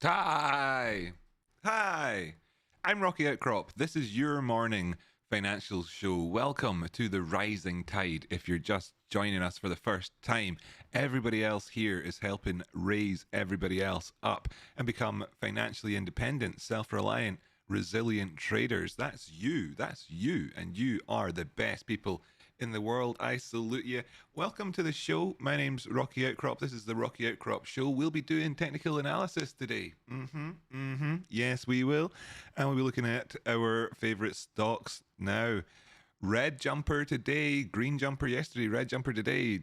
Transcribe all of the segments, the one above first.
Hi! Hi! I'm Rocky Outcrop. This is your morning financial show. Welcome to the Rising Tide. If you're just joining us for the first time, everybody else here is helping raise everybody else up and become financially independent, self-reliant, resilient traders. That's you. That's you. And you are the best people in the world. I salute you. Welcome to the show. My name's Rocky Outcrop. This is the Rocky Outcrop Show. We'll be doing technical analysis today. Yes, we will. And we'll be looking at our favorite stocks now. Red jumper today, green jumper yesterday, red jumper today.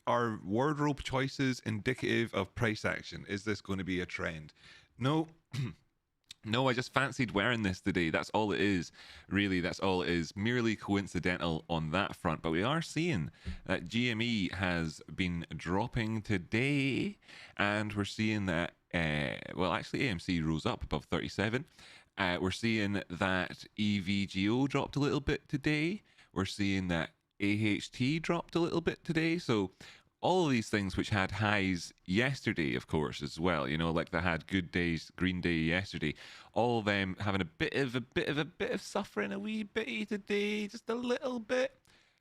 Are wardrobe choices indicative of price action? Is this going to be a trend? No. No, I just fancied wearing this today. That's all it is. Really, that's all it is. Merely coincidental on that front. But we are seeing that GME has been dropping today. And we're seeing that, well, actually, AMC rose up above 37. We're seeing that EVGO dropped a little bit today. We're seeing that AHT dropped a little bit today. So all of these things which had highs yesterday, of course, as well, you know, like they had good days, green day yesterday, all of them having a bit of suffering a wee bit today, just a little bit.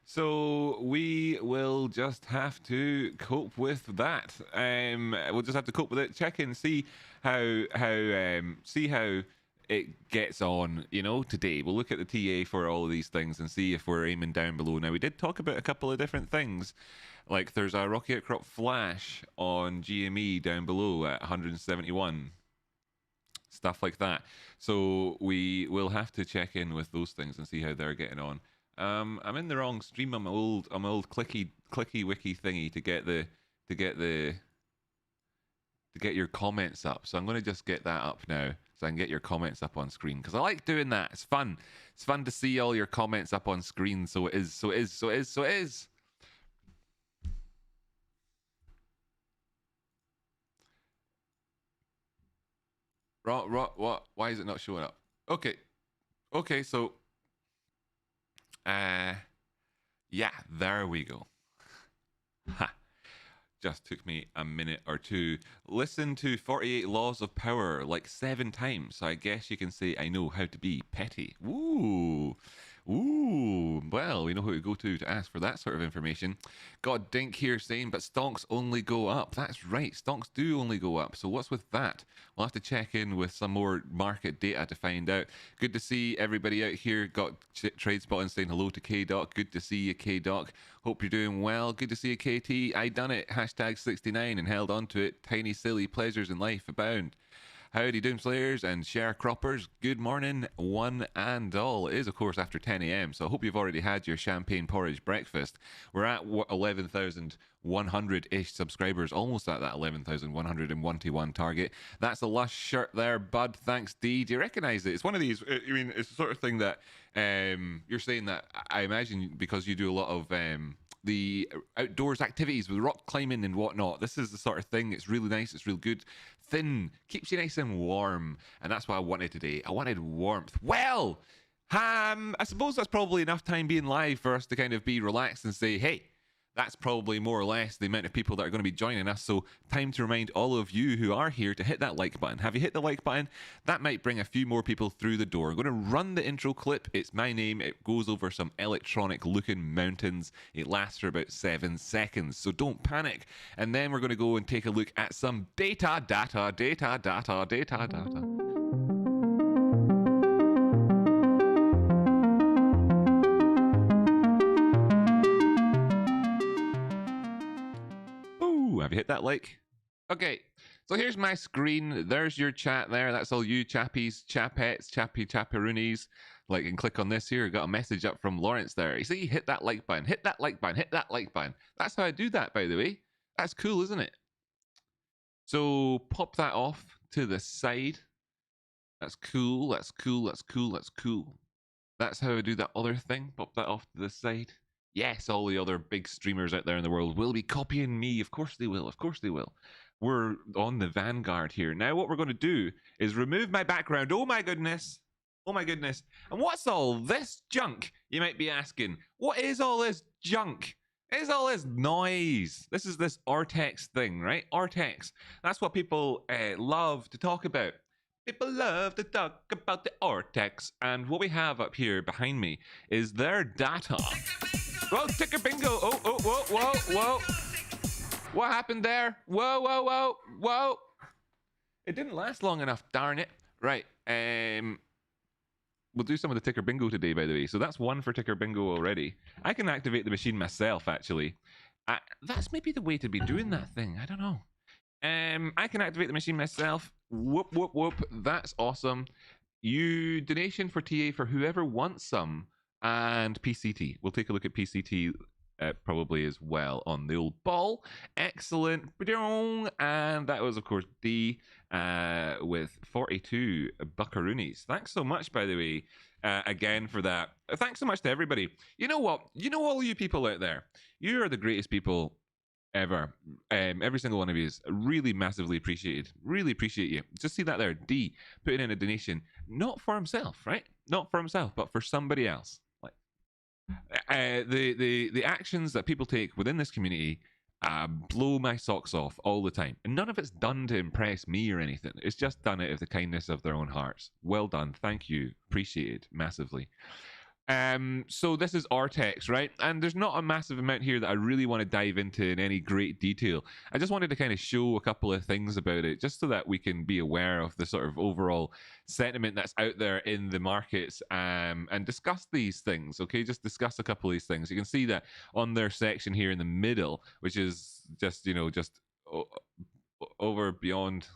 So we will just have to cope with that. We'll just have to cope with it. Check in, see how it gets on, you know, today. We'll look at the TA for all of these things and see if we're aiming down below. Now, we did talk about a couple of different things. Like there's a Rocky Outcrop flash on GME down below at 171. Stuff like that. So we will have to check in with those things and see how they're getting on. I'm in the wrong stream. I'm old clicky wiki thingy to get your comments up. So I'm going to just get that up now so I can get your comments up on screen because I like doing that. It's fun. It's fun to see all your comments up on screen. So it is. What? Why is it not showing up? Okay, so yeah, there we go. Ha. Just took me a minute or two. Listen to 48 Laws of Power like 7 times, so I guess you can say I know how to be petty. Ooh, well, we know who to go to ask for that sort of information. God Dink here saying, but stonks only go up. That's right, stonks do only go up. So what's with that? We'll have to check in with some more market data to find out. Good to see everybody out here. Got TradeSpotting saying hello to K-Doc. Good to see you, K-Doc. Hope you're doing well. Good to see you, KT. I done it. Hashtag 69 and held on to it. Tiny silly pleasures in life abound. Howdy Doomslayers and sharecroppers, good morning one and all. It is of course after 10 a.m, so I hope you've already had your champagne porridge breakfast. We're at 11,100-ish subscribers, almost at that 11,101 target. That's a lush shirt there, bud. Thanks, D. Do you recognise it? It's one of these, I mean, it's the sort of thing that you're saying that I imagine because you do a lot of the outdoors activities with rock climbing and whatnot. This is the sort of thing. It's really nice. It's real good. Thin, keeps you nice and warm, and that's what I wanted today. I wanted warmth. Well, I suppose that's probably enough time being live for us to kind of be relaxed and say, hey, that's probably more or less the amount of people that are going to be joining us. So time to remind all of you who are here to hit that like button. Have you hit the like button? That might bring a few more people through the door. I'm going to run the intro clip. It's my name. It goes over some electronic looking mountains. It lasts for about 7 seconds. So don't panic. And then we're going to go and take a look at some data. Have you hit that like? Okay, so here's my screen. There's your chat there. That's all you chappies, chapettes, chapperoonies. Like, and click on this here. Got a message up from Lawrence there. You see, hit that like button. Hit that like button. Hit that like button. That's how I do that, by the way. That's cool, isn't it? So pop that off to the side. That's cool. That's cool. That's cool. That's cool. That's how I do that other thing. Pop that off to the side. Yes, all the other big streamers out there in the world will be copying me. Of course they will. Of course they will. We're on the vanguard here. Now what we're going to do is remove my background. Oh my goodness. Oh my goodness. And what's all this junk? You might be asking. What is all this junk? It's all this noise. This is this Artex thing, right? Artex. That's what people love to talk about. People love to talk about the Artex. And what we have up here behind me is their data. Whoa, ticker bingo. Oh, whoa, whoa, whoa. What happened there? Whoa, whoa, whoa, whoa. It didn't last long enough, darn it. Right. We'll do some of the ticker bingo today, by the way. So that's one for ticker bingo already. I can activate the machine myself, actually. That's maybe the way to be doing that thing. I don't know. I can activate the machine myself. Whoop, whoop, whoop. That's awesome. You donation for TA for whoever wants some. And PCT. We'll take a look at PCT probably as well on the old ball. Excellent. And that was, of course, D with 42 buckaroonies. Thanks so much, by the way, again for that. Thanks so much to everybody. You know what? You know, all you people out there, you are the greatest people ever. Every single one of you is really massively appreciated. Really appreciate you. Just see that there. D putting in a donation, not for himself, right? Not for himself, but for somebody else. Like the actions that people take within this community blow my socks off all the time, and none of it's done to impress me or anything. It's just done out of the kindness of their own hearts. Well done. Thank you. Appreciated massively. So this is Artex, right? And there's not a massive amount here that I really want to dive into in any great detail. I just wanted to kind of show a couple of things about it, just so that we can be aware of the sort of overall sentiment that's out there in the markets, and discuss these things, okay? Just discuss a couple of these things. You can see that on their section here in the middle, which is just, you know, just over beyond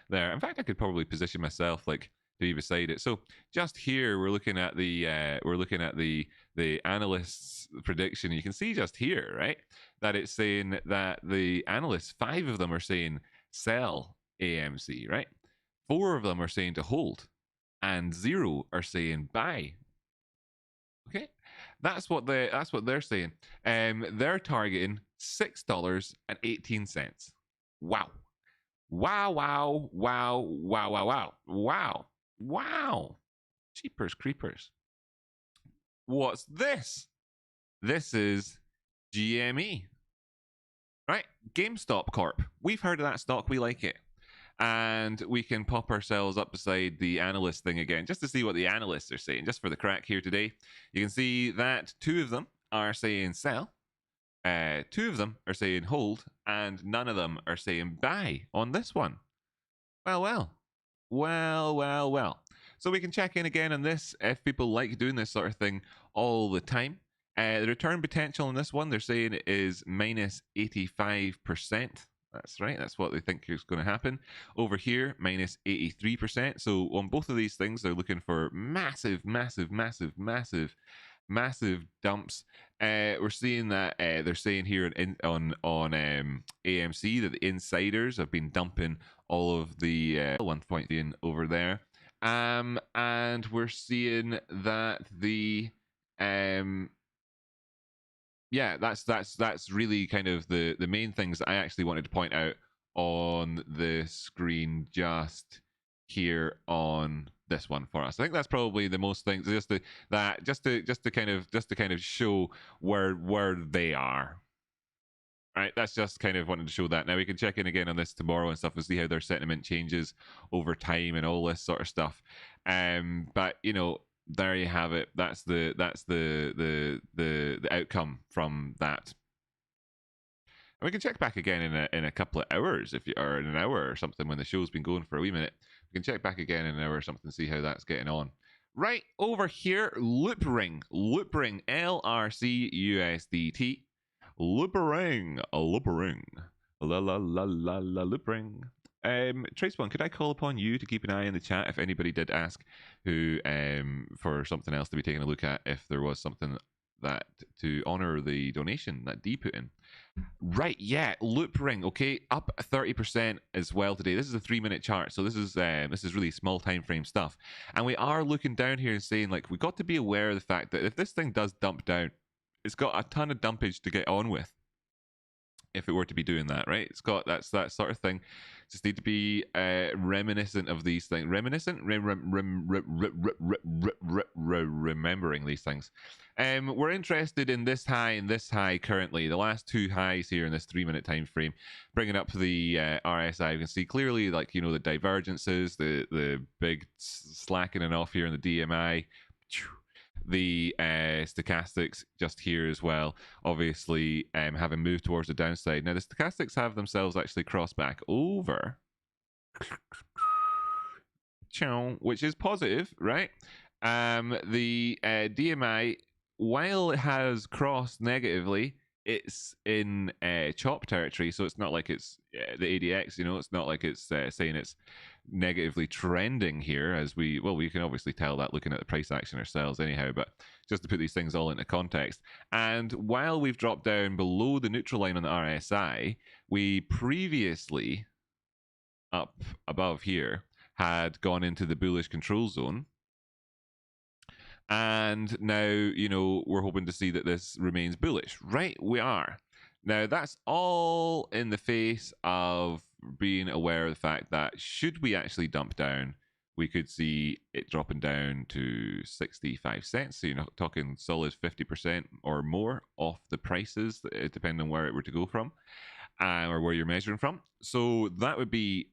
there. In fact, I could probably position myself like to be beside it. So just here we're looking at the analysts prediction. You can see just here, right, that it's saying that the analysts, 5 of them are saying sell AMC, right? 4 of them are saying to hold, and 0 are saying buy. Okay, that's what they're saying. They're targeting $6.18. Wow. Wow, wow, wow, wow, wow, wow, wow, wow. Cheapers creepers. What's this? This is GME, right? GameStop Corp. We've heard of that stock. We like it. And we can pop ourselves up beside the analyst thing again, just to see what the analysts are saying, just for the crack here today. You can see that 2 of them are saying sell. 2 of them are saying hold, and none of them are saying buy on this one. Well. So we can check in again on this if people like doing this sort of thing all the time. The return potential on this one, they're saying it is minus 85%. That's right. That's what they think is going to happen. Over here, minus 83%. So on both of these things, they're looking for massive dumps. We're seeing that they're saying here on AMC that the insiders have been dumping all of the 1 point in over there, and we're seeing that the yeah, that's really kind of the main things that I actually wanted to point out on the screen just here on this one for us. I think that's probably the most things, just to kind of show where they are. Right, that's just kind of wanted to show that. Now we can check in again on this tomorrow and stuff and see how their sentiment changes over time and all this sort of stuff. But you know, there you have it. That's the outcome from that. And we can check back again in a couple of hours, or in an hour or something, when the show's been going for a wee minute. We can check back again in an hour or something, see how that's getting on. Right over here, Loopring LRC USDT. Loopring, Loopring. Traceone, could I call upon you to keep an eye in the chat if anybody did ask who for something else to be taking a look at, if there was something that to honor the donation that D put in. Right, yeah, Loopring, okay, up 30% as well today. This is a 3-minute chart, so this is really small time frame stuff. And we are looking down here and saying, like, we got to be aware of the fact that if this thing does dump down, it's got a ton of dumpage to get on with. if it were to be doing that, right? Scott, that's that sort of thing. Just need to be reminiscent of these things. Remembering these things. We're interested in this high and this high currently. The last two highs here in this 3-minute time frame. Bringing up the RSI, you can see clearly, like, you know, the divergences, the big slackening off here in the DMI. The stochastics just here as well, obviously having moved towards the downside. Now the stochastics have themselves actually crossed back over, which is positive, right? The DMI, while it has crossed negatively, it's in chop territory, so it's not like it's the ADX, you know, it's not like it's saying it's negatively trending here, as we can obviously tell that looking at the price action ourselves anyhow, but just to put these things all into context. And while we've dropped down below the neutral line on the RSI, we previously up above here had gone into the bullish control zone. And now, you know, we're hoping to see that this remains bullish. Right, we are. Now, that's all in the face of being aware of the fact that should we actually dump down, we could see it dropping down to 65 cents. So you're not talking solid 50% or more off the prices, depending on where it were to go from. Or where you're measuring from. So that would be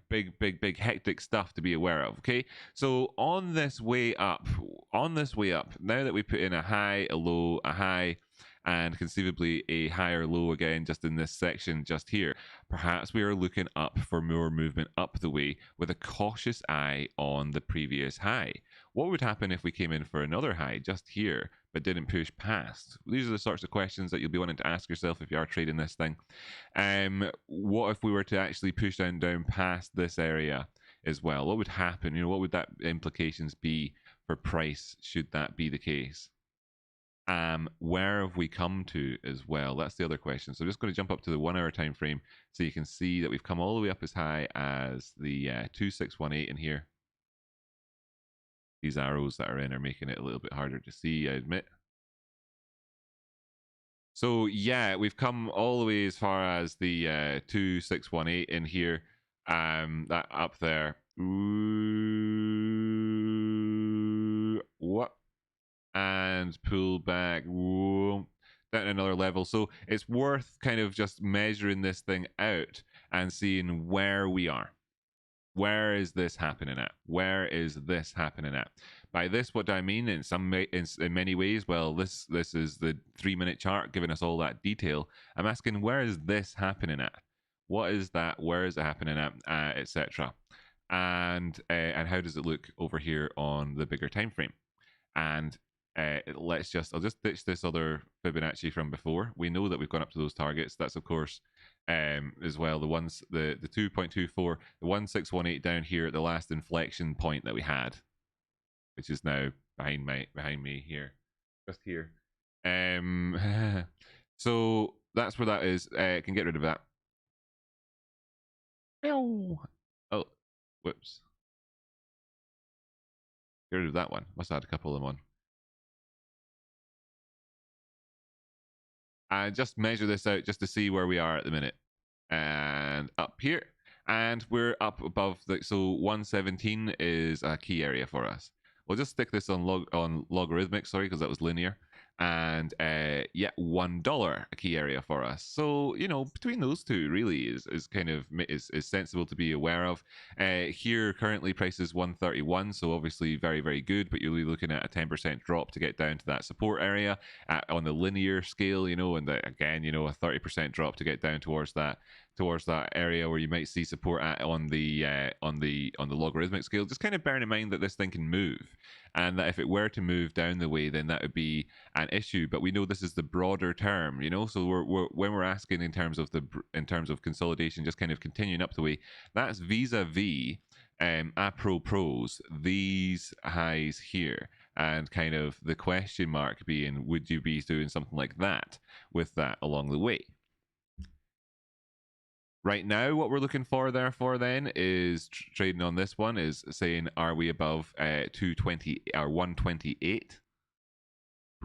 big hectic stuff to be aware of. Okay, so on this way up, now that we put in a high, a low, a high, and conceivably a higher low again just in this section just here, perhaps we are looking up for more movement up the way with a cautious eye on the previous high. What would happen if we came in for another high just here but didn't push past? These are the sorts of questions that you'll be wanting to ask yourself if you are trading this thing. What if we were to actually push down past this area as well? What would happen? You know, what would that implications be for price should that be the case? Where have we come to as well? That's the other question. So I'm just going to jump up to the 1 hour time frame so you can see that we've come all the way up as high as the 2618 in here. These arrows that are in are making it a little bit harder to see, I admit. So yeah, we've come all the way as far as the 2618 in here. That up there. Ooh, what? And pull back, whoa, down another level. So it's worth kind of just measuring this thing out and seeing where we are. Where is this happening at? Where is this happening at? By this, what do I mean? In many ways, well, this is the 3-minute chart giving us all that detail. I'm asking, where is this happening at? What is that? Where is it happening at? Etc. And how does it look over here on the bigger time frame? And I'll just ditch this other Fibonacci from before. We know that we've gone up to those targets. That's of course as well the 2.24, the 1618 down here at the last inflection point that we had, which is now behind me here, just here. So that's where that is. Can get rid of that. Oh, whoops. Get rid of that one. Must have had a couple of them on. And just measure this out just to see where we are at the minute. And up here, and we're up above so 117 is a key area for us. We'll just stick this on logarithmic, sorry, because that was linear. And yeah, $1 a key area for us. So, you know, between those two really is kind of is sensible to be aware of. Here currently price is 131, so obviously very good, but you're really looking at a 10% drop to get down to that support area on the linear scale, you know, and again, you know, a 30% drop to get down towards that area where you might see support on the logarithmic scale. Just kind of bearing in mind that this thing can move, and that if it were to move down the way, then that would be an issue. But we know this is the broader term, you know. So when we're asking in terms of consolidation, just kind of continuing up the way, that's vis-a-vis pros these highs here, and kind of the question mark being, would you be doing something like that with that along the way? Right now, what we're looking for, therefore, then is trading on this one is saying, are we above 220 or 128?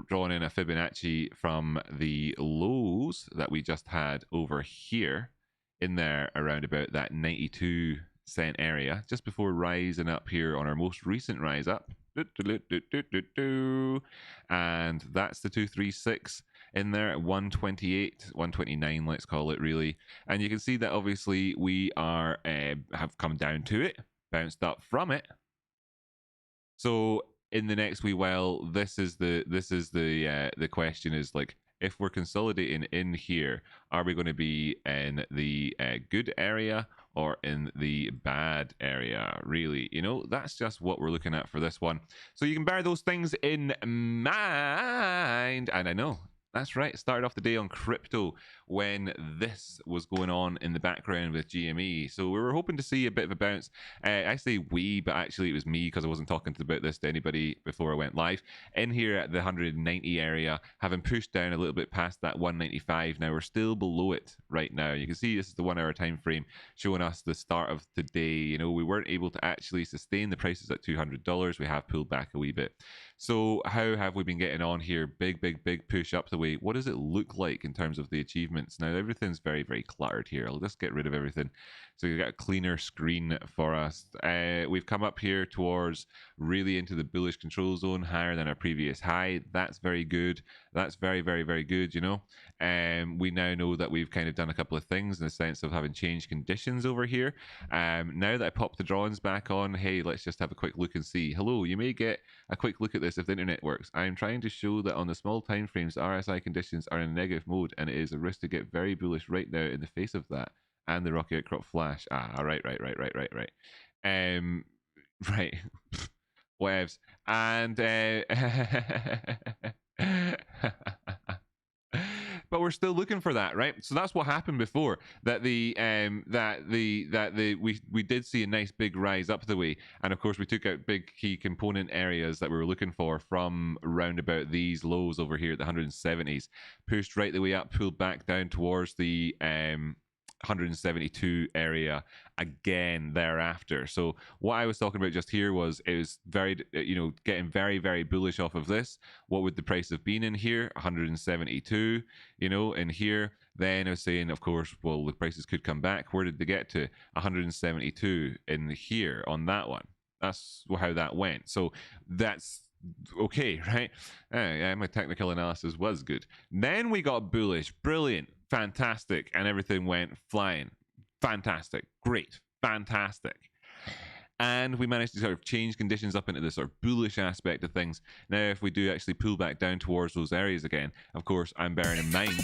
drawn in a Fibonacci from the lows that we just had over here in there around about that 92-cent area just before rising up here on our most recent rise up. And that's the 236 in there at 128, 129, let's call it, really. And you can see that obviously we are have come down to it, bounced up from it. So in the next wee while, this is the question is like, if we're consolidating in here, are we going to be in the good area or in the bad area? Really, you know, that's just what we're looking at for this one. So you can bear those things in mind. And I know, that's right, started off the day on crypto when this was going on in the background with GME. So we were hoping to see a bit of a bounce. I say we, but actually it was me because I wasn't talking about this to anybody before I went live. In here at the 190 area, having pushed down a little bit past that 195. Now we're still below it right now. You can see this is the 1 hour time frame showing us the start of today. You know, we weren't able to actually sustain the prices at $200. We have pulled back a wee bit. So how have we been getting on here? Big push up the way. What does it look like in terms of the achievements? Now everything's very cluttered here. I'll just get rid of everything so you got a cleaner screen for us. We've come up here towards really into the bullish control zone, higher than our previous high. That's very good. That's very good, you know. We now know that we've kind of done a couple of things in the sense of having changed conditions over here. Now that I popped the drawings back on, hey, let's just have a quick look and see. Hello, you may get a quick look at this if the internet works. I am trying to show that on the small time frames, RSI conditions are in negative mode, and it is a risk to get very bullish right now in the face of that. And the Rocky Outcrop flash. Right. Right. Whatevs. And but we're still looking for that, right? So that's what happened before, that we did see a nice big rise up the way, and of course we took out big key component areas that we were looking for from round about these lows over here at the 170s, pushed right the way up, pulled back down towards the 172 area again thereafter. So what I was talking about just here was it was very, you know, getting very bullish off of this. What would the price have been in here? 172, you know, in here. Then I was saying, of course, well, the prices could come back. Where did they get to? 172 in here on that one. That's how that went. So that's okay, right? Yeah, my technical analysis was good. Then we got bullish, brilliant, fantastic, and everything went flying. Fantastic, great, fantastic. And we managed to sort of change conditions up into the sort of bullish aspect of things. Now, if we do actually pull back down towards those areas again, of course, I'm bearing in mind.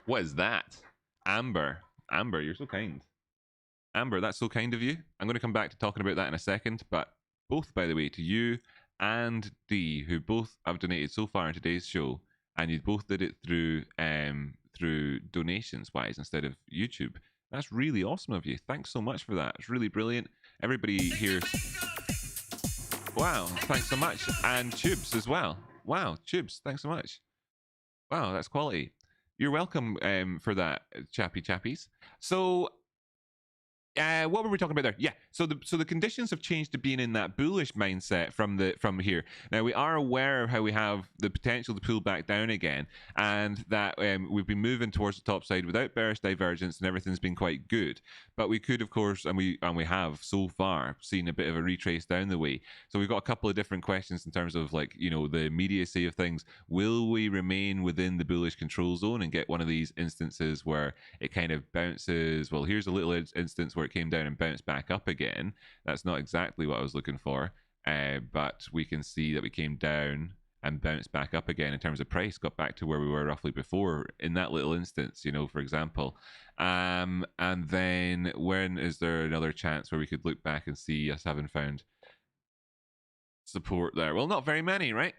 What is that? Amber, you're so kind. Amber, that's so kind of you. I'm going to come back to talking about that in a second, but both, by the way, to you and D, who both have donated so far in today's show, and you both did it through donations wise instead of YouTube. That's really awesome of you. Thanks so much for that. It's really brilliant. Everybody here. Wow, thanks so much. And Tubes as well. Wow, Tubes, thanks so much. Wow, that's quality. You're welcome for that, chappies. So what were we talking about there? Yeah, so the conditions have changed to being in that bullish mindset from here. Now we are aware of how we have the potential to pull back down again, and that we've been moving towards the top side without bearish divergence, and everything's been quite good. But we could, of course, and we have so far seen a bit of a retrace down the way. So we've got a couple of different questions in terms of, like, you know, the immediacy of things. Will we remain within the bullish control zone and get one of these instances where it kind of bounces? Well, here's a little instance where it came down and bounced back up again. That's not exactly what I was looking for, but we can see that we came down and bounced back up again in terms of price, got back to where we were roughly before in that little instance, you know, for example. And then when is there another chance where we could look back and see us having found support there? Well, not very many, right?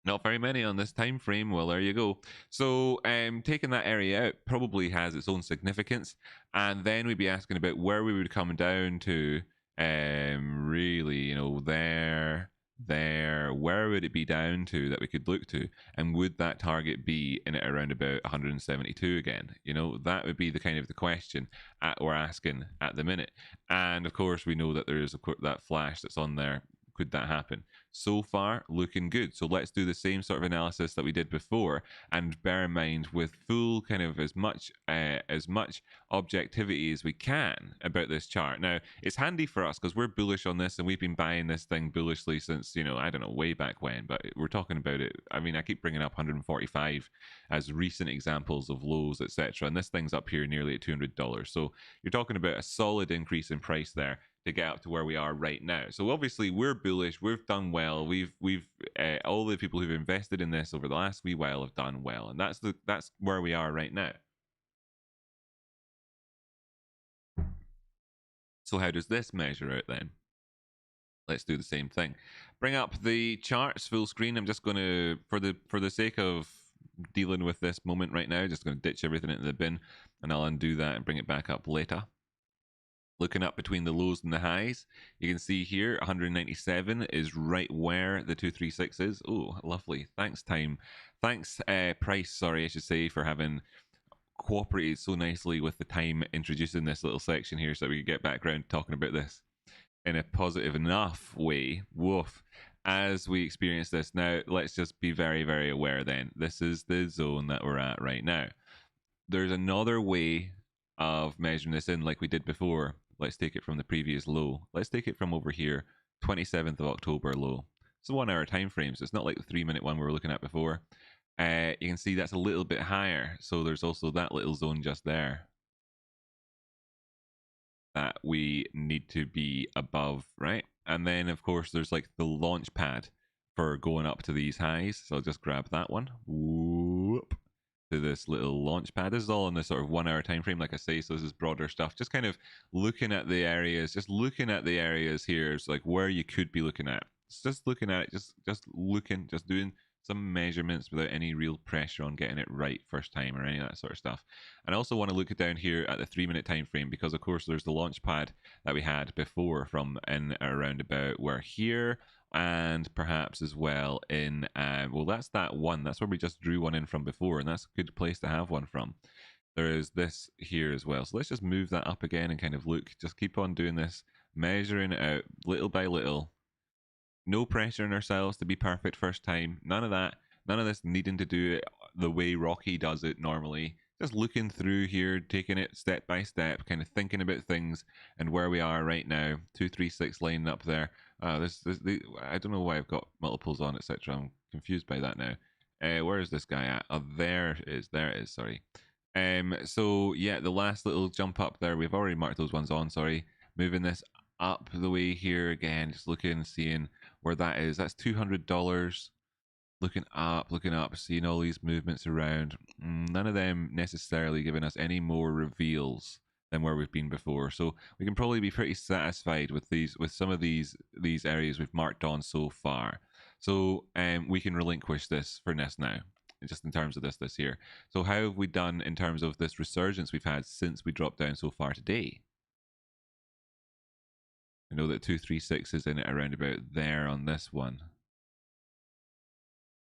Not very many on this time frame. Well, there you go. So taking that area out probably has its own significance, and then we'd be asking about where we would come down to. Really, you know, there, where would it be down to that we could look to, and would that target be in at around about 172 again? You know, that would be the kind of the question we're asking at the minute. And of course, we know that there is that flash that's on there could that happen? So far, looking good. So let's do the same sort of analysis that we did before, and bear in mind with full kind of as much objectivity as we can about this chart. Now, it's handy for us because we're bullish on this, and we've been buying this thing bullishly since, I don't know, way back when. But we're talking about it. I mean, I keep bringing up 145 as recent examples of lows, etc. And this thing's up here nearly at $200. So you're talking about a solid increase in price there to get up to where we are right now. So obviously we're bullish. We've done well. We've all the people who've invested in this over the last wee while have done well, and that's where we are right now. So how does this measure out then? Let's do the same thing. Bring up the charts full screen. I'm just going to, for the sake of dealing with this moment right now, just going to ditch everything into the bin, and I'll undo that and bring it back up later. Looking up between the lows and the highs, you can see here 197 is right where the 236 is. Oh, lovely. Thanks, time. Thanks, price, sorry, I should say, for having cooperated so nicely with the time introducing this little section here so we could get back around talking about this in a positive enough way. Woof. As we experience this now, let's just be very, very aware then. This is the zone that we're at right now. There's another way of measuring this in like we did before. Let's take it from the previous low. Let's take it from over here, 27th of October low. It's a 1 hour time frame, so it's not like the 3-minute one we were looking at before. You can see that's a little bit higher. So there's also that little zone just there that we need to be above, right? And then of course there's like the launch pad for going up to these highs. So I'll just grab that one. Whoop. To this little launch pad. This is all in the sort of 1 hour time frame, like I say, so this is broader stuff. Just kind of looking at the areas, here. It's like where you could be looking at. It's just looking at it, just looking, just doing some measurements without any real pressure on getting it right first time or any of that sort of stuff. And I also want to look down here at the 3-minute time frame because of course there's the launch pad that we had before from in around about where here, and perhaps as well in well, that's that one, that's where we just drew one in from before, and that's a good place to have one from. There is this here as well, so let's just move that up again and kind of look, just keep on doing this, measuring it out little by little. No pressure on ourselves to be perfect first time, none of that, none of this needing to do it the way Rocky does it normally. Just looking through here, taking it step by step, kind of thinking about things and where we are right now. 236 lining up there. I don't know why I've got multiples on, etc. I'm confused by that now. Where is this guy at? Oh, there it is. Sorry. So yeah, the last little jump up there, we've already marked those ones on. Sorry, moving this up the way here again, just looking, seeing where that is. That's $200. Looking up, seeing all these movements around. None of them necessarily giving us any more reveals than where we've been before. So we can probably be pretty satisfied with some of these areas we've marked on so far. So we can relinquish this for this now, just in terms of this here. So how have we done in terms of this resurgence we've had since we dropped down so far today? I know that 236 is in it around about there on this one.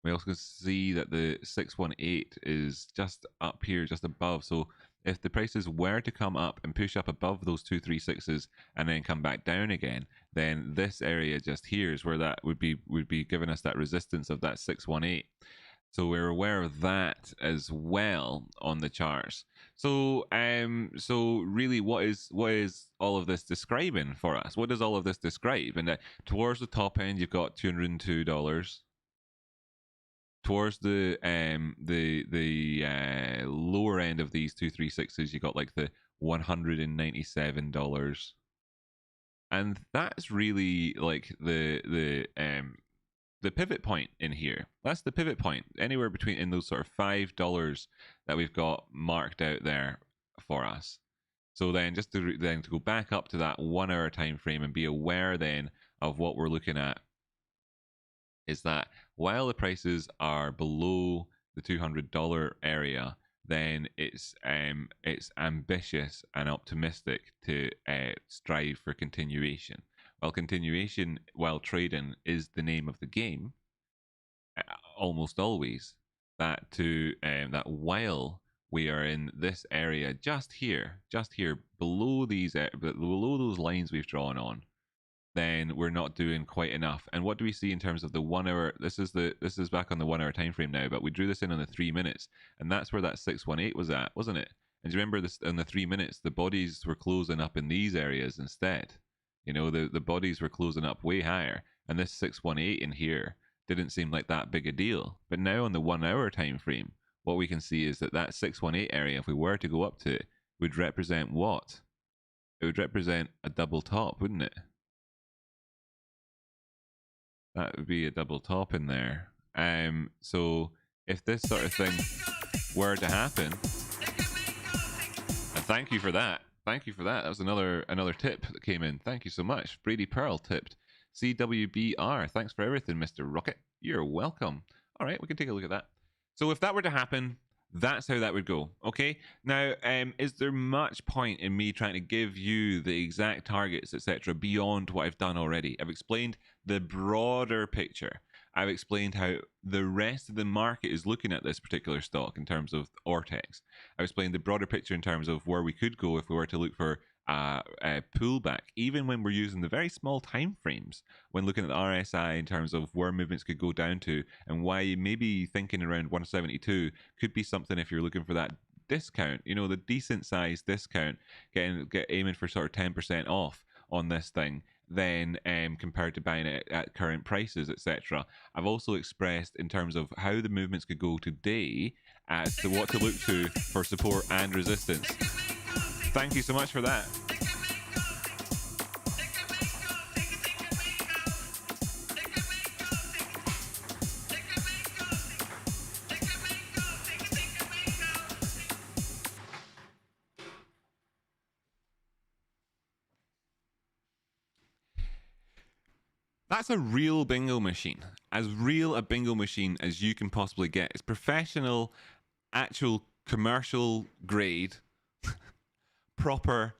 We also see that the 618 is just up here, just above. So if the prices were to come up and push up above those 236s and then come back down again, then this area just here is where that would be giving us that resistance of that 618. So we're aware of that as well on the charts. So so really, what is all of this describing for us? What does all of this describe? And towards the top end, you've got $202. Towards the lower end of these 236s, you got like the $197, and that's really like the pivot point in here. That's the pivot point, anywhere between in those sort of $5 that we've got marked out there for us. So then just to go back up to that 1 hour time frame and be aware then of what we're looking at is that while the prices are below the $200 area, then it's ambitious and optimistic to strive for continuation. While continuation, while trading is the name of the game, almost always, that while we are in this area just here below these below those lines we've drawn on, then we're not doing quite enough. And what do we see in terms of the 1 hour? This is back on the 1 hour time frame now, but we drew this in on the 3 minutes, and that's where that 618 was at, wasn't it? And do you remember this in the 3 minutes, the bodies were closing up in these areas instead. You know, the bodies were closing up way higher, and this 618 in here didn't seem like that big a deal. But now on the 1 hour time frame, what we can see is that that 618 area, if we were to go up to it, would represent what? It would represent a double top, wouldn't it? That would be a double top in there. So if this sort of thing were to happen, and thank you for that. Thank you for that. That was another tip that came in. Thank you so much. Brady Pearl tipped. CWBR. Thanks for everything, Mr. Rocket. You're welcome. All right, we can take a look at that. So if that were to happen, that's how that would go. Okay. Now, is there much point in me trying to give you the exact targets, etc., beyond what I've done already? I've explained the broader picture. I've explained how the rest of the market is looking at this particular stock in terms of Ortex. I've explained the broader picture in terms of where we could go if we were to look for a pullback, even when we're using the very small time frames, when looking at the RSI in terms of where movements could go down to, and why maybe thinking around 172 could be something if you're looking for that discount, you know, the decent sized discount, aiming for sort of 10% off on this thing, then compared to buying it at current prices, etc. I've also expressed in terms of how the movements could go today as to what to look to for support and resistance. Thank you so much for that. That's a real bingo machine. As real a bingo machine as you can possibly get. It's professional, actual commercial grade, proper,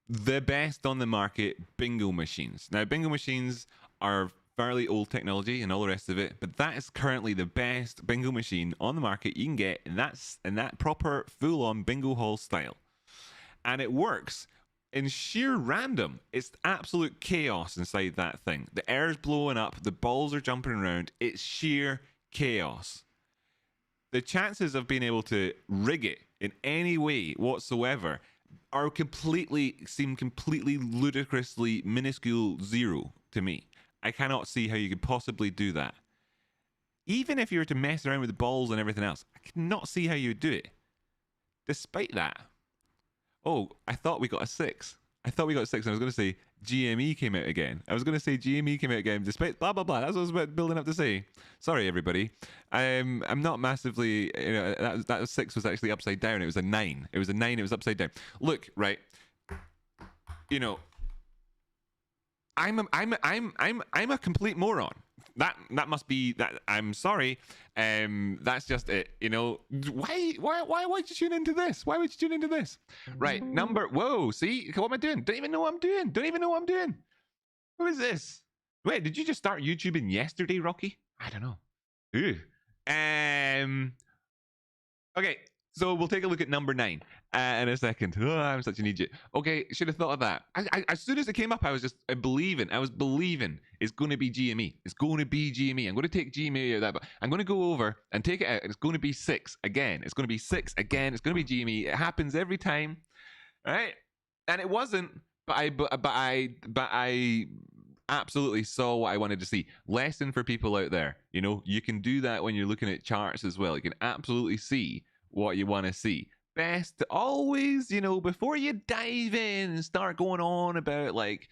the best on the market bingo machines. Now, bingo machines are fairly old technology and all the rest of it, but that is currently the best bingo machine on the market you can get, and that's in that proper full-on bingo hall style. And it works in sheer random. It's absolute chaos inside that thing. The air's blowing up, the balls are jumping around. It's sheer chaos. The chances of being able to rig it in any way whatsoever seem completely ludicrously minuscule zero to me. I cannot see how you could possibly do that. Even if you were to mess around with the balls and everything else, I cannot see how you would do it. Despite that, oh, I thought we got a 6. I thought we got 6, and I was going to say GME came out again. Despite blah, blah, blah. That's what I was about building up to say. Sorry, everybody. I'm not massively, you know, that 6 was actually upside down. It was a 9. It was a 9. It was upside down. Look, right. You know, I'm a complete moron. That must be that. I'm sorry. That's just it. You know, why would you tune into this? Why would you tune into this? Right. Whoa. See, what am I doing? Don't even know what I'm doing. Who is this? Wait, did you just start YouTubing yesterday, Rocky? I don't know. Ooh. Okay. So we'll take a look at number 9 in a second. Oh, I'm such an idiot. Okay, should have thought of that. As soon as it came up, I was just believing. I was believing it's going to be GME. It's going to be GME. I'm going to take GME out of that, but I'm going to go over and take it out, and it's going to be 6 again. It's going to be 6 again. It's going to be GME. It happens every time, right? And it wasn't. But I absolutely saw what I wanted to see. Lesson for people out there. You know, you can do that when you're looking at charts as well. You can absolutely see what you want to see. Best to always, you know, before you dive in and start going on about like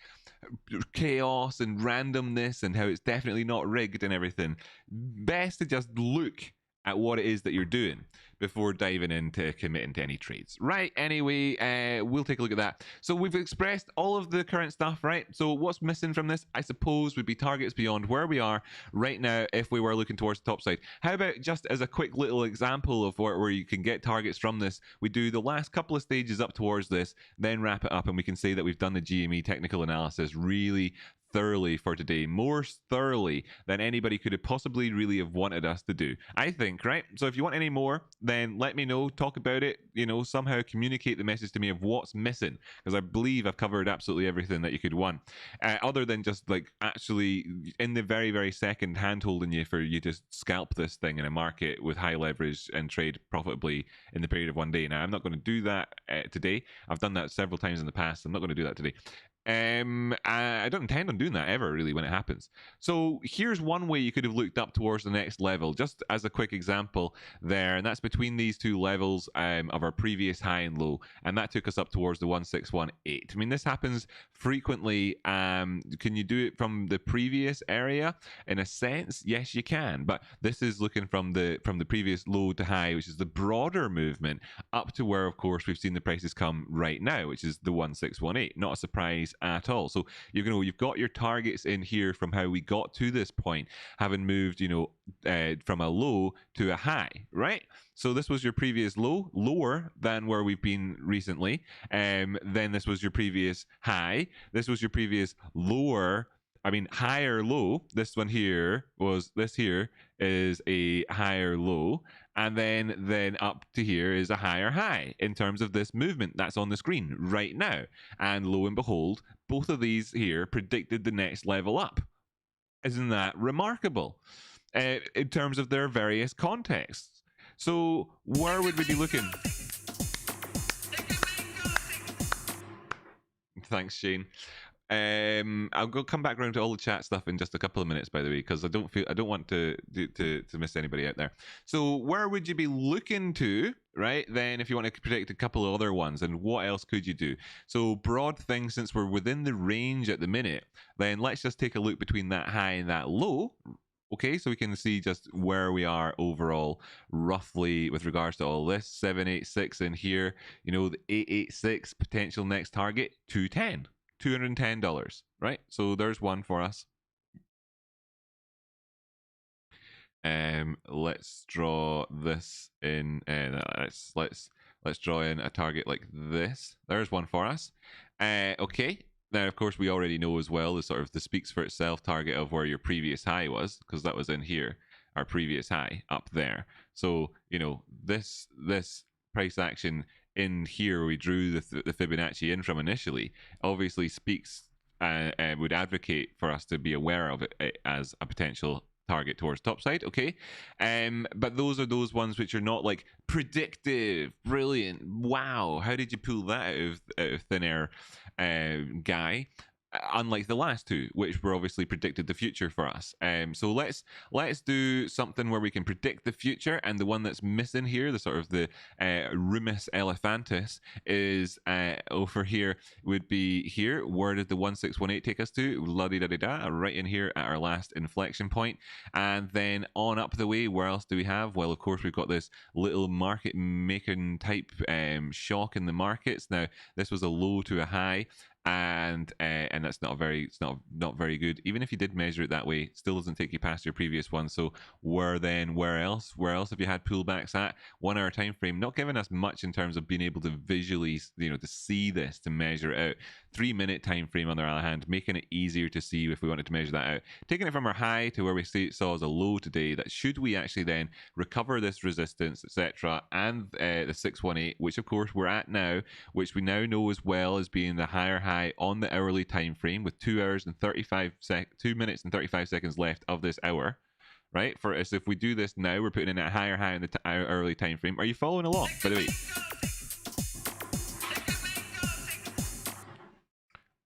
chaos and randomness and how it's definitely not rigged and everything, best to just look at what it is that you're doing before diving into committing to any trades. Right, anyway, we'll take a look at that. So we've expressed all of the current stuff, right? So what's missing from this, I suppose, would be targets beyond where we are right now if we were looking towards the top side. How about just as a quick little example of where you can get targets from this, we do the last couple of stages up towards this, then wrap it up, and we can say that we've done the GME technical analysis really thoroughly for today, more thoroughly than anybody could have possibly really have wanted us to do, I think, right? So if you want any more, then let me know, talk about it, somehow communicate the message to me of what's missing, because I believe I've covered absolutely everything that you could want, other than just like actually in the very, very second hand holding you for you to scalp this thing in a market with high leverage and trade profitably in the period of one day. Now, I'm not going to do that today. I've done that several times in the past. I'm not going to do that today. I don't intend on doing that ever, really, when it happens. So here's one way you could have looked up towards the next level, just as a quick example there, and that's between these two levels of our previous high and low, and that took us up towards the 1618. I mean, this happens frequently. Can you do it from the previous area? In a sense, yes, you can, but this is looking from the previous low to high, which is the broader movement, up to where, of course, we've seen the prices come right now, which is the 1618. Not a surprise at all. So you've got your targets in here from how we got to this point, having moved from a low to a high, right? So this was your previous low, lower than where we've been recently. Then this was your previous high. This was your previous higher low. This one here is a higher low, and then up to here is a higher high in terms of this movement that's on the screen right now. And lo and behold, both of these here predicted the next level up. Isn't that remarkable? In terms of their various contexts. So where would we be looking? Thanks, Shane. I'll come back around to all the chat stuff in just a couple of minutes, by the way, because I don't want to miss anybody out there. So where would you be looking to, right? Then if you want to predict a couple of other ones, and what else could you do? So broad things, since we're within the range at the minute, then let's just take a look between that high and that low. Okay, so we can see just where we are overall, roughly, with regards to all this. 786 in here, the 886 potential next target, $210, right? So there's one for us. Let's draw this in, and let's draw in a target like this. There's one for us. Okay. Now, of course, we already know as well the speaks for itself target of where your previous high was, because that was in here, our previous high up there. So, this price action in here, we drew the Fibonacci in from initially, obviously speaks and would advocate for us to be aware of it as a potential target towards topside. Okay, but those are those ones which are not like predictive, brilliant, wow, how did you pull that out of thin air, guy, unlike the last two, which were obviously predicted the future for us. So let's do something where we can predict the future, and the one that's missing here, the sort of the Rumus Elephantis, is over here, would be here. Where did the 1618 take us to? La-di-da-di-da, right in here at our last inflection point. And then on up the way, where else do we have? Well, of course, we've got this little market making type shock in the markets. Now, this was a low to a high, and that's not very good. Even if you did measure it that way, it still doesn't take you past your previous one. So where else have you had pullbacks at? 1 hour time frame, not giving us much in terms of being able to visually, to see this, to measure it out. 3 minute time frame, on the other hand, making it easier to see if we wanted to measure that out. Taking it from our high to where we saw as a low today, that should we actually then recover this resistance, etc., and the 618, which of course we're at now, which we now know as well as being the higher high on the hourly time frame, with 2 minutes and 35 seconds left of this hour, right? For us, if we do this now, we're putting in a higher high in the hourly time frame. Are you following along, by the way?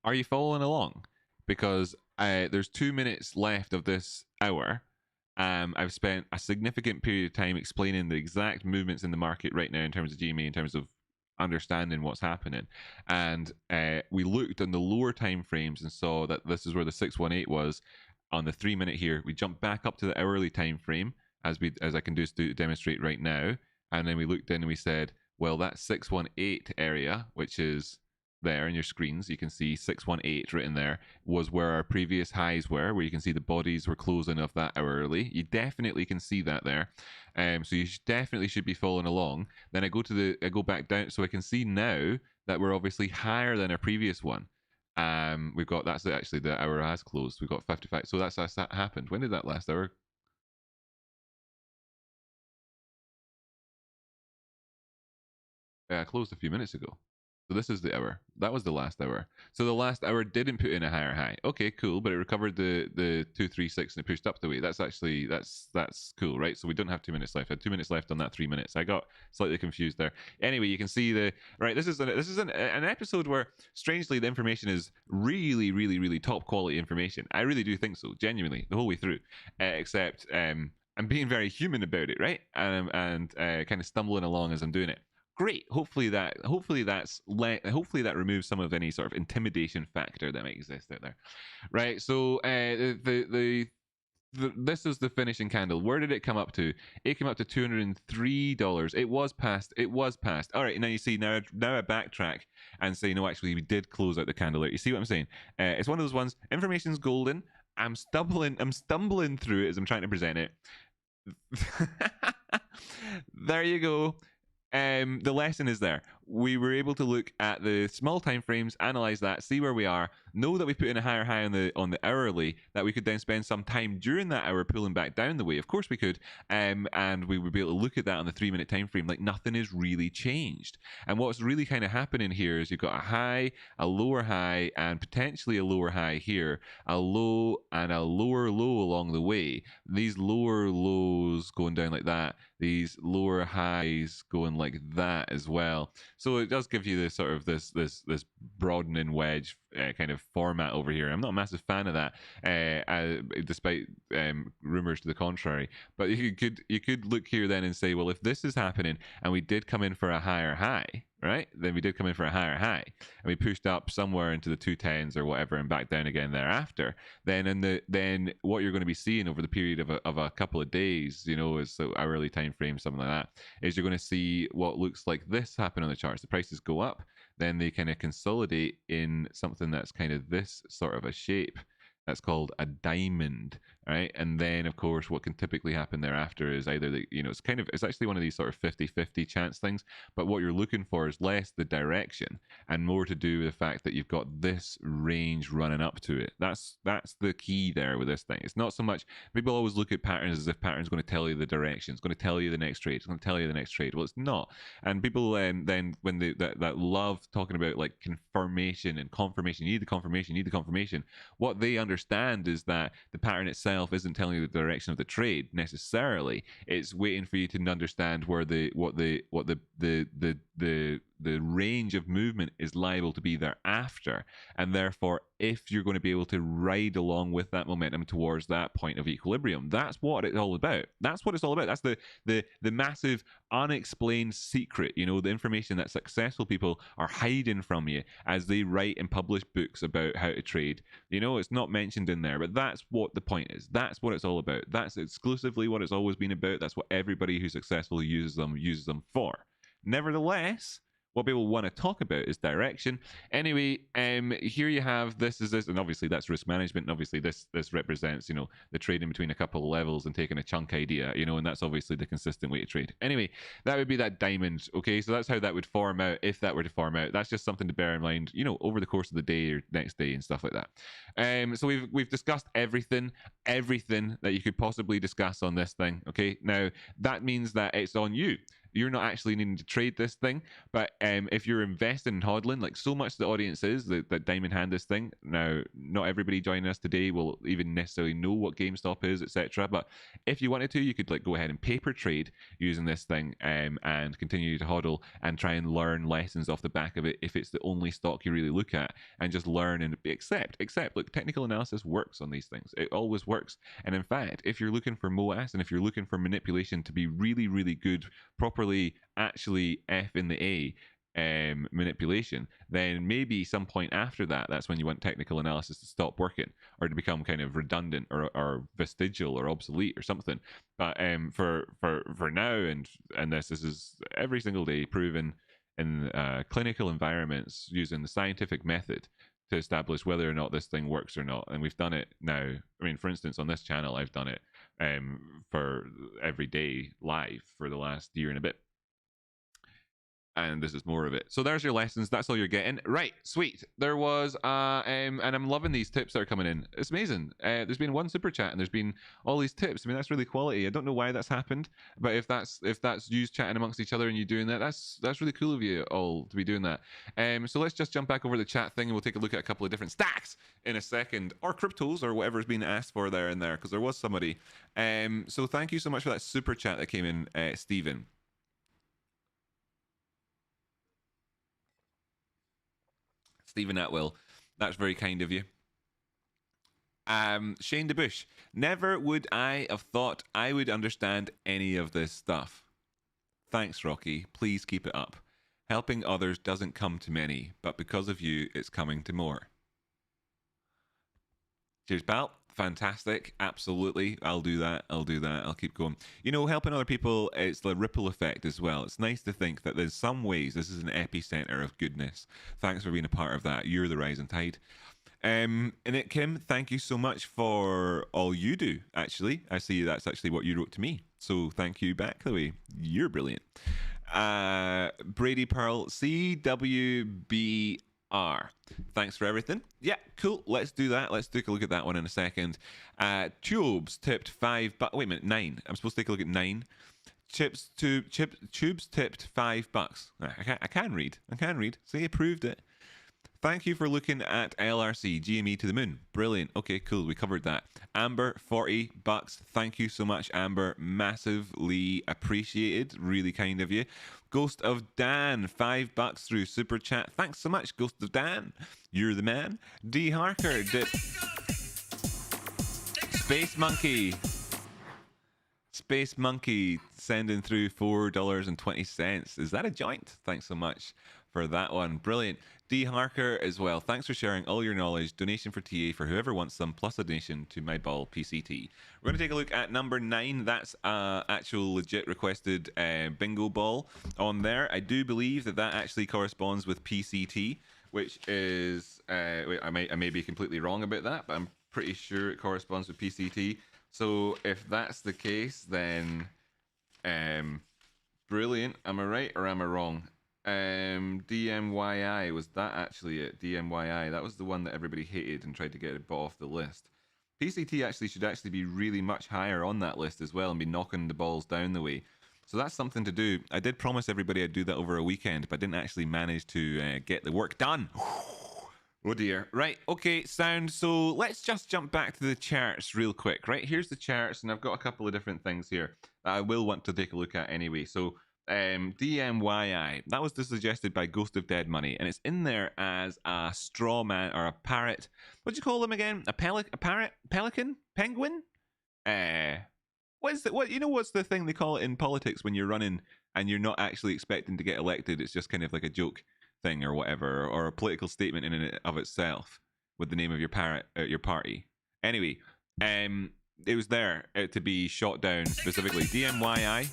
Are you following along? Because there's 2 minutes left of this hour. I've spent a significant period of time explaining the exact movements in the market right now in terms of GME, in terms of understanding what's happening, and we looked on the lower time frames and saw that this is where the 618 was on the 3 minute here. We jumped back up to the hourly time frame, as I can demonstrate right now, and then we looked in and we said, well, that 618 area, which is there in your screens, you can see 618 written there, was where our previous highs were, where you can see the bodies were closing of that hourly. You definitely can see that there. So you definitely should be following along. Then I go back down, so I can see now that we're obviously higher than our previous one. We've got that's actually the hour has closed. We've got 55. So that's that happened. When did that last hour? Closed a few minutes ago. So this is the hour. That was the last hour. So the last hour didn't put in a higher high. Okay, cool, but it recovered the 236 and it pushed up the way. That's actually that's cool, right? So we don't have 2 minutes left. I had 2 minutes left on that 3 minutes. I got slightly confused there. Anyway, you can see the right. This is an episode where strangely the information is really top quality information. I really do think so, genuinely, the whole way through. Except I'm being very human about it, right? And kind of stumbling along as I'm doing it. Great. Hopefully that removes some of any sort of intimidation factor that might exist out there, right? So this is the finishing candle. Where did it come up to? It came up to $203. It was past. It was past. All right. Now you see. Now I backtrack and say no. Actually, we did close out the candle. You see what I'm saying? It's one of those ones. Information's golden. I'm stumbling through it as I'm trying to present it. There you go. The lesson is there. We were able to look at the small time frames, analyze that, see where we are, know that we put in a higher high on the hourly, that we could then spend some time during that hour pulling back down the way. Of course we could, and we would be able to look at that on the 3 minute time frame. Like nothing is really changed. And what's really kind of happening here is you've got a high, a lower high, and potentially a lower high here, a low and a lower low along the way. These lower lows going down like that, these lower highs going like that as well. So it does give you this sort of this broadening wedge kind of format over here. I'm not a massive fan of that, despite rumors to the contrary. But you could look here then and say, well, if this is happening and we did come in for a higher high, right? Then we did come in for a higher high, and we pushed up somewhere into the 210s or whatever, and back down again thereafter. Then what you're going to be seeing over the period of a couple of days, is so hourly time frame, something like that, is you're going to see what looks like this happen on the charts. The prices go up, then they kind of consolidate in something that's kind of this sort of a shape. That's called a diamond, right? And then, of course, what can typically happen thereafter is either it's actually one of these sort of 50-50 chance things. But what you're looking for is less the direction and more to do with the fact that you've got this range running up to it. That's the key there with this thing. It's not so much people always look at patterns as if patterns going to tell you the direction. It's going to tell you the next trade. It's going to tell you the next trade. Well, it's not. And people then when they that love talking about like confirmation and confirmation, you need the confirmation, you need the confirmation. What they understand is that the pattern itself isn't telling you the direction of the trade necessarily. It's waiting for you to understand where the range of movement is liable to be thereafter, and therefore if you're going to be able to ride along with that momentum towards that point of equilibrium. That's what it's all about. That's what it's all about. That's the massive unexplained secret, the information that successful people are hiding from you as they write and publish books about how to trade. It's not mentioned in there, but that's what the point is. That's what it's all about. That's exclusively what it's always been about. That's what everybody who's successful uses them for. Nevertheless, what people want to talk about is direction. Anyway, here you have this, and obviously that's risk management, and obviously this represents, the trading between a couple of levels and taking a chunk idea, and that's obviously the consistent way to trade. Anyway, that would be that diamond, okay? So that's how that would form out, if that were to form out. That's just something to bear in mind, over the course of the day or next day and stuff like that. So we've discussed everything that you could possibly discuss on this thing, okay? Now, that means that it's on you. You're not actually needing to trade this thing, but if you're investing in hodling, like so much the audience is that diamond hand this thing. Now, not everybody joining us today will even necessarily know what GameStop is, etc. But if you wanted to, you could go ahead and paper trade using this thing and continue to hodl and try and learn lessons off the back of it. If it's the only stock you really look at, and just learn and accept. Look, technical analysis works on these things. It always works. And in fact, if you're looking for MOAS and if you're looking for manipulation to be really, really good, properly actually F in the A manipulation, then maybe some point after that's when you want technical analysis to stop working or to become kind of redundant or vestigial or obsolete or something. But for now and this is every single day proven in clinical environments using the scientific method to establish whether or not this thing works or not. And we've done it now. I mean, for instance, on this channel, I've done it for every day live for the last year and a bit. And this is more of it. So there's your lessons. That's all you're getting. Right, sweet. There was and I'm loving these tips that are coming in. It's amazing. There's been one super chat and there's been all these tips. I mean, that's really quality. I don't know why that's happened, but if that's you chatting amongst each other and you doing that, that's really cool of you all to be doing that. So let's just jump back over the chat thing and we'll take a look at a couple of different stacks in a second, or cryptos or whatever's being asked for there and there, because there was somebody. So thank you so much for that super chat that came in, Stephen. Stephen Atwill, that's very kind of you. Shane DeBush, never would I have thought I would understand any of this stuff. Thanks, Rocky. Please keep it up. Helping others doesn't come to many, but because of you, it's coming to more. Cheers, pal. Fantastic. Absolutely. I'll do that. I'll keep going. You know, helping other people, it's the ripple effect as well. It's nice to think that there's some ways this is an epicenter of goodness. Thanks for being a part of that. You're the rising tide. Annette Kim, thank you so much for all you do, actually. I see that's actually what you wrote to me. So thank you back, Chloe. You're brilliant. Brady Pearl, CWB thanks for everything. Yeah, cool. Let's do that. Let's take a look at that one in a second. Tubes tipped 5 bucks. Wait a minute, 9. I'm supposed to take a look at 9. Tubes tipped $5. I can read. See, I proved it. Thank you for looking at LRC, GME to the moon. Brilliant. Okay, cool. We covered that. Amber, $40. Thank you so much, Amber. Massively appreciated. Really kind of you. Ghost of Dan, $5 through Super Chat. Thanks so much, Ghost of Dan. You're the man. D. Harker, dip. Space Monkey sending through $4.20. Is that a joint? Thanks so much for that one. Brilliant. D. Harker as well. Thanks for sharing all your knowledge. Donation for TA for whoever wants some, plus a donation to my ball PCT. We're going to take a look at number 9. That's actual legit requested bingo ball on there. I do believe that actually corresponds with PCT, which is wait, I may be completely wrong about that, but I'm pretty sure it corresponds with PCT. So if that's the case, then brilliant. Am I right or am I wrong? DMYI, was that actually it? DMYI, that was the one that everybody hated and tried to get it bought off the list. PCT actually should actually be really much higher on that list as well and be knocking the balls down the way. So that's something to do. I did promise everybody I'd do that over a weekend, but didn't actually manage to get the work done. Oh dear. Right, okay, sound. So let's just jump back to the charts real quick, right? Here's the charts, and I've got a couple of different things here that I will want to take a look at anyway. So DMYI, that was suggested by Ghost of Dead Money, and it's in there as a straw man or a parrot. What do you call them again? A parrot? Pelican? Penguin? What is what? You know what's the thing they call it in politics when you're running and you're not actually expecting to get elected? It's just kind of like a joke thing or whatever, or a political statement in and of itself with the name of your party. Anyway, it was there to be shot down specifically. DMYI.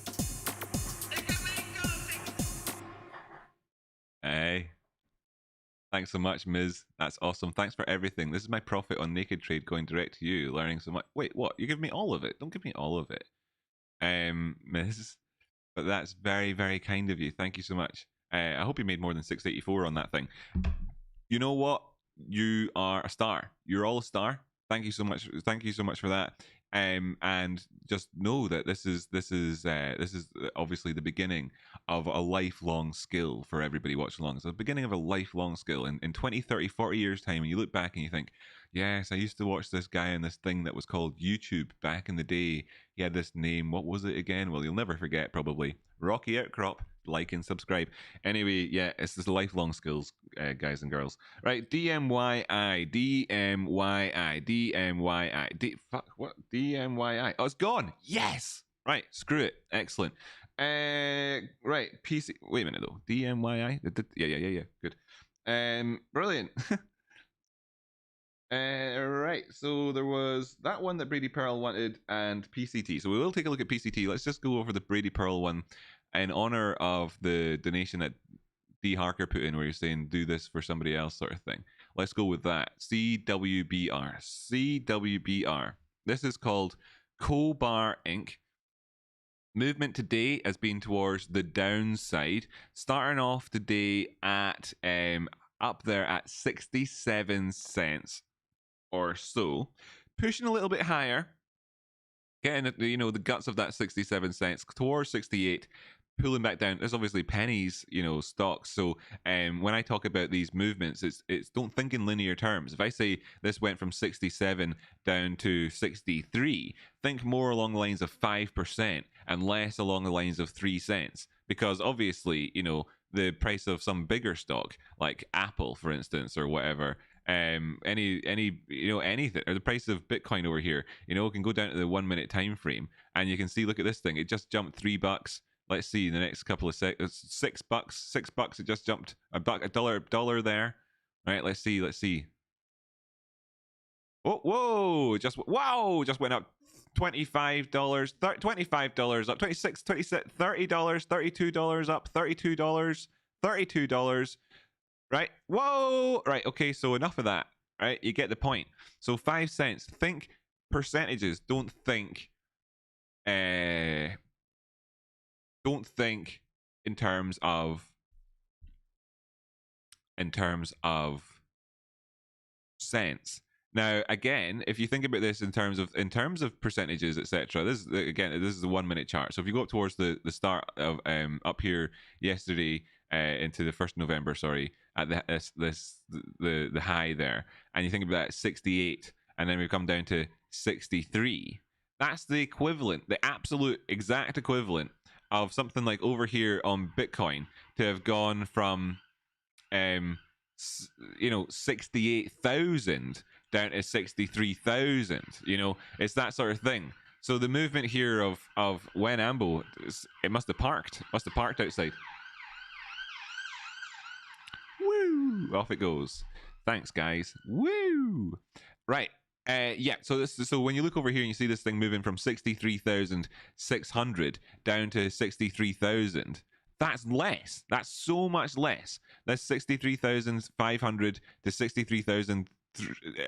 Hey. Thanks so much, Ms. That's awesome. Thanks for everything. This is my profit on Naked Trade going direct to you. Learning so much. Wait, what? You give me all of it? Don't give me all of it, Ms. But that's very, very kind of you. Thank you so much. I hope you made more than 684 on that thing. You know what? You are a star. You're all a star. Thank you so much. Thank you so much for that. And just know that this is obviously the beginning of a lifelong skill for everybody watching along. It's the beginning of a lifelong skill. In 20, 30, 40 years' time, when you look back and you think, yes, I used to watch this guy on this thing that was called YouTube back in the day. He had this name. What was it again? Well, you'll never forget, probably. Rocky Outcrop. Like and subscribe. Anyway, yeah, it's this lifelong skills, guys and girls. Right, DMYI. Fuck, what? DMYI. Oh, it's gone. Yes. Right, screw it. Excellent. Right, PC. Wait a minute though. DMYI. Yeah. Good. Brilliant. Right, so there was that one that Brady Pearl wanted and PCT. So we will take a look at PCT. Let's just go over the Brady Pearl one in honor of the donation that D. Harker put in, where you're saying do this for somebody else, sort of thing. Let's go with that. CWBR. This is called Cobar Inc. Movement today has been towards the downside, starting off today at up there at 67 cents or so, pushing a little bit higher, getting the guts of that 67 cents towards 68, pulling back down. There's obviously pennies, stocks. So when I talk about these movements, it's don't think in linear terms. If I say this went from 67 down to 63, think more along the lines of 5% and less along the lines of 3 cents, because obviously the price of some bigger stock like Apple, for instance, or whatever, anything, or the price of Bitcoin over here, can go down to the 1 minute time frame, and you can see, look at this thing, it just jumped $3. Let's see the next couple of seconds. $6. It just jumped a dollar there. All right, let's see. Whoa! Just went up $25, $25 up, 26, 27, $30, $32 up, $32. Right? Whoa! Right, okay, so enough of that. Right? You get the point. So 5 cents. Think percentages. Don't think in terms of cents. Now, again, if you think about this in terms of percentages, etc., this is a 1 minute chart. So if you go up towards the start of up here yesterday into the 1st November, sorry, at the high there, and you think about that 68, and then we come down to 63. That's the equivalent, the absolute exact equivalent of something like over here on Bitcoin to have gone from 68,000 down to 63,000. It's that sort of thing. So the movement here of when Ambo, it must have parked outside. Woo! Off it goes. Thanks, guys. Woo! Right. Yeah, so when you look over here and you see this thing moving from 63,600 down to 63,000, that's less. That's so much less. That's 63,500 to 63,000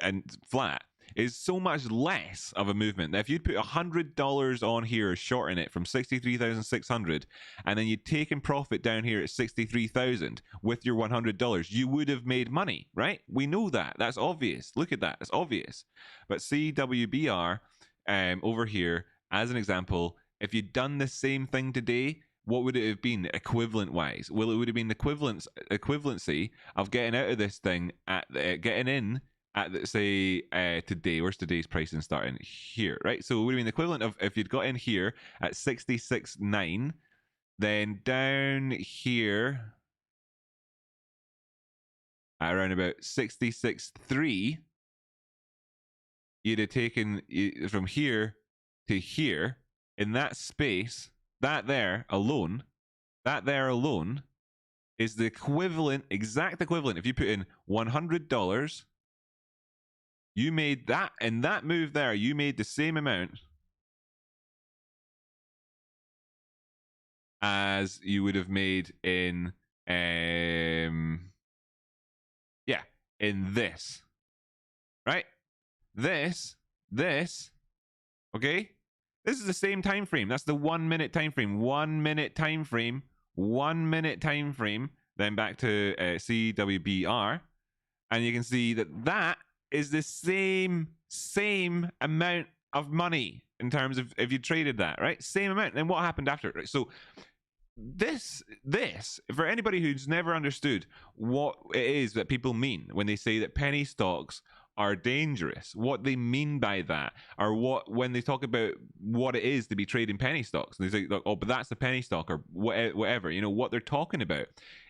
and flat is so much less of a movement. Now, if you'd put $100 on here, shorting it from 63,600, and then you'd taken profit down here at 63,000 with your $100, you would have made money, right? We know that. That's obvious. Look at that. It's obvious. But CWBR over here, as an example, if you'd done the same thing today, what would it have been equivalent wise? Well, it would have been equivalency of getting out of this thing at getting in at, say, today. Where's today's pricing starting? Here, right? So it would have been the equivalent of if you'd got in here at 66.9, then down here at around about 66.3, you'd have taken from here to here in that space. That there alone is the equivalent, exact equivalent. If you put in $100, you made that, in that move there, you made the same amount as you would have made in, in this, right? This, okay? This is the same time frame. That's the 1 minute time frame. 1 minute time frame. 1 minute time frame. Then back to CWBR, and you can see that is the same amount of money in terms of if you traded that, right? Same amount. And what happened after it? Right? So this for anybody who's never understood what it is that people mean when they say that penny stocks are dangerous, what they mean by that, or what when they talk about what it is to be trading penny stocks, and they say, oh, but that's a penny stock, or whatever, what they're talking about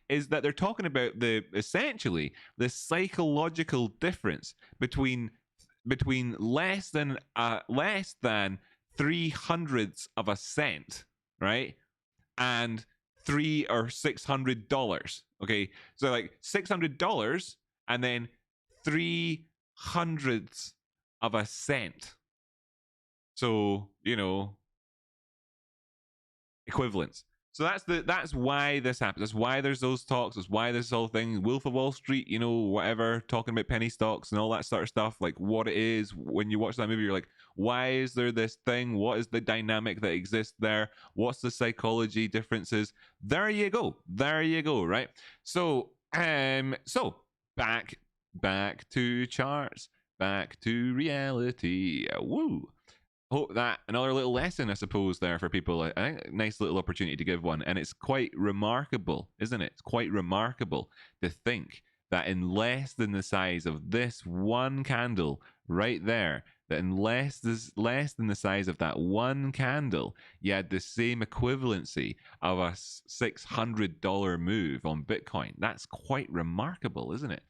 is that they're talking about essentially the psychological difference between less than 3/100ths of a cent, right, and $300 or $600. Okay, so like $600 and then 3/100ths of a cent. So equivalence. So that's why this happens. That's why there's those talks. That's why this whole thing, Wolf of Wall Street, you know, whatever, talking about penny stocks and all that sort of stuff. Like what it is when you watch that movie, you're like, why is there this thing? What is the dynamic that exists there? What's the psychology differences? There you go. There you go. Right. So back to charts, back to reality. Woo. Hope that another little lesson, I suppose, there for people. I think a nice little opportunity to give one. And it's quite remarkable, isn't it? It's quite remarkable to think that in less than the size of this one candle right there, that in less than the size of that one candle, you had the same equivalency of a $600 move on Bitcoin. That's quite remarkable, isn't it?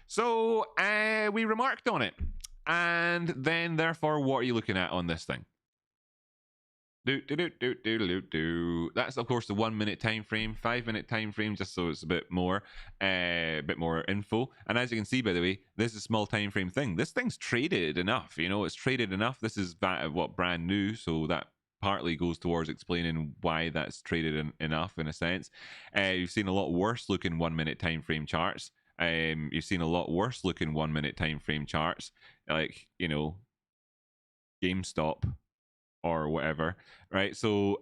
So we remarked on it. And then, therefore, what are you looking at on this thing? That's, of course, the 1 minute time frame, 5 minute time frame, just so it's a bit more info. And as you can see, by the way, this is a small time frame thing. This thing's traded enough, you know, it's traded enough. This is what brand new, so that partly goes towards explaining why that's traded enough in a sense. You've seen a lot worse looking 1 minute time frame charts. You've seen a lot worse looking 1 minute time frame charts, like, you know, GameStop or whatever, right? So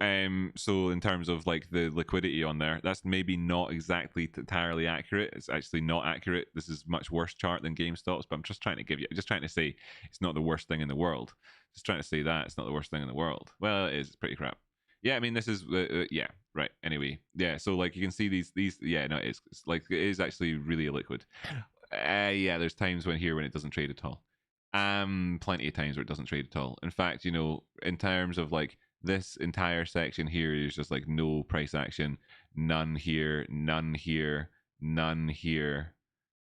so in terms of like the liquidity on there, that's maybe not exactly entirely accurate. It's actually not accurate. This is much worse chart than GameStop's, but I'm just trying to say it's not the worst thing in the world. Just trying to say that it's not the worst thing in the world. Well, it is. It's pretty crap. Yeah, I mean, this is yeah, right. Anyway, yeah. So like you can see these. Yeah, no, it's like it is actually really illiquid. Yeah, there's times when it doesn't trade at all. Plenty of times where it doesn't trade at all. In fact, you know, in terms of like this entire section here is just like no price action, none here, none here, none here.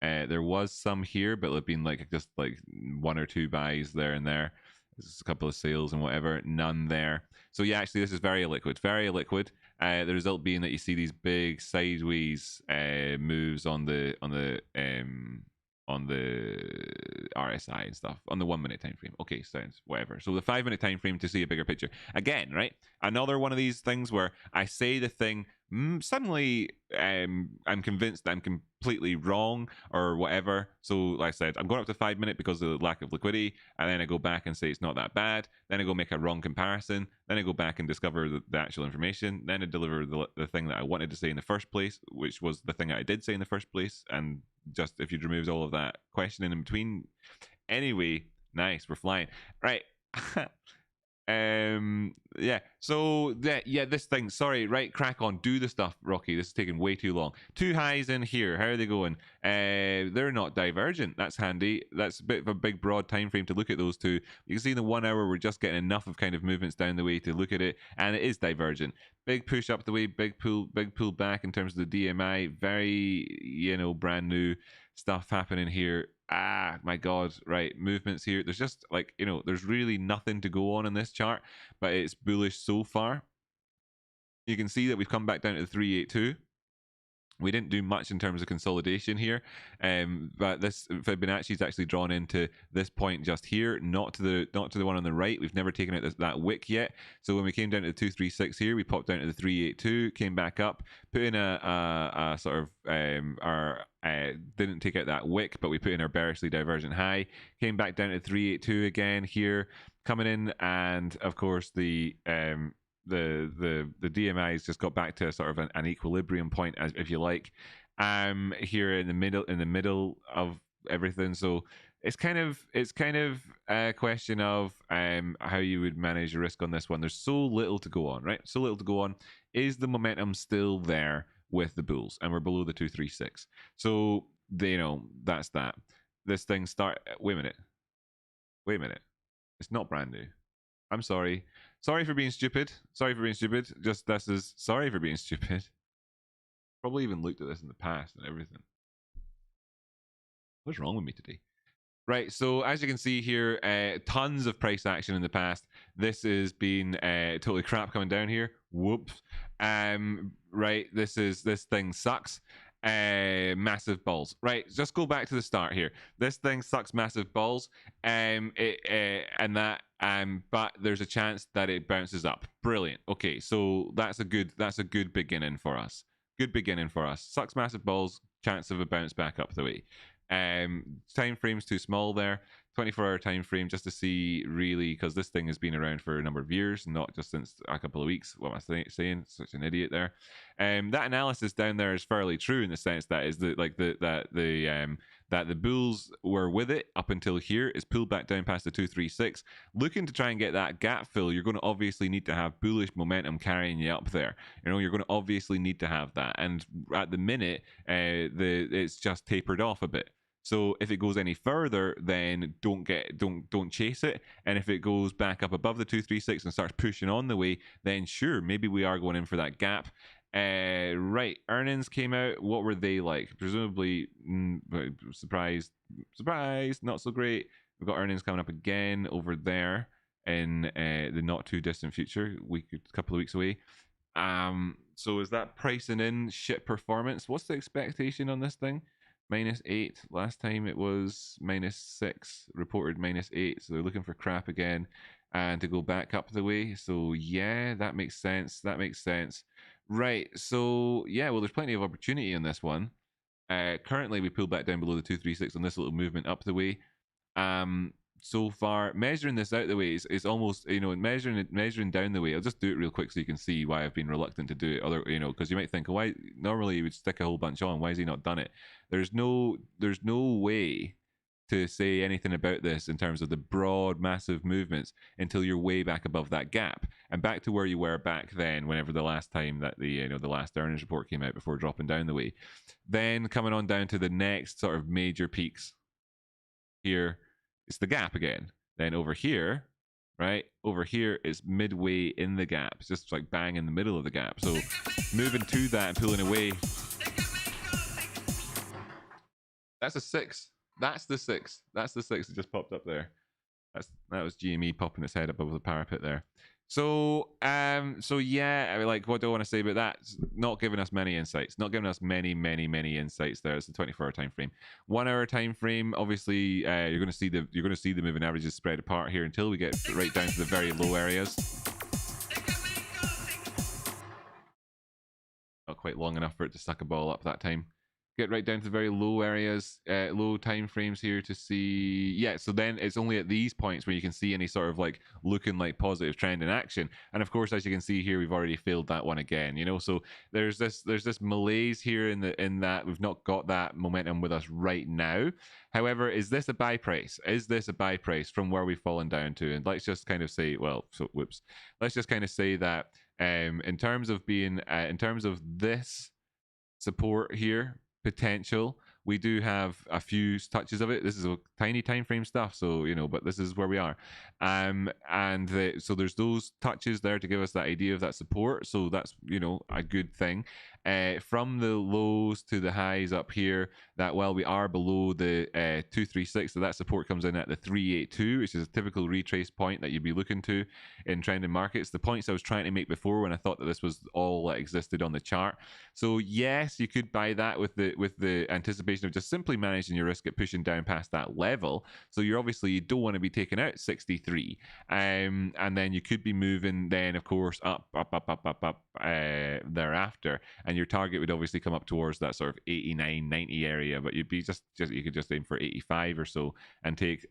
There was some here, but it'd been like just like one or two buys there and there. There's a couple of sales and whatever, none there. So yeah, actually, this is very illiquid, very illiquid. The result being that you see these big sideways moves on the RSI and stuff on the 1 minute time frame. Okay, sounds whatever. So the 5 minute time frame to see a bigger picture. Again, right? Another one of these things where I say the thing, suddenly I'm convinced that I'm completely wrong or whatever. So like I said, I'm going up to 5 minute because of the lack of liquidity, and then I go back and say it's not that bad. Then I go make a wrong comparison. Then I go back and discover the actual information. Then I deliver the thing that I wanted to say in the first place, which was the thing that I did say in the first place. And just if you'd removed all of that questioning in between. Anyway, nice, we're flying. Right. Yeah, so yeah, this thing, sorry, right, crack on, do the stuff, Rocky. This is taking way too long. Two highs in here, how are they going? They're not divergent. That's handy. That's a bit of a big broad time frame to look at those two. You can see in the 1 hour we're just getting enough of kind of movements down the way to look at it, and it is divergent. Big push up the way, big pull back in terms of the DMI. Very, you know, brand new stuff happening here. My god, right, movements here. There's just like, you know, there's really nothing to go on in this chart, but it's bullish so far. You can see that we've come back down to the 382. We didn't do much in terms of consolidation here, but this Fibonacci is actually drawn into this point just here, not to the one on the right. We've never taken out that wick yet. So when we came down to the 236 here, we popped down to the 382, came back up, put in a sort of didn't take out that wick, but we put in our bearishly divergent high, came back down to 382 again here, coming in, and of course the DMI has just got back to sort of an equilibrium point, as if you like, here in the middle of everything. So it's kind of a question of how you would manage your risk on this one. There's so little to go on, right? So little to go on. Is the momentum still there with the bulls? And we're below the 236. So you know, that's that. This thing wait a minute. It's not brand new. I'm sorry. Sorry for being stupid. Sorry for being stupid. Just this is sorry for being stupid. Probably even looked at this in the past and everything. What's wrong with me today? Right, so as you can see here, tons of price action in the past. This has been totally crap coming down here. Whoops. Right, this thing sucks. massive balls. Right, just go back to the start here. This thing sucks massive balls, but there's a chance that it bounces up. Brilliant. Okay, so that's a good beginning for us. Good beginning for us. Sucks massive balls, chance of a bounce back up the way. Time frame's too small there. 24-hour time frame just to see really, because this thing has been around for a number of years, not just since a couple of weeks. What am I saying? Such an idiot there. That analysis down there is fairly true in the sense that is that the bulls were with it up until here. It's pulled back down past the 236, looking to try and get that gap fill. You're going to obviously need to have bullish momentum carrying you up there. You're going to obviously need to have that, and at the minute it's just tapered off a bit. So if it goes any further, then don't chase it. And if it goes back up above the 236 and starts pushing on the way, then sure, maybe we are going in for that gap. Right, earnings came out. What were they like? Presumably, surprise, not so great. We've got earnings coming up again over there in the not too distant future, a couple of weeks away. So is that pricing in shit performance? What's the expectation on this thing? -8. Last time it was -6, reported -8. So they're looking for crap again and to go back up the way. So yeah, that makes sense. Right. So yeah, well, there's plenty of opportunity in this one. Currently, we pulled back down below the 236 on this little movement up the way. So far, measuring this out the way is almost, measuring down the way. I'll just do it real quick so you can see why I've been reluctant to do it. Because you might think, oh, why normally you would stick a whole bunch on. Why has he not done it? There's no way to say anything about this in terms of the broad, massive movements until you're way back above that gap and back to where you were back then, whenever the last time that the last earnings report came out before dropping down the way. Then coming on down to the next sort of major peaks here. It's the gap again. Then over here, right? Over here is midway in the gap. It's just like bang in the middle of the gap. So moving to that and pulling away. That's a 6. That's the 6. That's the 6 that just popped up there. That was GME popping its head up over the parapet there. So yeah, I mean, like, what do I want to say about that? It's not giving us many insights. Not giving us many insights there. It's a 24-hour time frame. 1 hour time frame. Obviously, you're going to see the moving averages spread apart here until we get right down to the very low areas. Not quite long enough for it to suck a ball up that time. Get right down to the very low areas, low time frames here to see. Yeah, so then it's only at these points where you can see any sort of like looking like positive trend in action. And of course, as you can see here, we've already failed that one again. So there's this malaise here in that we've not got that momentum with us right now. However, is this a buy price? Is this a buy price from where we've fallen down to? And let's just kind of say, let's just kind of say that in terms of this support here, potential, we do have a few touches of it. This is a tiny time frame stuff, so but this is where we are. So there's those touches there to give us that idea of that support, so that's a good thing. From the lows to the highs up here, that while we are below the 236, so that support comes in at the 382, which is a typical retrace point that you'd be looking to in trending markets. The points I was trying to make before when I thought that this was all that existed on the chart. So yes, you could buy that with the anticipation of just simply managing your risk at pushing down past that level. So you don't want to be taking out 63, and then you could be moving then of course up thereafter, and your target would obviously come up towards that sort of 89, 90 area, but you'd be you could just aim for 85 or so and take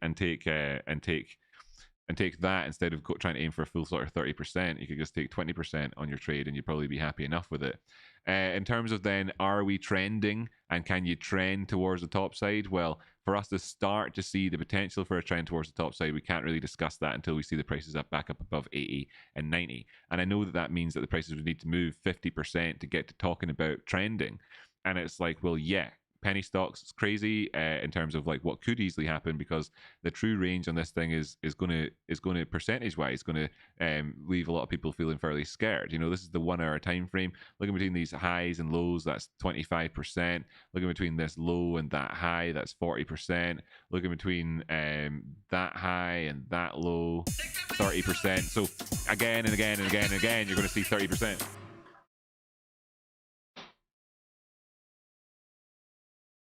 that instead of trying to aim for a full sort of 30%. You could just take 20% on your trade and you'd probably be happy enough with it. In terms of then, are we trending and can you trend towards the top side? Well, for us to start to see the potential for a trend towards the top side, we can't really discuss that until we see the prices back up above 80 and 90. And I know that means that the prices would need to move 50% to get to talking about trending. And it's like, well, yeah, penny stocks, it's crazy in terms of like what could easily happen, because the true range on this thing is going to percentage wise going to leave a lot of people feeling fairly scared. This is the 1 hour time frame. Looking between these highs and lows, that's 25%. Looking between this low and that high, that's 40%. Looking between that high and that low, 30%. So again and again and again and again, you're going to see 30%.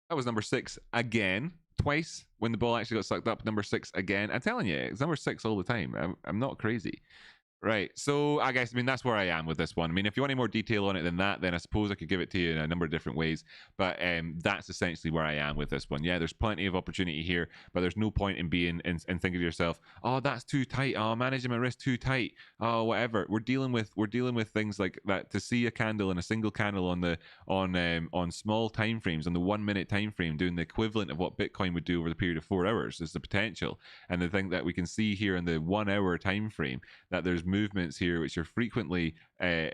That was number 6 again. Twice when the ball actually got sucked up. Number 6 again. I'm telling you, it's number 6 all the time. I'm not crazy. Right. So I guess, I mean, that's where I am with this one. I mean, if you want any more detail on it than that, then I suppose I could give it to you in a number of different ways. But that's essentially where I am with this one. Yeah, there's plenty of opportunity here, but there's no point in being and thinking to yourself, oh, that's too tight. Oh, managing my risk too tight. Oh, whatever. We're dealing with things like that. To see a candle and a single candle on small time frames, on the 1 minute time frame, doing the equivalent of what Bitcoin would do over the period of 4 hours is the potential. And the thing that we can see here in the 1 hour time frame, that there's movements here which are frequently a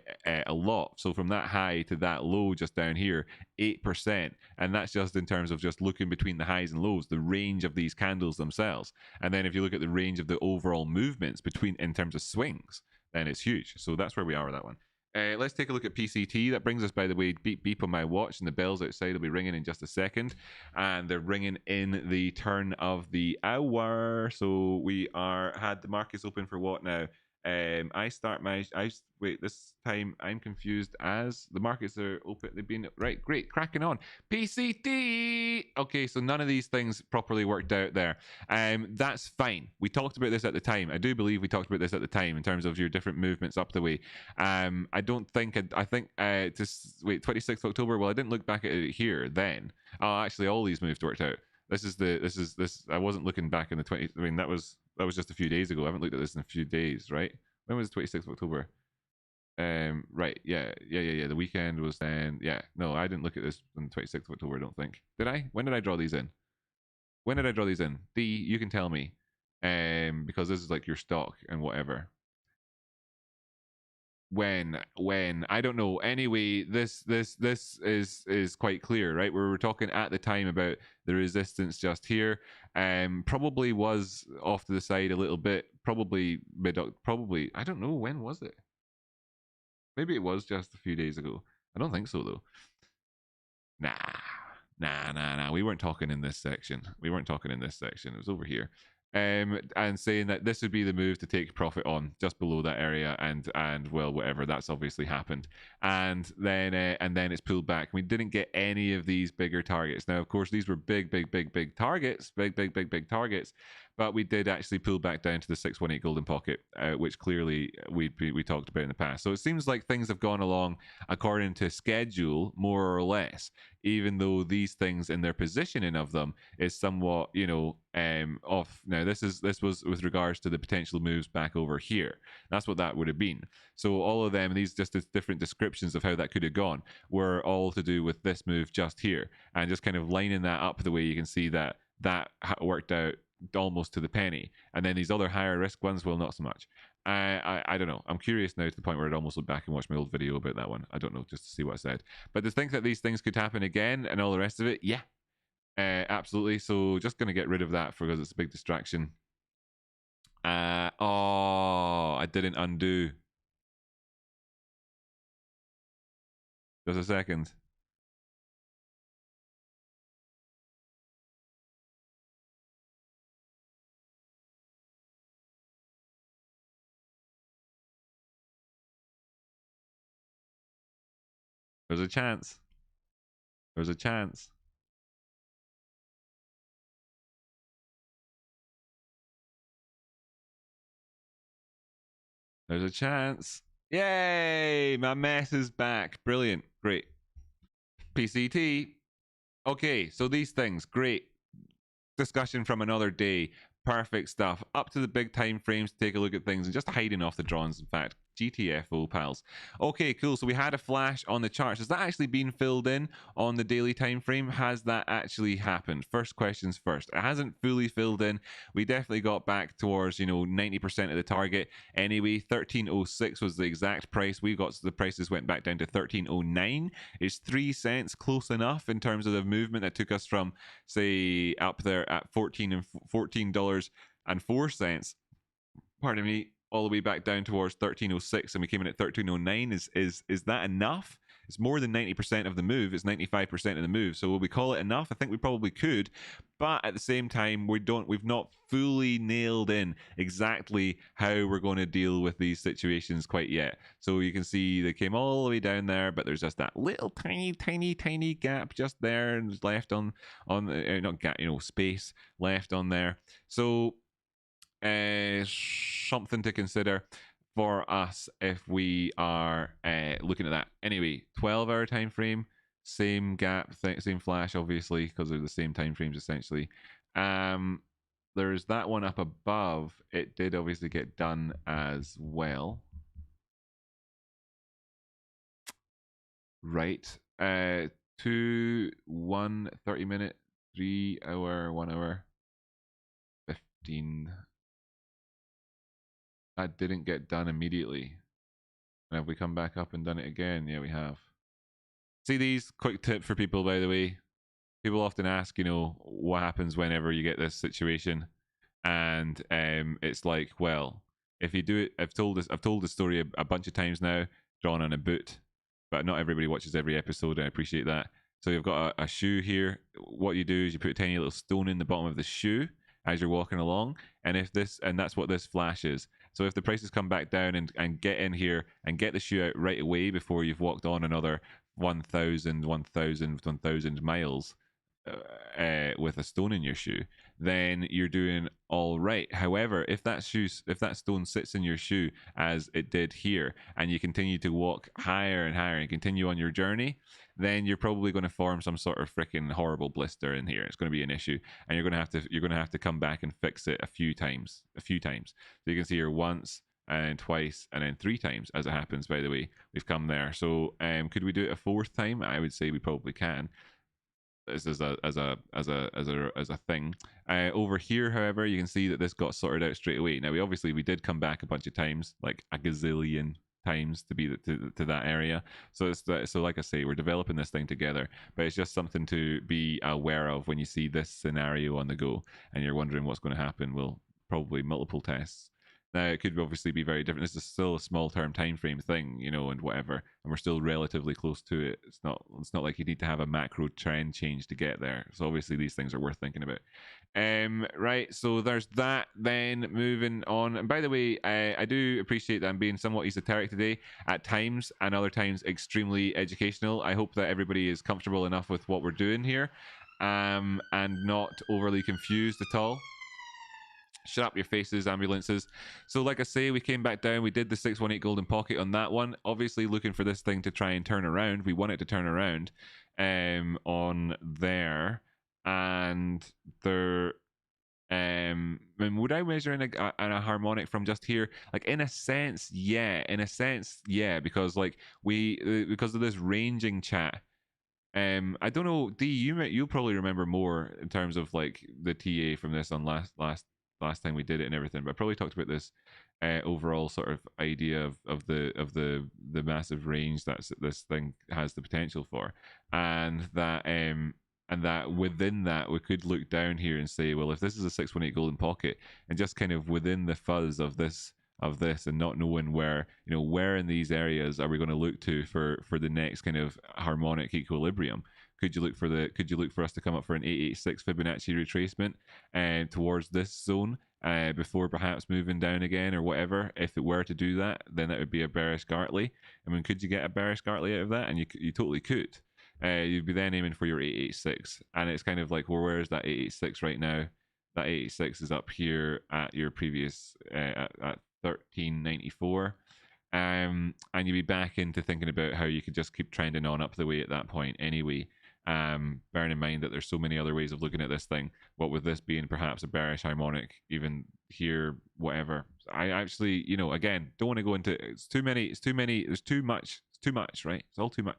lot. So from that high to that low just down here, 8%. And that's just in terms of just looking between the highs and lows, the range of these candles themselves. And then if you look at the range of the overall movements between in terms of swings, then it's huge. So that's where we are with that one. Let's take a look at PCT. That brings us, by the way, beep beep on my watch, and the bells outside will be ringing in just a second. And they're ringing in the turn of the hour. So we had the markets open for what now? Wait, this time I'm confused as the markets are open. They've been right, great, cracking on. PCT. Okay, so none of these things properly worked out there. That's fine. We talked about this at the time. I do believe we talked about this at the time in terms of your different movements up the way. I don't think I think wait, 26th of October. Well, I didn't look back at it here then. Oh, actually, all these moves worked out. This. I wasn't looking back in the 20. I mean, that was just a few days ago. I haven't looked at this in a few days, right? When was the 26th of October? Right, yeah. The weekend was then. Yeah, no, I didn't look at this on the 26th of October. I don't think. Did I? When did I draw these in? When did I draw these in? D, you can tell me. Because this is like your stock and whatever. When I don't know. Anyway, this is quite clear, right? We were talking at the time about the resistance just here. Probably was off to the side a little bit. Probably I don't know, when was it? Maybe it was just a few days ago. I don't think so though. Nah. We weren't talking in this section. It was over here. And saying that this would be the move to take profit on just below that area, and well, whatever, that's obviously happened, and then it's pulled back. We didn't get any of these bigger targets. Now, of course, these were big targets, big targets, but we did actually pull back down to the 618 golden pocket, which clearly we talked about in the past. So it seems like things have gone along according to schedule, more or less, even though these things in their positioning of them is somewhat, off. Now, this was with regards to the potential moves back over here. That's what that would have been. So all of them, these just different descriptions of how that could have gone, were all to do with this move just here, and just kind of lining that up the way you can see that worked out almost to the penny. And then these other higher risk ones, well, not so much. I don't know. I'm curious now to the point where I'd almost look back and watch my old video about that one. I don't know, just to see what I said. But to think that these things could happen again and all the rest of it, yeah, absolutely. So just going to get rid of that because it's a big distraction. Oh, I didn't undo. Just a second. There's a chance. There's a chance. There's a chance. Yay! My mess is back. Brilliant. Great. PCT. Okay, so these things, great. Discussion from another day. Perfect stuff. Up to the big time frames to take a look at things and just hiding off the drawings, in fact. GTFO, pals. Okay, cool. So we had a flash on the charts. Has that actually been filled in on the daily time frame? Has that actually happened? First questions first. It hasn't fully filled in. We definitely got back towards, 90% of the target. Anyway, 1306 was the exact price. The prices went back down to 1309. It's 3 cents close enough in terms of the movement that took us from, say, up there at $14.04. Pardon me, all the way back down towards 1306, and we came in at 1309. Is that enough? It's more than 90% of the move. It's 95% of the move. So will we call it enough? I think we probably could, but at the same time, we've not fully nailed in exactly how we're going to deal with these situations quite yet. So you can see they came all the way down there, but there's just that little tiny gap just there and left on not gap, space left on there. So something to consider for us if we are looking at that. Anyway, 12-hour time frame, same gap, same flash, obviously, because they're the same time frames essentially. There's that one up above. It did obviously get done as well. Right. 2, 1, 30-minute, 3 hour, 1 hour, 15. That didn't get done immediately. And have we come back up and done it again? Yeah, we have. See these? Quick tip for people, by the way. People often ask, what happens whenever you get this situation, and it's like, well, if you do it, I've told the story a bunch of times now, drawn on a boot, but not everybody watches every episode, and I appreciate that. So you've got a shoe here. What you do is you put a tiny little stone in the bottom of the shoe as you're walking along, and that's what this flash is. So if the prices come back down and get in here and get the shoe out right away before you've walked on another 1,000 miles with a stone in your shoe, then you're doing all right. However, if that stone sits in your shoe as it did here, and you continue to walk higher and higher and continue on your journey, then you're probably going to form some sort of freaking horrible blister in here. It's going to be an issue, and you're going to have to come back and fix it a few times. So you can see here once, and then twice, and then 3 times, as it happens. By the way, we've come there. So could we do it a 4th time? I would say we probably can. This is as a thing. Over here, however, you can see that this got sorted out straight away. Now, we did come back a bunch of times, like a gazillion times to be to that area. So like I say, we're developing this thing together, but it's just something to be aware of when you see this scenario on the go and you're wondering what's going to happen. Well, probably multiple tests. Now, it could obviously be very different. This is still a small term time frame thing, and whatever, and we're still relatively close to it. It's not like you need to have a macro trend change to get there. So obviously these things are worth thinking about. Right, so there's that. Then moving on. And by the way, I do appreciate that I'm being somewhat esoteric today at times, and other times extremely educational. I hope that everybody is comfortable enough with what we're doing here, and not overly confused at all. Shut up your faces, ambulances. So like I say, we came back down, we did the 618 golden pocket on that one, obviously looking for this thing to try and turn around. We want it to turn around on there, and there would I measure in a harmonic from just here? Like in a sense, yeah, because like because of this ranging chat. I don't know, D, you'll probably remember more in terms of like the TA from this on last time we did it and everything, but I probably talked about this overall sort of idea of the massive range that this thing has the potential for, and that within that we could look down here and say, well, if this is a 618 golden pocket, and just kind of within the fuzz of this and not knowing where in these areas are we going to look to for the next kind of harmonic equilibrium. Could you look for us to come up for an 886 Fibonacci retracement towards this zone before perhaps moving down again or whatever? If it were to do that, then that would be a bearish Gartley. I mean, could you get a bearish Gartley out of that? And you totally could. You'd be then aiming for your 886, and it's kind of like, well, where is that 886 right now? That 886 is up here at your previous at 1394. And you'd be back into thinking about how you could just keep trending on up the way at that point anyway. Bearing in mind that there's so many other ways of looking at this thing, what with this being perhaps a bearish harmonic even here, whatever. I actually, again, don't want to go into there's too much, right? It's all too much.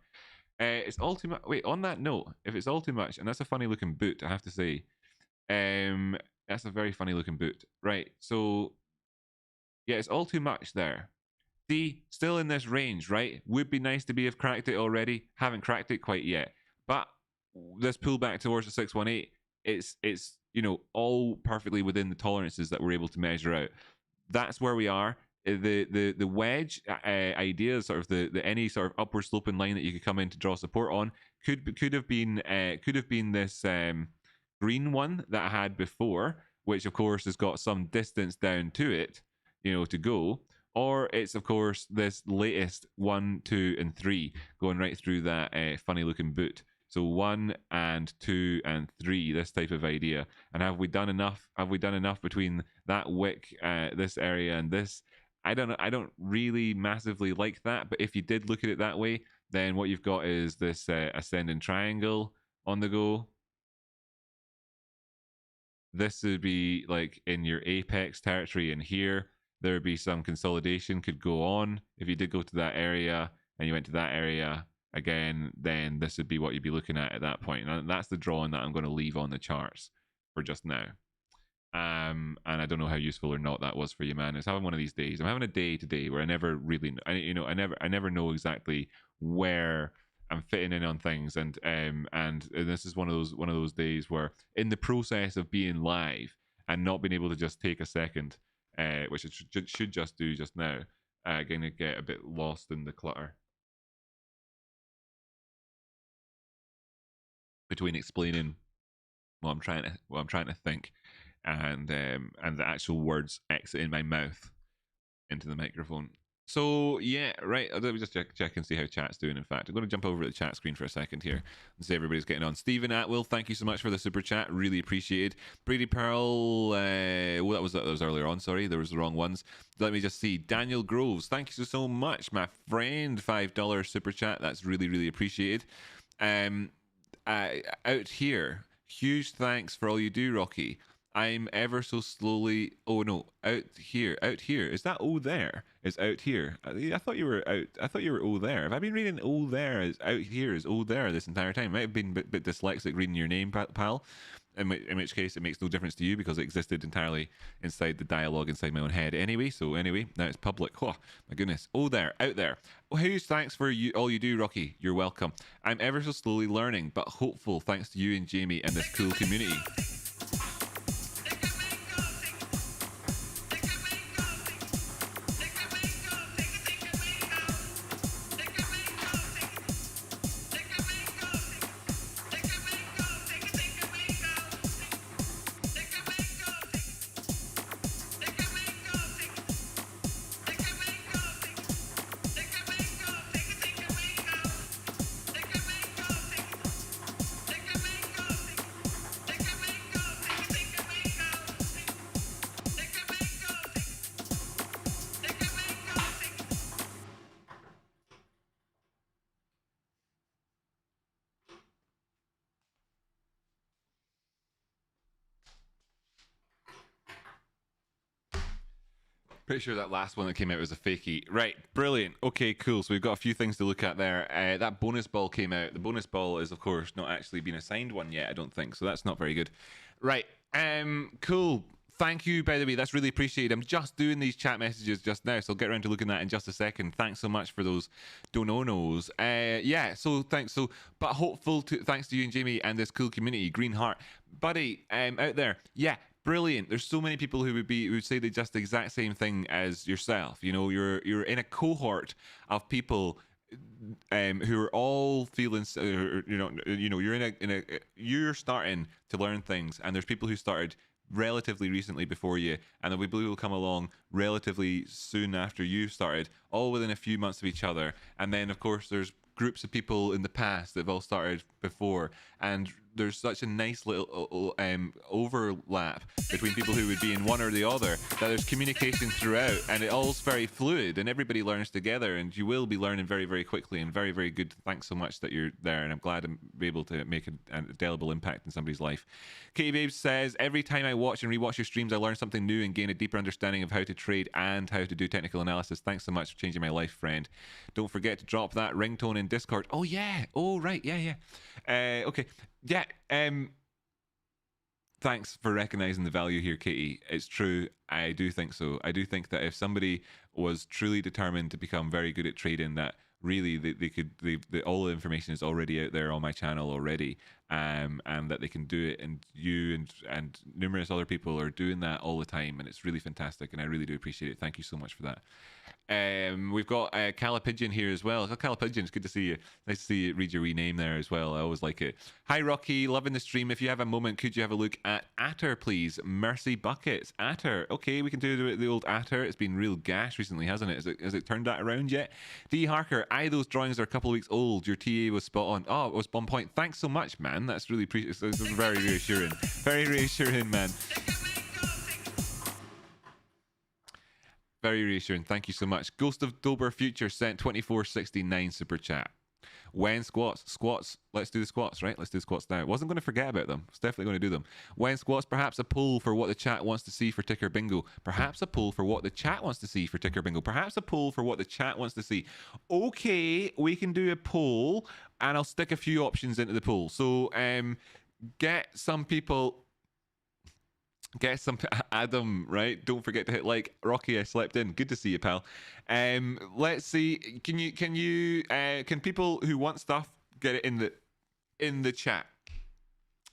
It's all too much. Wait, on that note, if it's all too much, and that's a funny looking boot, I have to say, that's a very funny looking boot, right? So yeah, it's all too much there. See, still in this range, right? Would be nice to have cracked it already. Haven't cracked it quite yet. But this pullback towards the 618, it's all perfectly within the tolerances that we're able to measure out. That's where we are. the wedge idea, sort of the any sort of upward sloping line that you could come in to draw support on, could have been this green one that I had before, which of course has got some distance down to it, to go. Or it's of course this latest 1, 2, and 3 going right through that funny looking boot. So 1 and 2 and 3, this type of idea. And have we done enough? Have we done enough between that wick, this area, and this? I don't know. I don't really massively like that. But if you did look at it that way, then what you've got is this ascending triangle on the go. This would be like in your apex territory, and here there would be some consolidation could go on. If you did go to that area and you went to that area again, then this would be what you'd be looking at that point. And that's the drawing that I'm going to leave on the charts for just now. And I don't know how useful or not that was for you, man. It's having one of these days. I'm having a day today where I never really, I never know exactly where I'm fitting in on things, and this is one of those days where, in the process of being live and not being able to just take a second, which it should just do just now, gonna get a bit lost in the clutter between explaining what I'm trying to think, and the actual words exiting my mouth into the microphone. So yeah, right. Let me just check and see how chat's doing. In fact, I'm going to jump over to the chat screen for a second here and see everybody's getting on. Stephen Atwill, thank you so much for the super chat. Really appreciated. Brady Pearl, that was earlier on. Sorry, there was the wrong ones. Let me just see. Daniel Groves, thank you so much, my friend. $5 super chat. That's really appreciated. Out here, huge thanks for all you do, Rocky. I'm ever so slowly. Oh no, out here. Is that oh there? Is out here? I thought you were out. I thought you were oh there. Have I been reading oh there as out here is oh there this entire time? Might have been a bit dyslexic reading your name, pal. In which case, it makes no difference to you because it existed entirely inside the dialogue inside my own head anyway. So anyway, now it's public. Oh my goodness. Oh there, out there. Well, huge thanks for all you do, Rocky. You're welcome. I'm ever so slowly learning, but hopeful thanks to you and Jamie and this cool community. Pretty sure that last one that came out was a fakie. Right, brilliant. Okay, cool. So we've got a few things to look at there. That bonus ball came out. The bonus ball is, of course, not actually been assigned one yet, I don't think. So that's not very good. Right, cool. Thank you, by the way. That's really appreciated. I'm just doing these chat messages just now, so I'll get around to looking at that in just a second. Thanks so much for those dononos. Yeah, so thanks. So, but thanks to you and Jamie and this cool community, Green Heart. Buddy, out there, yeah, brilliant. There's so many people who would say the just exact same thing as yourself. You're in a cohort of people who are all feeling, you're starting to learn things, and there's people who started relatively recently before you, and there'll be people who will come along relatively soon after you started, all within a few months of each other. And then of course there's groups of people in the past that have all started before, and there's such a nice little overlap between people who would be in one or the other that there's communication throughout, and it all's very fluid and everybody learns together, and you will be learning very quickly, and very good. Thanks so much that you're there, and I'm glad I'm able to make an indelible impact in somebody's life. Katie Babes says, every time I watch and rewatch your streams I learn something new and gain a deeper understanding of how to trade and how to do technical analysis. Thanks so much for changing my life, friend. Don't forget to drop that ringtone in Discord. Oh yeah, oh right, yeah. Okay, yeah. Thanks for recognizing the value here, Katie. It's true. I do think so. I do think that if somebody was truly determined to become very good at trading, that really they could all the information is already out there on my channel already, and that they can do it, and you and numerous other people are doing that all the time, and it's really fantastic, and I really do appreciate it. Thank you so much for that. We've got Calla Pigeon here as well. Oh, Calla Pigeon, it's good to see you. Nice to see you read your wee name there as well. I always like it. Hi, Rocky. Loving the stream. If you have a moment, could you have a look at Atter, please? Mercy Buckets. Atter. Okay, we can do the old Atter. It's been real gash recently, hasn't it? Has it turned that around yet? D. Harker. Those drawings are a couple of weeks old. Your TA was spot on. Oh, it was on point. Thanks so much, man. That's really very reassuring. Very reassuring, man. Very reassuring. Thank you so much. Ghost of Dober Future sent 2469 super chat. When squats, let's do the squats, right? Let's do the squats now. Wasn't going to forget about them. Was definitely going to do them. When squats, perhaps a poll for what the chat wants to see for ticker bingo. Perhaps a poll for what the chat wants to see for ticker bingo. Perhaps a poll for what the chat wants to see. Okay, we can do a poll, and I'll stick a few options into the poll. So, get some people. Get some Adam, right? Don't forget to hit like. Rocky, I slept in. Good to see you, pal. Let's see. Can people who want stuff get it in the chat?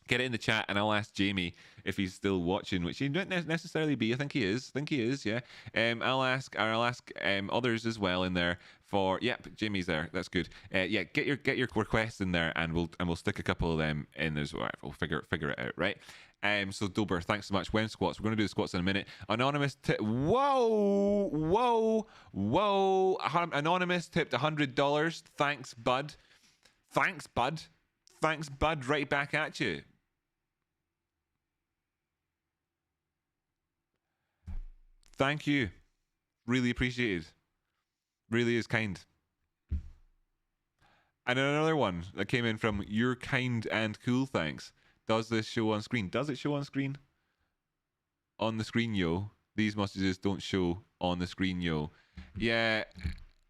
Get it in the chat, and I'll ask Jamie if he's still watching, which he don't necessarily be. I think he is. Yeah. I'll ask others as well in there for. Yep, Jamie's there. That's good. Yeah, get your requests in there, and we'll stick a couple of them in as well. We'll figure it out, right? So Dober, thanks so much. When squats, we're going to do the squats in a minute. Anonymous whoa. Anonymous tipped $100. Thanks, bud. Thanks, bud. Right back at you. Thank you. Really appreciated. Really is kind. And another one that came in from You're Kind and Cool, thanks. Does this show on screen? Does it show on screen? On the screen, yo. These messages don't show on the screen, yo. Yeah,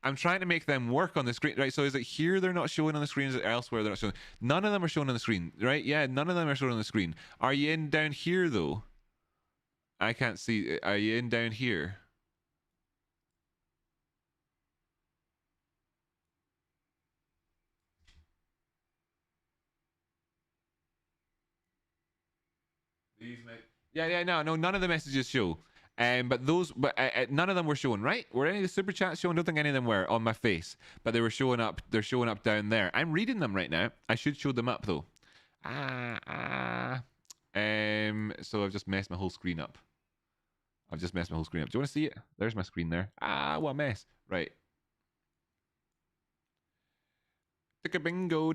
I'm trying to make them work on the screen, right? So is it here they're not showing on the screen? Is it elsewhere they're not showing? None of them are showing on the screen, right? Yeah, none of them are showing on the screen. Are you in down here, though? I can't see. Are you in down here? Yeah, no, none of the messages show. But none of them were showing, right? Were any of the super chats showing? I don't think any of them were on my face, but they were showing up. They're showing up down there. I'm reading them right now. I should show them up though. So I've just messed my whole screen up. Do you want to see it? There's my screen there. What a mess. Right. Ticker bingo.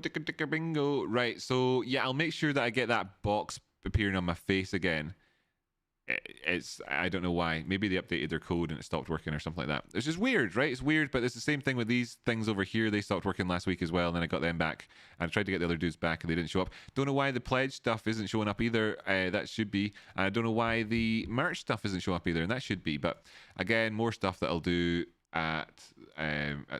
Right. So yeah, I'll make sure that I get that box appearing on my face again. I don't know why. Maybe they updated their code and it stopped working or something like that. It's just weird, right? It's weird, but it's the same thing with these things over here. They stopped working last week as well, and then I got them back. I tried to get the other dudes back, and they didn't show up. Don't know why the pledge stuff isn't showing up either. That should be. I don't know why the merch stuff isn't showing up either, and that should be. But again, more stuff that I'll do at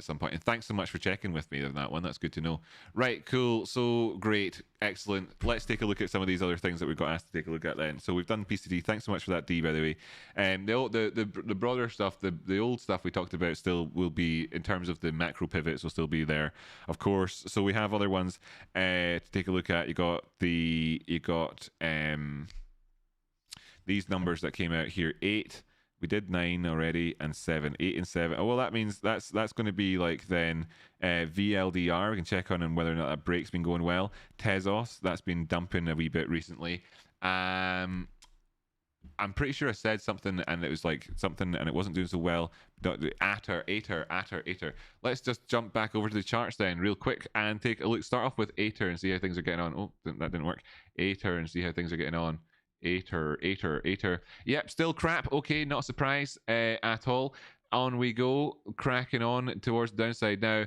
some point. And thanks so much for checking with me on that one. That's good to know. Right, cool. So great, excellent. Let's take a look at some of these other things that we've got asked to take a look at then. So we've done PCD. Thanks so much for that, D, by the way. The broader stuff, the old stuff we talked about still will be, in terms of the macro pivots, will still be there, of course. So we have other ones to take a look at. You got these numbers that came out here. 8. We did 9 already, and 7. 8 and 7. Oh, well, that means that's going to be like then VLDR. We can check on whether or not that break's been going well. Tezos, that's been dumping a wee bit recently. I'm pretty sure I said something and it was like something and it wasn't doing so well. Atter. Let's just jump back over to the charts then real quick and take a look. Start off with Ater and see how things are getting on. Oh, that didn't work. Ater and see how things are getting on. Ater. Yep, still crap. Okay, not a surprise at all. On we go, cracking on towards the downside now.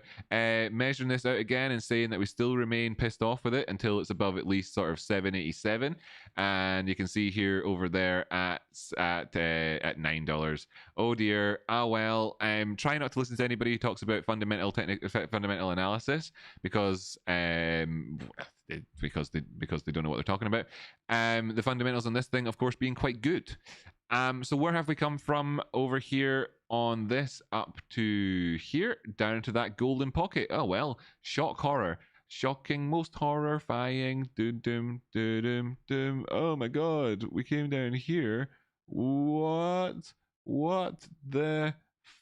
Measuring this out again and saying that we still remain pissed off with it until it's above at least sort of 787. And you can see here over there at $9. Oh dear. Well. Try not to listen to anybody who talks about fundamental analysis because they don't know what they're talking about. The fundamentals on this thing, of course, being quite good. So where have we come from over here on this up to here, down to that golden pocket? Oh well, shock horror. Shocking, most horrifying. Doom, doom, doom, doom, doom. Oh my god, we came down here. What? What the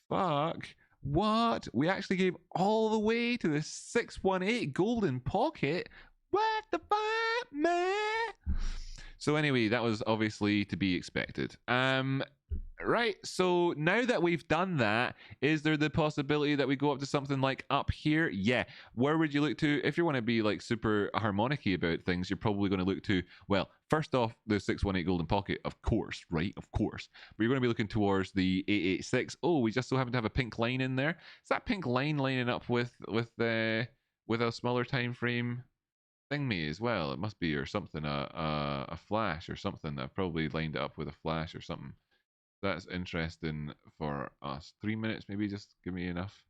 fuck? What? We actually came all the way to the 618 golden pocket? What the fuck, man? So anyway, that was obviously to be expected. Right, so now that we've done that, is there the possibility that we go up to something like up here? Yeah. Where would you look to? If you want to be like super harmonicky about things, you're probably going to look to, well, first off, the 618 golden pocket, of course, right? Of course. But you're going to be looking towards the 886. Oh, we just so happen to have a pink line in there. Is that pink line lining up with a smaller time frame thingy as well? It must be, or something, a flash or something. I've probably lined it up with a flash or something. That's interesting for us. 3 minutes, maybe, just give me enough.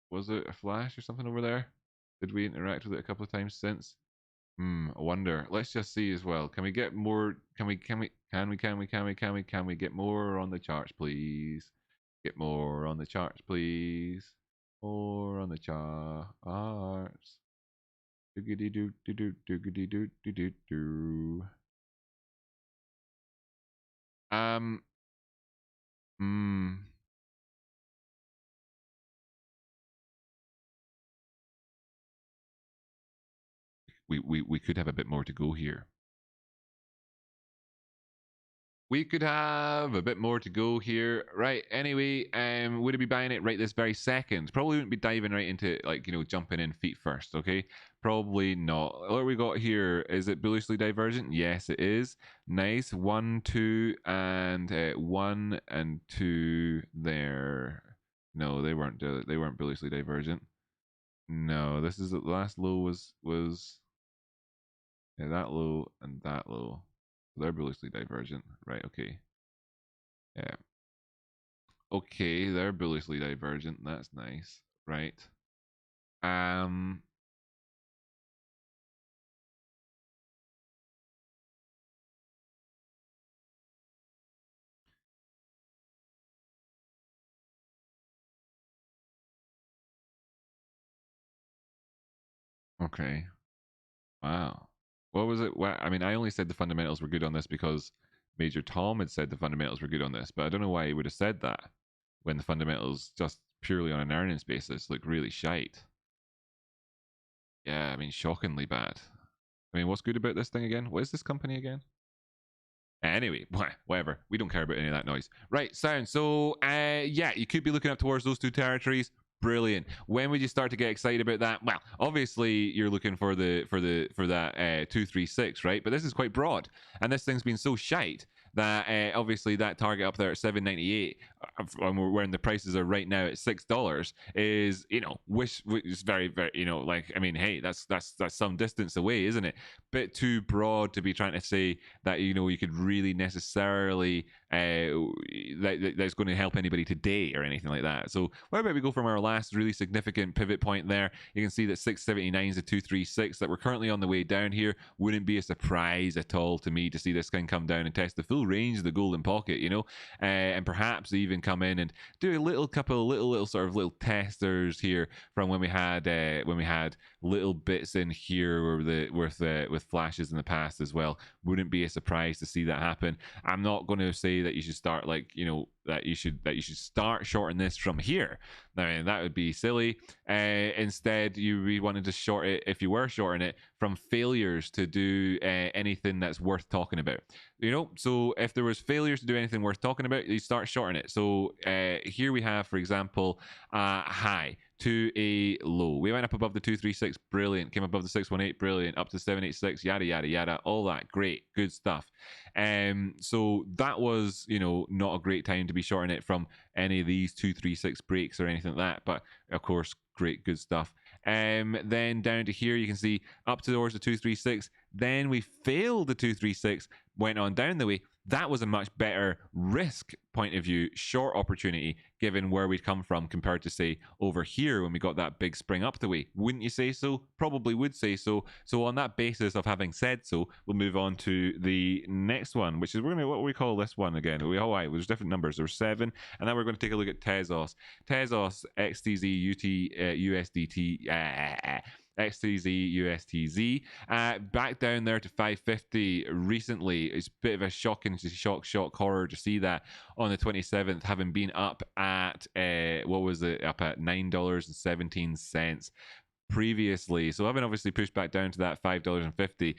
Was it a flash or something over there? Did we interact with it a couple of times since? I wonder. Let's just see as well. Can we get more? Can we get more on the charts, please? Get more on the charts, please. More on the charts. Doogity doo doo doo doogity doo doo doo doo. We could have a bit more to go here. We could have a bit more to go here. Right, anyway, would it be buying it right this very second? Probably wouldn't be diving right into, like, jumping in feet first, okay? Probably not. What we got here, is it bullishly divergent? Yes, it is. Nice. 1, 2, and 1 and 2 there. No, they weren't bullishly divergent. No, this is the last low was yeah, that low and that low. They're bullishly divergent. Right, okay. Yeah. Okay, they're bullishly divergent. That's nice. Right. Okay. Wow. What was it? Well, I mean, I only said the fundamentals were good on this because Major Tom had said the fundamentals were good on this, but I don't know why he would have said that when the fundamentals, just purely on an earnings basis, look really shite. Yeah, I mean, shockingly bad. I mean, what's good about this thing again? What is this company again? Anyway, whatever. We don't care about any of that noise. Right, sound. So, yeah, you could be looking up towards those two territories. Brilliant. When would you start to get excited about that? Well, obviously you're looking for that 236, right? But this is quite broad, and this thing's been so shite that obviously that target up there at 798, when the prices are right now at $6, is is very, very, like, I mean, hey, that's some distance away, isn't it? Bit too broad to be trying to say that you could really necessarily that's going to help anybody today or anything like that. So what about we go from our last really significant pivot point there? You can see that 679 is the 236 that we're currently on the way down here. Wouldn't be a surprise at all to me to see this thing come down and test the full range of the golden pocket, and perhaps even come in and do a couple little sort of little testers here from when we had little bits in here with flashes in the past as well. Wouldn't be a surprise to see that happen. I'm not going to say that you should start that you should start shorting this from here. I mean, that would be silly. Instead, you wanted to short it, if you were shorting it, from failures to do anything that's worth talking about. So if there was failures to do anything worth talking about, you start shorting it. So here we have, for example, high to a low. We went up above the 236, brilliant. Came above the 618, brilliant. Up to 786, yada yada yada. All that, great, good stuff. So that was, not a great time to be shorting it from any of these 236 breaks or anything like that. But of course, great, good stuff. Then down to here, you can see up towards the 236. Then we failed the 236, went on down the way. that was a much better risk point of view, short opportunity, given where we'd come from compared to, say, over here when we got that big spring up the way. Wouldn't you say so? Probably would say so. So on that basis of having said so, we'll move on to the next one, which is what do we call this one again? There's different numbers. There's 7, and then we're going to take a look at Tezos. Tezos XTZ USDT. XTZ USTZ back down there to 550 recently. It's a bit of a shock horror to see that on the 27th, having been up at up at $9.17 previously. So having obviously pushed back down to that $5.50,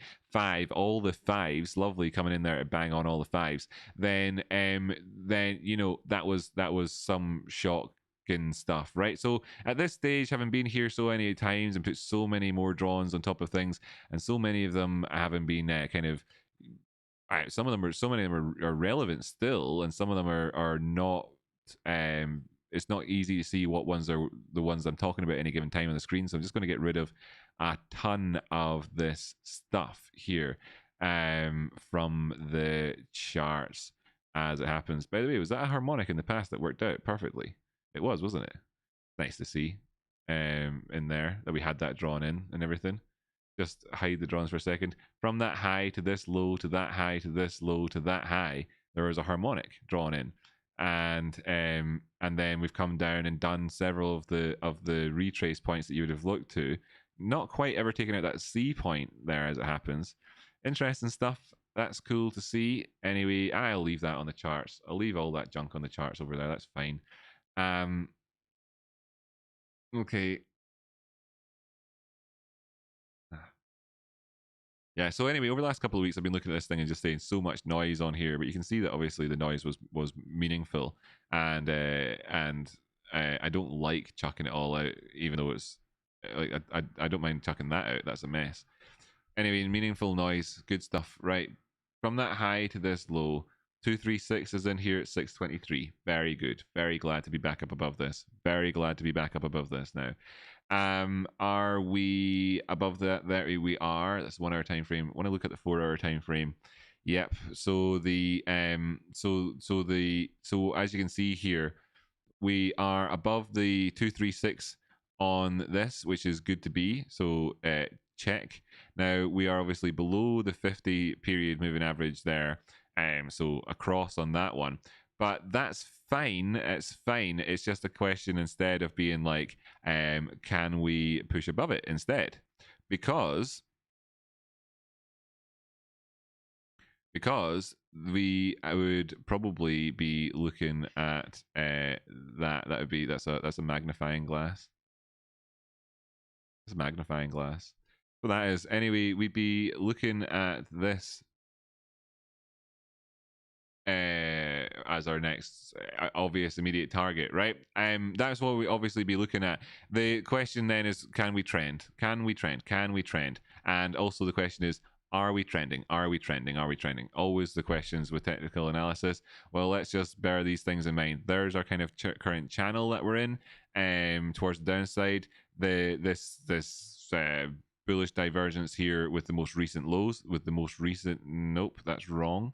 all the fives, lovely coming in there to bang on all the fives. Then you know, that was some shock stuff, right? So at this stage, having been here so many times and put so many more drawings on top of things, and so many of them having been some of them are relevant still, and some of them are not. It's not easy to see what ones are the ones I'm talking about at any given time on the screen. So I'm just going to get rid of a ton of this stuff here from the charts as it happens. By the way, was that a harmonic in the past that worked out perfectly? It was, wasn't it? Nice to see in there that we had that drawn in and everything. Just hide the drawings for a second. From that high to this low to that high to this low to that high, there was a harmonic drawn in. And then we've come down and done several of the retrace points that you would have looked to. Not quite ever taken out that C point there as it happens. Interesting stuff. That's cool to see. Anyway, I'll leave that on the charts. I'll leave all that junk on the charts over there. That's fine. Okay. Yeah, so anyway, over the last couple of weeks, I've been looking at this thing and just saying so much noise on here, but you can see that obviously the noise was meaningful, and I don't like chucking it all out, even though it's like I don't mind chucking that out. That's a mess. Anyway, meaningful noise, good stuff. Right, from that high to this low, 236 is in here at 623. Very good. Very glad to be back up above this. Very glad to be back up above this now. Are we above that? There we are. That's 1 hour time frame. I want to look at the 4 hour time frame. Yep. So the so as you can see here, we are above the 236 on this, which is good to be. So check. Now we are obviously below the 50 period moving average there. So across on that one. But that's fine. It's fine. It's just a question instead of being like, can we push above it instead? Because we would probably be looking at that's a magnifying glass. It's a magnifying glass. So that is, anyway, we'd be looking at this as our next obvious immediate target, right? That's what we obviously be looking at. The question then is, can we trend? Can we trend? Can we trend? And also the question is, are we trending? Are we trending? Are we trending? Always the questions with technical analysis. Well, let's just bear these things in mind. There's our kind of current channel that we're in, towards the downside. This bullish divergence here with the most recent lows, with the most recent. Nope, that's wrong.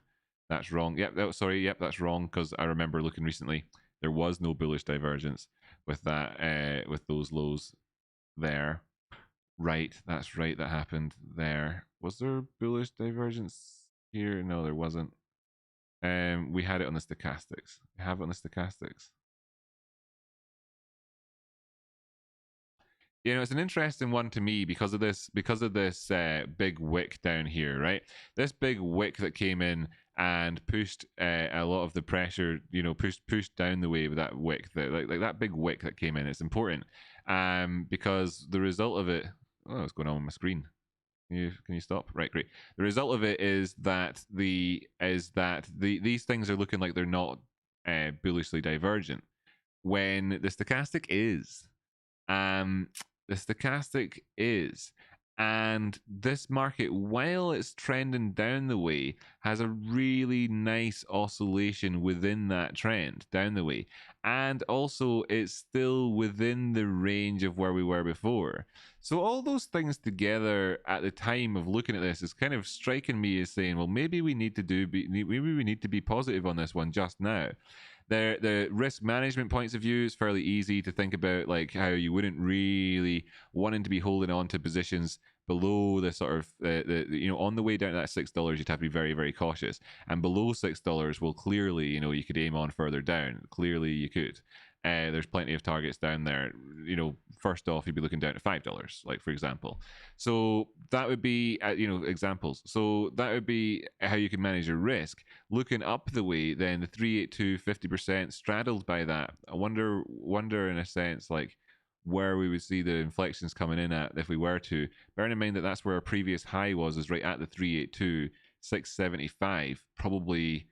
That's wrong. Yep. Sorry. Yep. That's wrong, because I remember looking recently. There was no bullish divergence with that. With those lows there. Right. That's right. That happened there. Was there bullish divergence here? No, there wasn't. We had it on the stochastics. We have it on the stochastics. You know, it's an interesting one to me because of this big wick down here, right? This big wick that came in and pushed a lot of the pressure, you know, pushed down the wave of that wick, like that big wick that came in. It's important because the result of it. Oh, what's going on my screen? Can you stop? Right, great. The result of it is that these things are looking like they're not bullishly divergent when the stochastic is. The stochastic is. And this market, while it's trending down the way, has a really nice oscillation within that trend down the way. And also, it's still within the range of where we were before. So all those things together at the time of looking at this is kind of striking me as saying, well, maybe we need to maybe we need to be positive on this one just now. The risk management points of view is fairly easy to think about, like how you wouldn't really wanting to be holding on to positions below the sort of on the way down to that $6, you'd have to be very, very cautious, and below $6, well, clearly, you could aim on further down. Clearly you could. There's plenty of targets down there. First off, you'd be looking down at $5, like, for example. So that would be examples. So that would be how you can manage your risk. Looking up the way, then the 382 50% straddled by that. I wonder in a sense, like, where we would see the inflections coming in at if we were to, bearing in mind that that's where our previous high was right at the 382 675, probably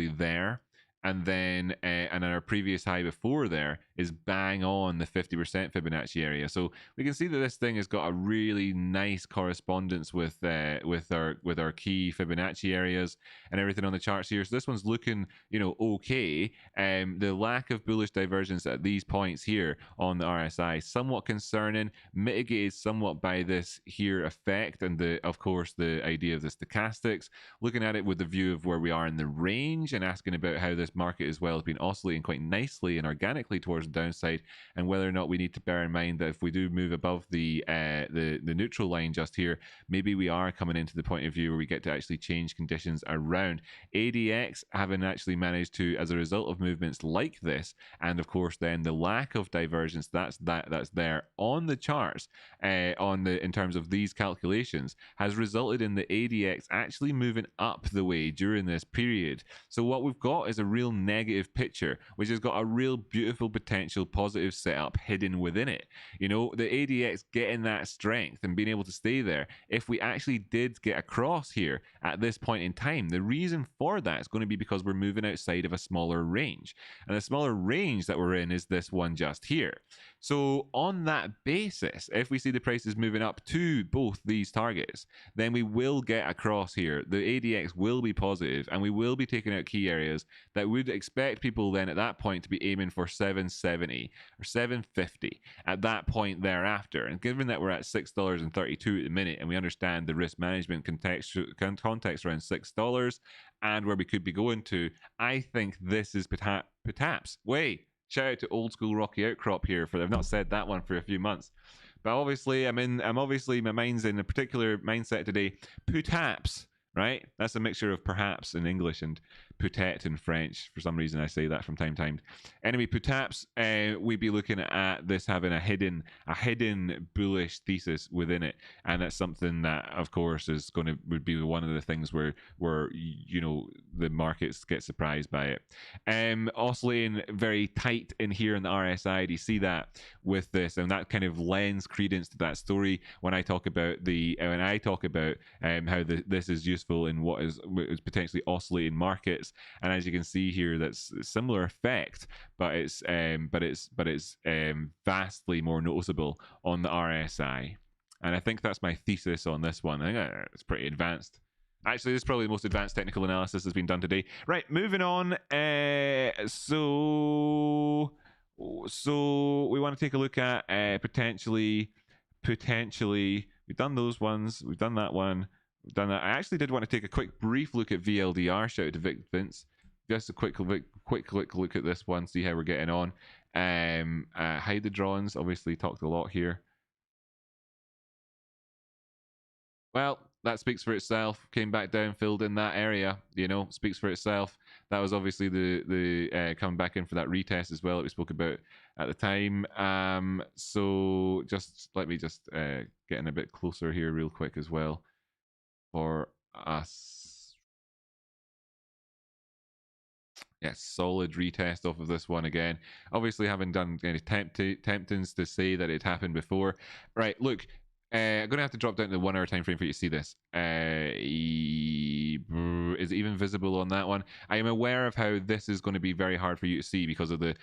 there. And then and our previous high before there is bang on the 50% Fibonacci area. So we can see that this thing has got a really nice correspondence with our key Fibonacci areas and everything on the charts here. So this one's looking okay. The lack of bullish divergence at these points here on the RSI somewhat concerning, mitigated somewhat by this here effect and of course the idea of the stochastics. Looking at it with the view of where we are in the range and asking about how this market as well has been oscillating quite nicely and organically towards the downside, and whether or not we need to bear in mind that if we do move above the neutral line just here, maybe we are coming into the point of view where we get to actually change conditions around. ADX having actually managed to, as a result of movements like this, and of course then the lack of divergence that's there on the charts in terms of these calculations, has resulted in the ADX actually moving up the way during this period. So what we've got is a real negative picture, which has got a real beautiful potential positive setup hidden within it. The ADX getting that strength and being able to stay there, if we actually did get across here at this point in time, the reason for that is going to be because we're moving outside of a smaller range. And the smaller range that we're in is this one just here. So on that basis, if we see the prices moving up to both these targets, then we will get across here. The ADX will be positive and we will be taking out key areas that would expect people then at that point to be aiming for 770 or 750 at that point thereafter. And given that we're at $6.32 at the minute, and we understand the risk management context around $6 and where we could be going to, I think this is perhaps shout out to old school Rocky Outcrop here for I've not said that one for a few months. But obviously my mind's in a particular mindset today. Perhaps, right? That's a mixture of perhaps in English and peut-être in French. For some reason I say that from time to time. Anyway, perhaps we'd be looking at this having a hidden bullish thesis within it, and that's something that of course would be one of the things where the markets get surprised by it. Oscillating very tight in here in the RSI. Do you see that with this? And that kind of lends credence to that story when I talk about how this is useful in what is potentially oscillating markets. And as you can see here, that's a similar effect, but it's vastly more noticeable on the RSI. And I think that's my thesis on this one. I think it's pretty advanced. Actually, this is probably the most advanced technical analysis that's been done today. Right, moving on. So we want to take a look at potentially. We've done those ones. We've done that one. We've done that. I actually did want to take a quick brief look at VLDR. Shout out to Vic Vince. Just a quick look at this one, see how we're getting on. Hide the drawings. Obviously talked a lot here. Well, that speaks for itself. Came back down, filled in that area. Speaks for itself. That was obviously the coming back in for that retest as well that we spoke about at the time. So just let me just get in a bit closer here real quick as well for us. Yes, solid retest off of this one again. Obviously, haven't done any temptings to say that it happened before. Right, look. I'm going to have to drop down to the 1 hour time frame for you to see this. Is it even visible on that one? I am aware of how this is going to be very hard for you to see because of the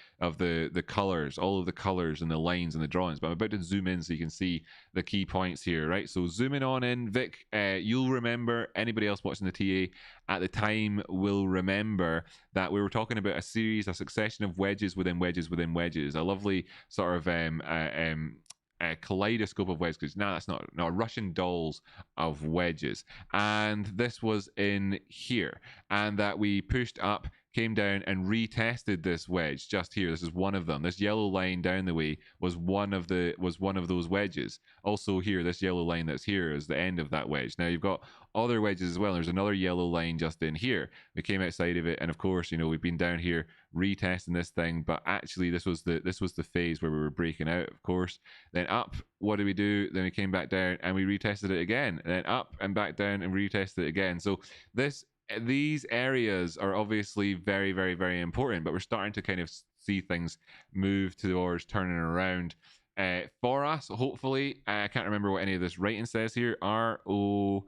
colors, all of the colors and the lines and the drawings. But I'm about to zoom in so you can see the key points here, right? So zooming on in, Vic, you'll remember, anybody else watching the TA at the time will remember that we were talking about a succession of wedges within wedges within wedges. A lovely sort of kaleidoscope of wedges, because now that's not Russian dolls of wedges. And this was in here, and that we pushed up, came down and retested this wedge just here. This is one of them. This yellow line down the way was one of those wedges. Also here, this yellow line that's here is the end of that wedge. Now you've got other wedges as well. There's another yellow line just in here. We came outside of it, and of course, we've been down here retesting this thing, but actually this was the phase where we were breaking out, of course. Then up, what did we do? Then we came back down and we retested it again, and then up and back down and retested it again. So these areas are obviously very, very, very important, but we're starting to kind of see things move towards turning around for us, hopefully. I can't remember what any of this writing says here. RO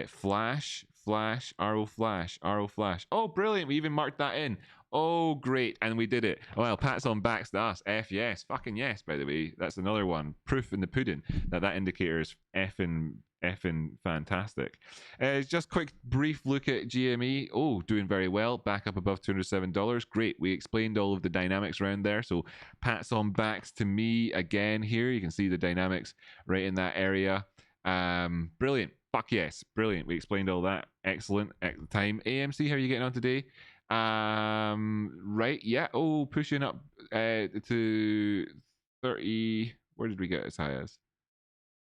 flash, RO flash. Oh, brilliant. We even marked that in. Oh, great. And we did it. Well, pats on backs to us. F yes. Fucking yes, by the way. That's another one. Proof in the pudding that indicator is effing fantastic. Just quick brief look at GME. Oh, doing very well. Back up above $207. Great. We explained all of the dynamics around there. So pats on backs to me again here. You can see the dynamics right in that area. Brilliant. Fuck yes. Brilliant. We explained all that. Excellent at the time. AMC, how are you getting on today? Right. Yeah. Oh, pushing up to 30. Where did we get as high as?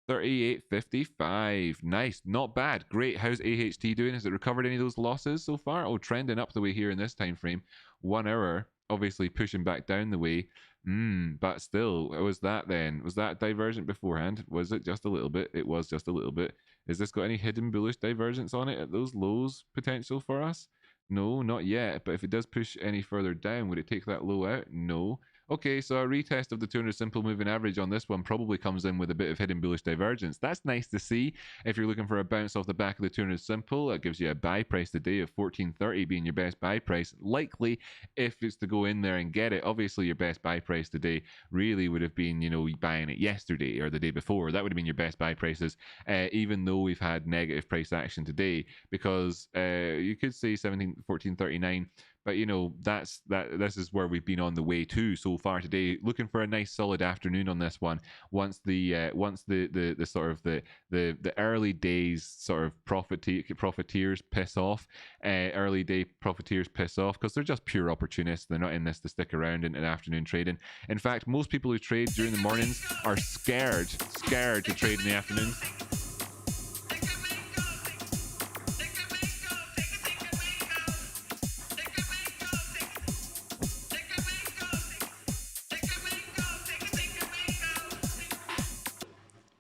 38.55. Nice. Not bad. Great. How's AHT doing? Has it recovered any of those losses so far? Oh, trending up the way here in this time frame. 1 hour. Obviously pushing back down the way. But still, what was that then? Was that divergent beforehand? Was it just a little bit? It was just a little bit. Has this got any hidden bullish divergence on it at those lows potential for us? No, not yet. But if it does push any further down, would it take that low out? No. Okay, so a retest of the 200 simple moving average on this one probably comes in with a bit of hidden bullish divergence. That's nice to see. If you're looking for a bounce off the back of the 200 simple, that gives you a buy price today of 14.30 being your best buy price. Likely, if it's to go in there and get it, obviously your best buy price today really would have been, buying it yesterday or the day before. That would have been your best buy prices, even though we've had negative price action today, because you could say 14.39. But this is where we've been on the way to so far today. Looking for a nice solid afternoon on this one. Once the sort of the early days sort of profiteers piss off, early day profiteers piss off, because they're just pure opportunists. They're not in this to stick around in afternoon trading. In fact, most people who trade during the mornings are scared to trade in the afternoons.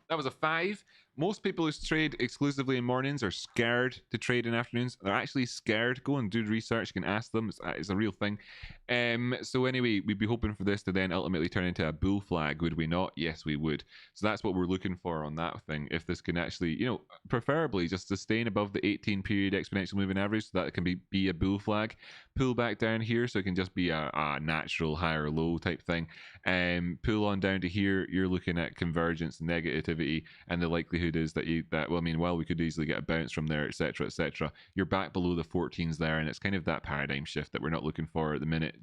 That was a 5. Most people who trade exclusively in mornings are scared to trade in afternoons. They're actually scared. Go and do research. You can ask them. It's a real thing. So anyway, we'd be hoping for this to then ultimately turn into a bull flag, would we not? Yes, we would. So that's what we're looking for on that thing. If this can actually, preferably just sustain above the 18-period exponential moving average, so that it can be a bull flag. Pull back down here, so it can just be a natural higher low type thing. Pull on down to here. You're looking at convergence, negativity, and the likelihood is that we could easily get a bounce from there, etc., etc. You're back below the 14s there, and it's kind of that paradigm shift that we're not looking for at the minute,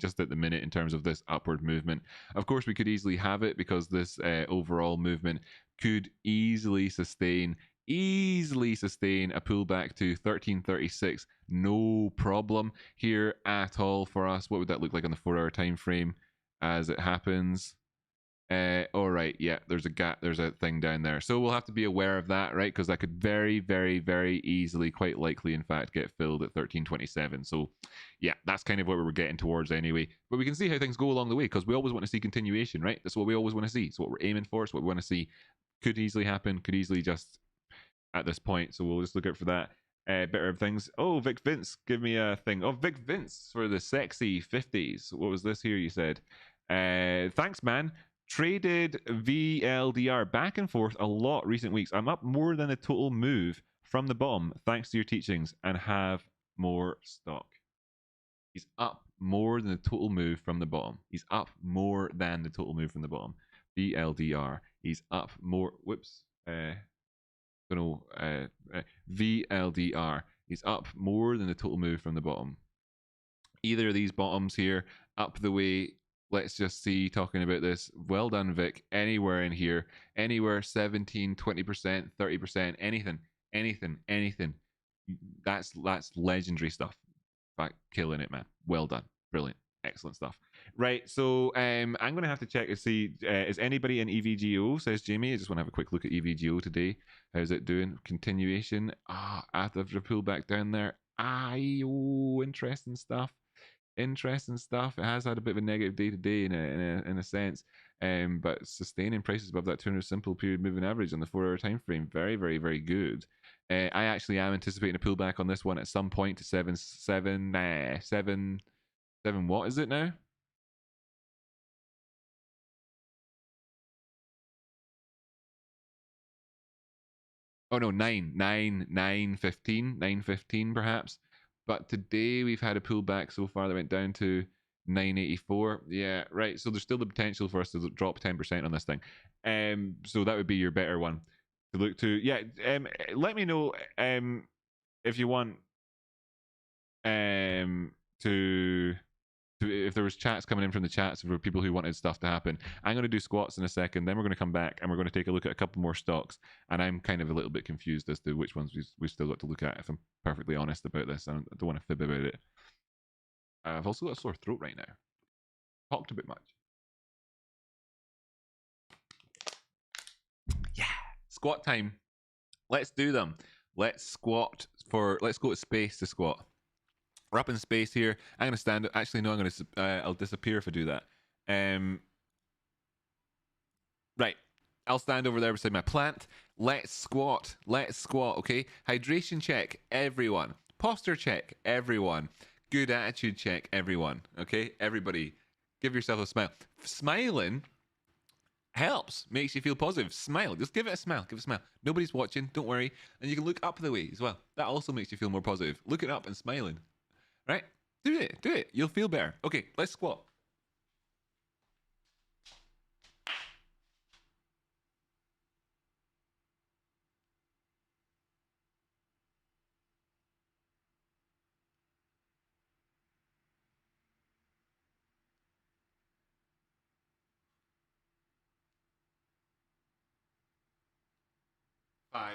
in terms of this upward movement. Of course, we could easily have it, because this overall movement could easily sustain a pullback to 1336. No problem here at all for us. What would that look like on the 4-hour time frame as it happens? All right, yeah, there's a gap, there's a thing down there, so we'll have to be aware of that, right? Because that could very, very, very easily, quite likely in fact, get filled at 1327. So yeah, that's kind of what we were getting towards anyway. But we can see how things go along the way, because we always want to see continuation, right? That's what we always want to see. It's what we're aiming for. It's what we want to see. Could easily happen, could easily just at this point. So we'll just look out for that. Better of things. Oh, Vic Vince, give me a thing. Oh, Vic Vince for the sexy 50s. What was this here you said? Thanks, man. Traded VLDR back and forth a lot recent weeks. I'm up more than the total move from the bottom thanks to your teachings, and have more stock. He's up more than the total move from the bottom. He's up more than the total move from the bottom. VLDR. He's up more. Whoops. VLDR. He's up more than the total move from the bottom. Either of these bottoms here, up the way Let's just see, talking about this. Well done, Vic. Anywhere in here, anywhere 17, 20%, 30%, anything. That's legendary stuff. Fact, killing it, man. Well done. Brilliant. Excellent stuff. Right, so I'm going to have to check to see, is anybody in EVGO, says Jamie. I just want to have a quick look at EVGO today. How's it doing? Continuation. After the pullback down there. Interesting stuff. Interesting stuff. It has had a bit of a negative day today in a sense, but sustaining prices above that 200 simple period moving average on the 4-hour time frame, very, very, very good. I actually am anticipating a pullback on this one at some point to 7. What is it now? Oh no, 9.15 perhaps. But today we've had a pullback so far that went down to 9.84. Yeah, right. So there's still the potential for us to drop 10% on this thing. So that would be your better one to look to. Yeah. Let me know if you want to if there was chats coming in from the chats for people who wanted stuff to happen. I'm going to do squats in a second, then we're going to come back and we're going to take a look at a couple more stocks, and I'm kind of a little bit confused as to which ones we've still got to look at, if I'm perfectly honest about this. I don't want to fib about it. I've also got a sore throat right now. Talked a bit much. Yeah, squat time. Let's do them. Let's go to space to squat. We're up in space here. I'm going to stand. Actually, no, I'll disappear if I do that. Right. I'll stand over there beside my plant. Let's squat. Okay? Hydration check, everyone. Posture check, everyone. Good attitude check, everyone. Okay? Everybody, give yourself a smile. Smiling helps, makes you feel positive. Smile. Just give it a smile. Give it a smile. Nobody's watching. Don't worry. And you can look up the way as well. That also makes you feel more positive. Looking up and smiling. Right? Do it. You'll feel better. Okay, let's squat. Five.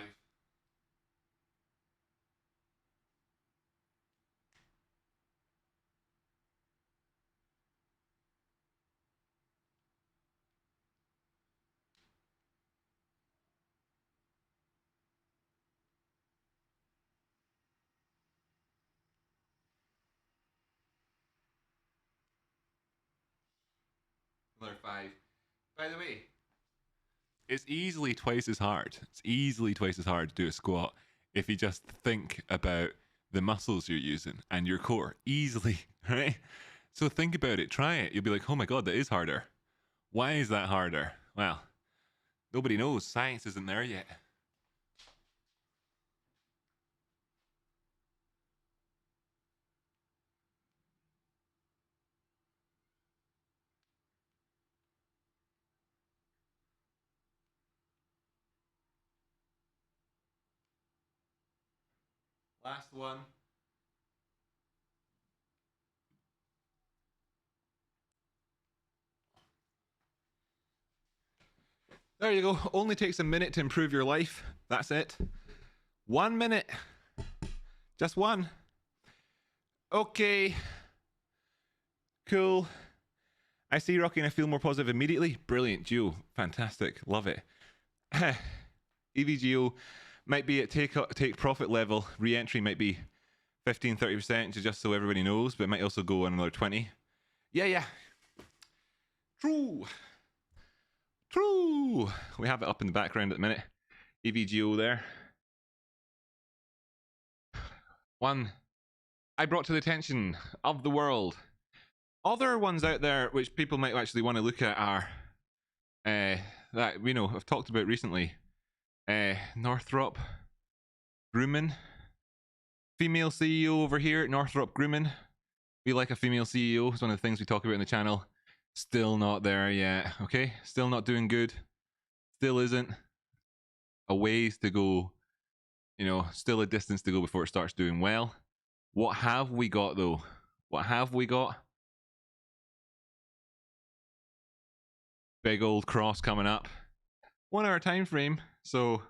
Another 5. By the way, it's easily twice as hard. It's easily twice as hard to do a squat if you just think about the muscles you're using and your core. Easily, right? So think about it. Try it. You'll be like, oh my God, that is harder. Why is that harder? Well, nobody knows. Science isn't there yet. Last one. There you go. Only takes a minute to improve your life. That's it. 1 minute. Just one. Okay. Cool. I see Rocky and I feel more positive immediately. Brilliant. Geo. Fantastic. Love it. EVGO might be at take profit level. Re-entry might be 15-30%, just so everybody knows, but it might also go on another 20. Yeah. True. We have it up in the background at the minute. EVGO there. One I brought to the attention of the world. Other ones out there which people might actually want to look at are that I've talked about recently. Northrop Grumman, female CEO over here at Northrop Grumman. We like a female CEO. It's one of the things we talk about in the channel. Still not there yet. Okay, still not doing good. Still isn't. A ways to go. Still a distance to go before it starts doing well. What have we got though? What have we got? Big old cross coming up. 1 hour time frame. So,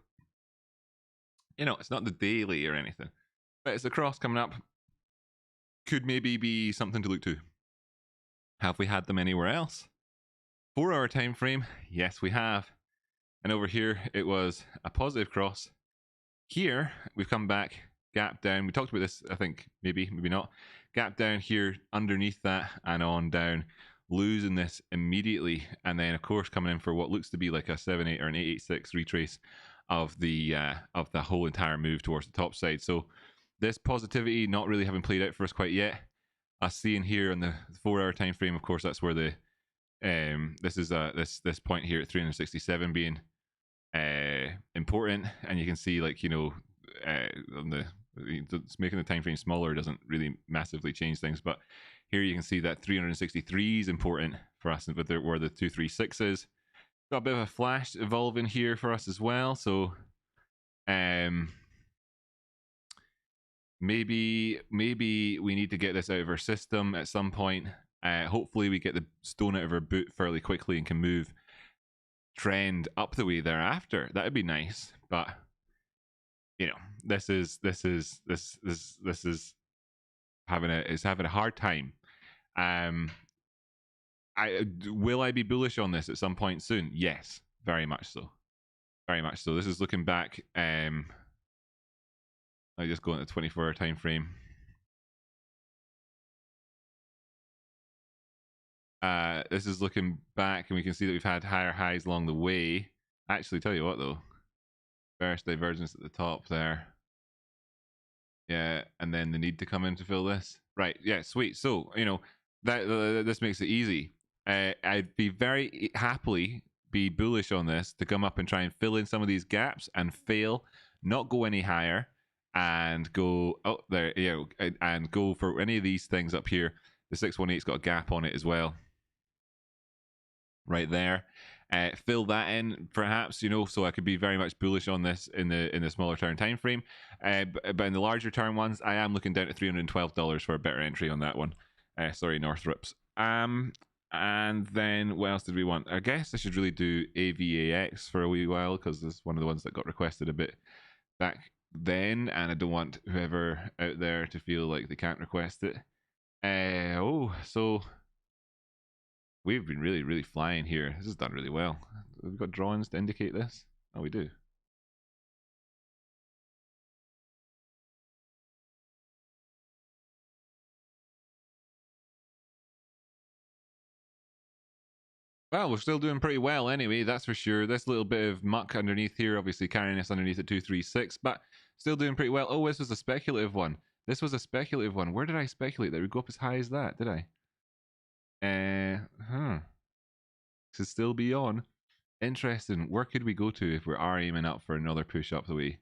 it's not the daily or anything, but it's the cross coming up. Could maybe be something to look to. Have we had them anywhere else? 4 hour time frame. Yes, we have. And over here, it was a positive cross. Here, we've come back, gap down. We talked about this, I think, maybe not. Gap down here underneath that and on down, losing this immediately. And then, of course, coming in for what looks to be like a 7-8 or an 8-8-6 retrace of the whole entire move towards the top side. So this positivity not really having played out for us quite yet. Us seeing here on the 4 hour time frame, of course, that's where the this point here at 367 being important, and you can see on it's making the time frame smaller doesn't really massively change things, but here you can see that 363 is important for us, but where the 236 is. Got a bit of a flash evolving here for us as well, so maybe we need to get this out of our system at some point. Hopefully we get the stone out of our boot fairly quickly and can move trend up the way thereafter. That would be nice, but this is having a hard time. Will I be bullish on this at some point soon? Yes, very much so. Very much so. This is looking back. I just go into the 24-hour time frame. This is looking back, and we can see that we've had higher highs along the way. Actually, tell you what though, bearish divergence at the top there. Yeah, and then the need to come in to fill this. Right, yeah, sweet. So, this makes it easy. I'd be very happily be bullish on this to come up and try and fill in some of these gaps and fail, not go any higher, and go and go for any of these things up here. The 618's got a gap on it as well, right there. Fill that in, perhaps, so I could be very much bullish on this in the smaller term time frame. But in the larger term ones, I am looking down to $312 for a better entry on that one. Sorry, Northrop's. And then what else did we want? I guess I should really do AVAX for a wee while, because it's one of the ones that got requested a bit back then, and I don't want whoever out there to feel like they can't request it. So we've been really, really flying here. This is done really well. We've got drawings to indicate this. Oh, we do. Well, we're still doing pretty well anyway, that's for sure. This little bit of muck underneath here, obviously carrying us underneath at 236, but still doing pretty well. Oh, this was a speculative one. This was a speculative one. Where did I speculate? Did we go up as high as that? Did I? To still be on. Interesting. Where could we go to if we are aiming up for another push up the way?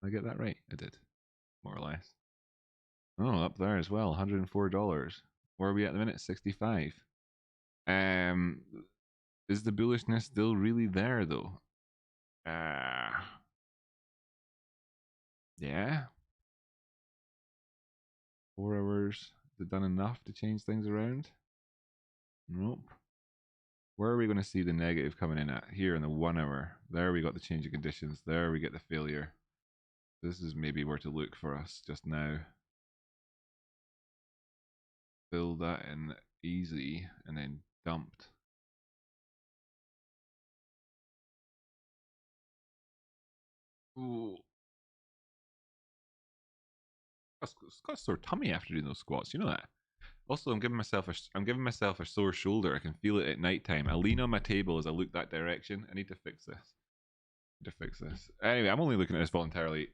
Did I get that right? I did, more or less. Oh, up there as well, $104. Where are we at the minute? 65. Is the bullishness still really there though? Yeah. 4 hours. Has it done enough to change things around? Nope. Where are we going to see the negative coming in at? Here in the 1 hour. There we got the change of conditions. There we get the failure. This is maybe where to look for us just now. Fill that in easy and then dumped. Ooh. I've got a sore tummy after doing those squats. You know that. Also, I'm giving myself a sore shoulder. I can feel it at night time. I lean on my table as I look that direction. I need to fix this. Anyway, I'm only looking at this voluntarily.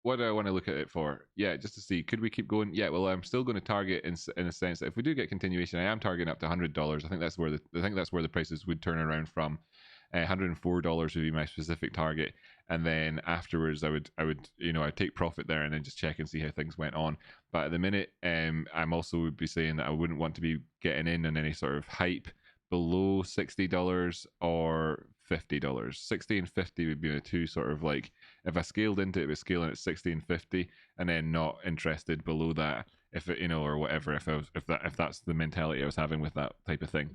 What do I want to look at it for? Yeah, just to see, could we keep going? Yeah, well, I'm still going to target in a sense that if we do get continuation, I am targeting up to $100. I think that's where the prices would turn around from. $104 would be my specific target, and then afterwards I'd take profit there and then just check and see how things went on. But at the minute, I'm also would be saying that I wouldn't want to be getting in on any sort of hype below $60 or $50. 60 and 50 would be the two sort of like, if I scaled into it, it was scaling at 60 and 50, and then not interested below that. if it, or whatever, if that's the mentality I was having with that type of thing.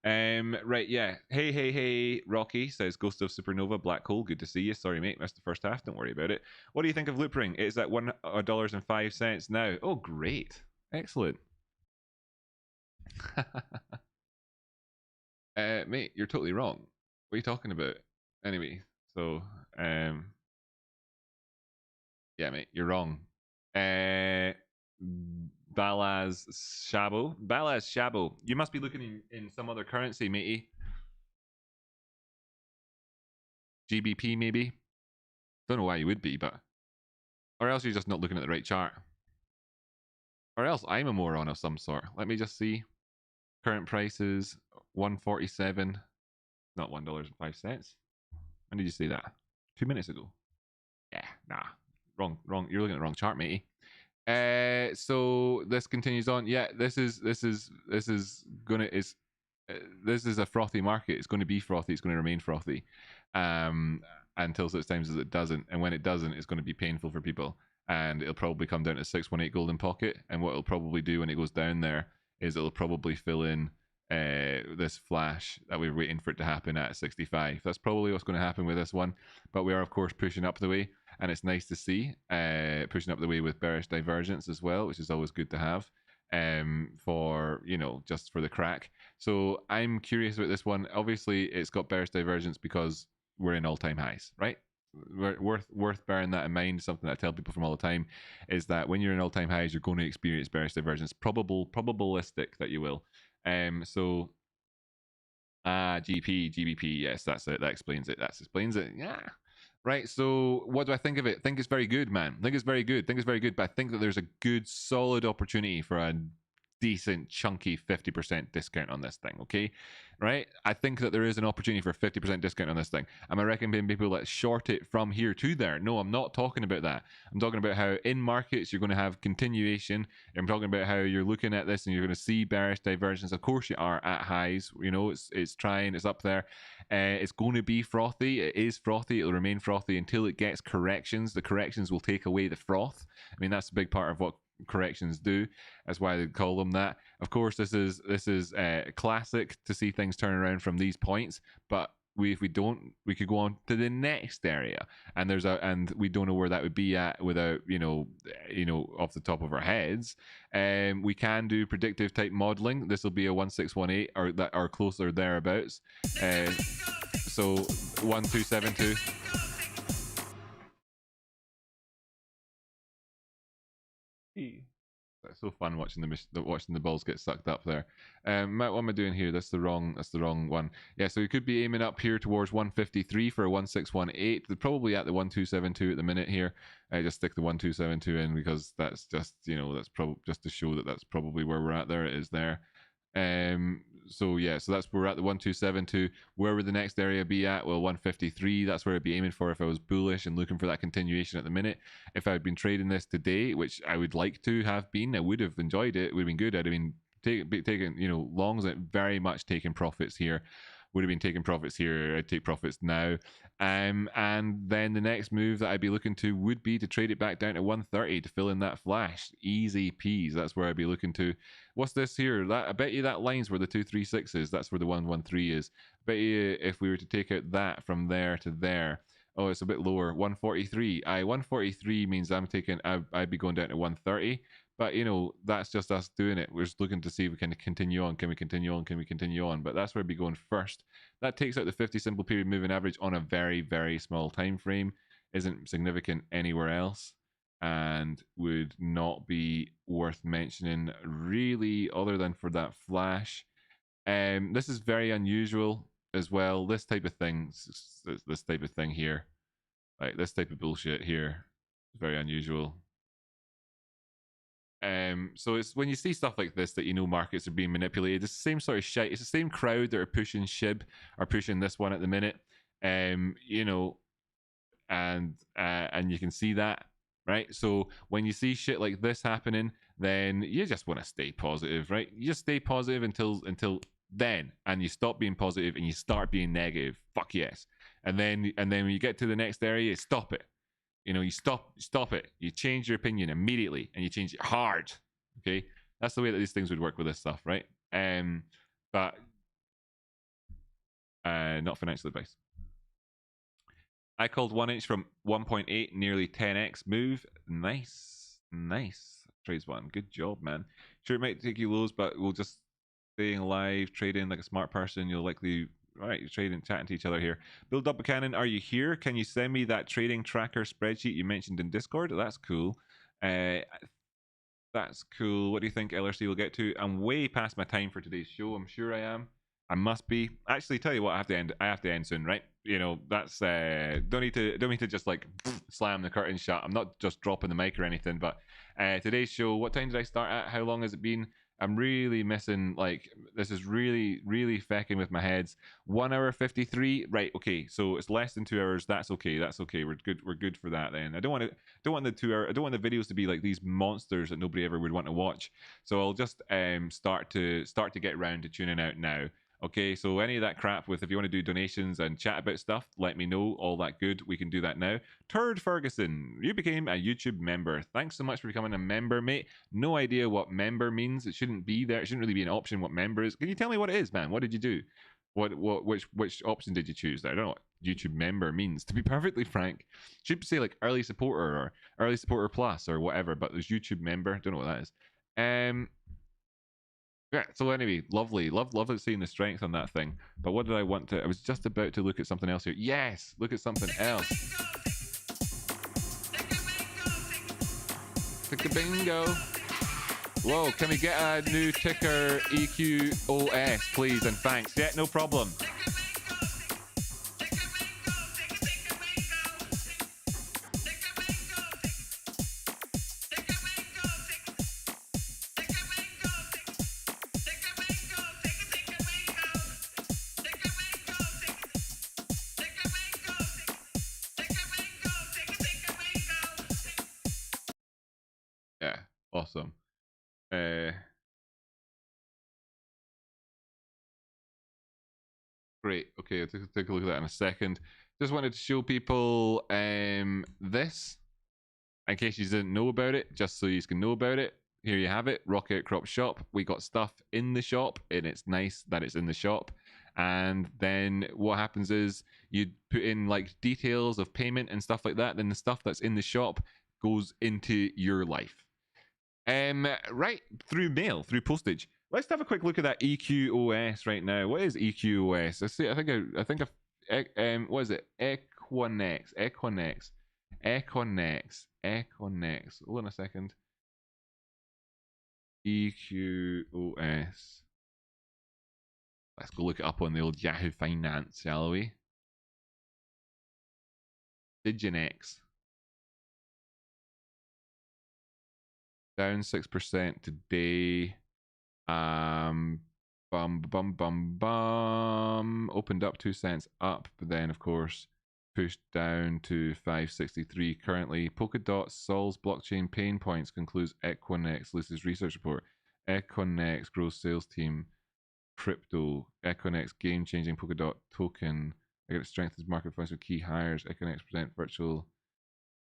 Right, yeah. Hey, Rocky says Ghost of Supernova, Black Hole. Good to see you. Sorry, mate, missed the first half. Don't worry about it. What do you think of Loopring? It's at $1.05 now. Oh, great, excellent. Mate, you're totally wrong. What are you talking about? Anyway, so yeah, mate, you're wrong. Balaz Shabo. You must be looking in some other currency, matey. GBP, maybe. Don't know why you would be, but. Or else you're just not looking at the right chart. Or else I'm a moron of some sort. Let me just see. Current prices, 147. Not $1.05. When did you say that? 2 minutes ago. Yeah, nah. Wrong. You're looking at the wrong chart, matey. So this continues on. Yeah, this is a frothy market. It's going to be frothy. It's going to remain frothy, until such times as it doesn't. And when it doesn't, it's going to be painful for people. And it'll probably come down to 618 golden pocket. And what it'll probably do when it goes down there is it'll probably fill in this flash that we're waiting for it to happen at 65. That's probably what's going to happen with this one. But we are, of course, pushing up the way. And it's nice to see pushing up the way with bearish divergence as well, which is always good to have for, just for the crack. So I'm curious about this one. Obviously, it's got bearish divergence because we're in all-time highs, right? Worth bearing that in mind. Something that I tell people from all the time is that when you're in all-time highs, you're going to experience bearish divergence. Probabilistic that you will. So GBP, yes, that's it. That explains it. Yeah. Right, so what do I think of it? I think it's very good, man. I think it's very good. But I think that there's a good, solid opportunity for a decent, chunky 50% discount on this thing, okay? Right? I think that there is an opportunity for a 50% discount on this thing. Am I recommending people that short it from here to there? No, I'm not talking about that. I'm talking about how in markets you're going to have continuation. I'm talking about how you're looking at this and you're going to see bearish divergence. Of course you are at highs. It's trying, it's up there. It's going to be frothy. It is frothy. It'll remain frothy until it gets corrections. The corrections will take away the froth. I mean, that's a big part of what corrections do. That's why they call them that. Of course, this is classic to see things turn around from these points, but if we don't, we could go on to the next area, and we don't know where that would be at without off the top of our heads. We can do predictive type modeling. This will be a 1618 or closer thereabouts. So 1272. It's so fun watching the balls get sucked up there. Matt, what am I doing here? That's the wrong one. Yeah, so you could be aiming up here towards 153 for a 1618. They're probably at the 1272 at the minute here. I just stick the 1272 in because that's just that's probably just to show that that's probably where we're at. There it is there. So yeah, so we're at the 1272. Where would the next area be at? Well, 153. That's where I'd be aiming for if I was bullish and looking for that continuation at the minute. If I had been trading this today, which I would like to have been, I would have enjoyed it. It would have been good. I'd have been taking longs, very much taking profits here. Would have been taking profits here. I'd take profits now. And then the next move that I'd be looking to would be to trade it back down to 130 to fill in that flash. Easy peas. That's where I'd be looking to. What's this here? I bet you that line's where the 236 is. That's where the 113 is. I bet you if we were to take out that from there to there. Oh, it's a bit lower. 143. 143 means I'd be going down to 130. But that's just us doing it. We're just looking to see if we can continue on. Can we continue on? But that's where I'd be going first. That takes out the 50 simple period moving average on a very, very small time frame. Isn't significant anywhere else, and would not be worth mentioning really, other than for that flash. This is very unusual as well. This type of thing here, like this type of bullshit here, is very unusual. So it's when you see stuff like this that markets are being manipulated. It's the same sort of shit. It's the same crowd that are pushing SHIB, are pushing this one at the minute. And you can see that, right? So when you see shit like this happening, then you just want to stay positive, right? You just stay positive until then, and you stop being positive and you start being negative. Fuck yes. And then when you get to the next area, you stop it. You stop it. You change your opinion immediately, and you change it hard. Okay, that's the way that these things would work with this stuff, right? But not financial advice. I called 1 inch from 1.8, nearly 10x move. Nice, nice. Trades one. Good job, man. Sure, it might take you lows, but we'll just staying alive, trading like a smart person. You'll likely, all right, you're trading, chatting to each other here. Build up a cannon. Are you here? Can you send me that trading tracker spreadsheet you mentioned in Discord? That's cool. That's cool. What do you think LRC will get to? I'm way past my time for today's show. I'm sure I am. I must be. Actually, tell you what, I have to end soon, right? You know, that's don't need to just like slam the curtain shut. I'm not just dropping the mic or anything, but today's show, what time did I start at? How long has it been? I'm really missing, like, this is really, really fecking with my heads. 1 hour 53. Right, okay. So it's less than 2 hours. That's okay. That's okay. We're good for that then. I don't want the 2 hour, I don't want the videos to be like these monsters that nobody ever would want to watch. So I'll just start to get around to tuning out now. Okay, so any of that crap with, if you want to do donations and chat about stuff, let me know. All that good, we can do that now. Turd Ferguson, you became a YouTube member. Thanks so much for becoming a member, mate. No idea what member means. It shouldn't be there. It shouldn't really be an option what member is. Can you tell me what it is, man? What did you do? Which option did you choose there? I don't know what YouTube member means, to be perfectly frank. Should say like early supporter or early supporter plus or whatever, but there's YouTube member. Don't know what that is. Yeah, so anyway, lovely seeing the strength on that thing. But what did I want to? I was just about to look at something else here. Yes, look at something else. Tick a bingo. Whoa, can we get a new ticker EQOS, please, and thanks. Yeah, no problem. Yeah, awesome. Great. Okay, I'll take a look at that in a second. Just wanted to show people this, in case you didn't know about it, just so you can know about it. Here you have it, Rocky Outcrop shop. We got stuff in the shop, and it's nice that it's in the shop. And then what happens is you put in like details of payment and stuff like that. Then the stuff that's in the shop goes into your life. Right, through mail, through postage. Let's have a quick look at that EQOS right now. What is EQOS? Let's see. I think what is it? Equonex. Hold on a second. EQOS. Let's go look it up on the old Yahoo Finance, shall we? Diginex. Down 6% today. Bum. Opened up 2 cents up, but then of course pushed down to 563 currently. Polkadot solves blockchain pain points, concludes Equonex Lucy's research report. Equonex grows sales team. Crypto. Equonex game-changing Polkadot token. I get strengthens market funds with key hires. Equonex present virtual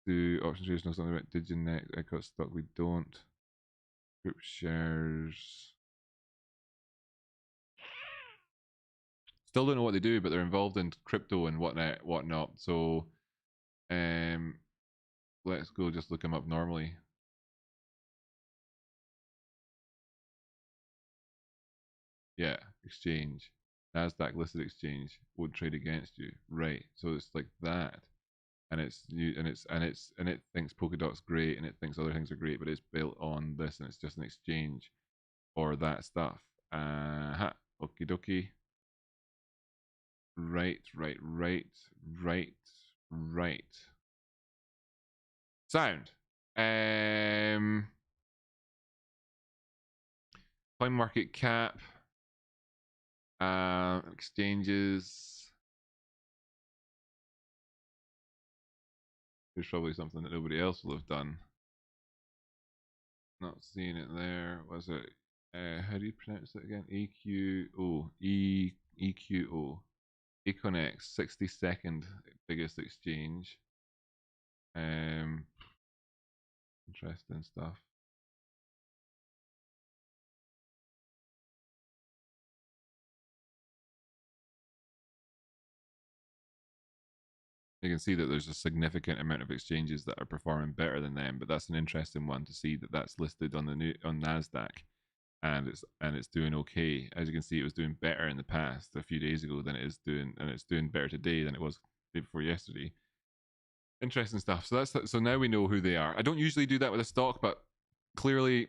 do options traders know something about Diginex. Equonex stock we don't. Group shares. Still don't know what they do, but they're involved in crypto and whatnot. So, let's go just look them up normally. Yeah, exchange. NASDAQ listed exchange won't trade against you. Right. So it's like that. And it thinks Polkadot's great and it thinks other things are great, but it's built on this and it's just an exchange for that stuff. Okie dokie. Right. Sound. Coin market cap. Exchanges. There's probably something that nobody else will have done. Not seeing it there. Was it? How do you pronounce it again? EQO. EQO. Econex, 62nd biggest exchange. Interesting stuff. You can see that there's a significant amount of exchanges that are performing better than them, but that's an interesting one to see that that's listed on on Nasdaq, and it's doing okay. As you can see, it was doing better in the past a few days ago than it is doing, and it's doing better today than it was the day before yesterday. Interesting stuff. So now we know who they are. I don't usually do that with a stock, but clearly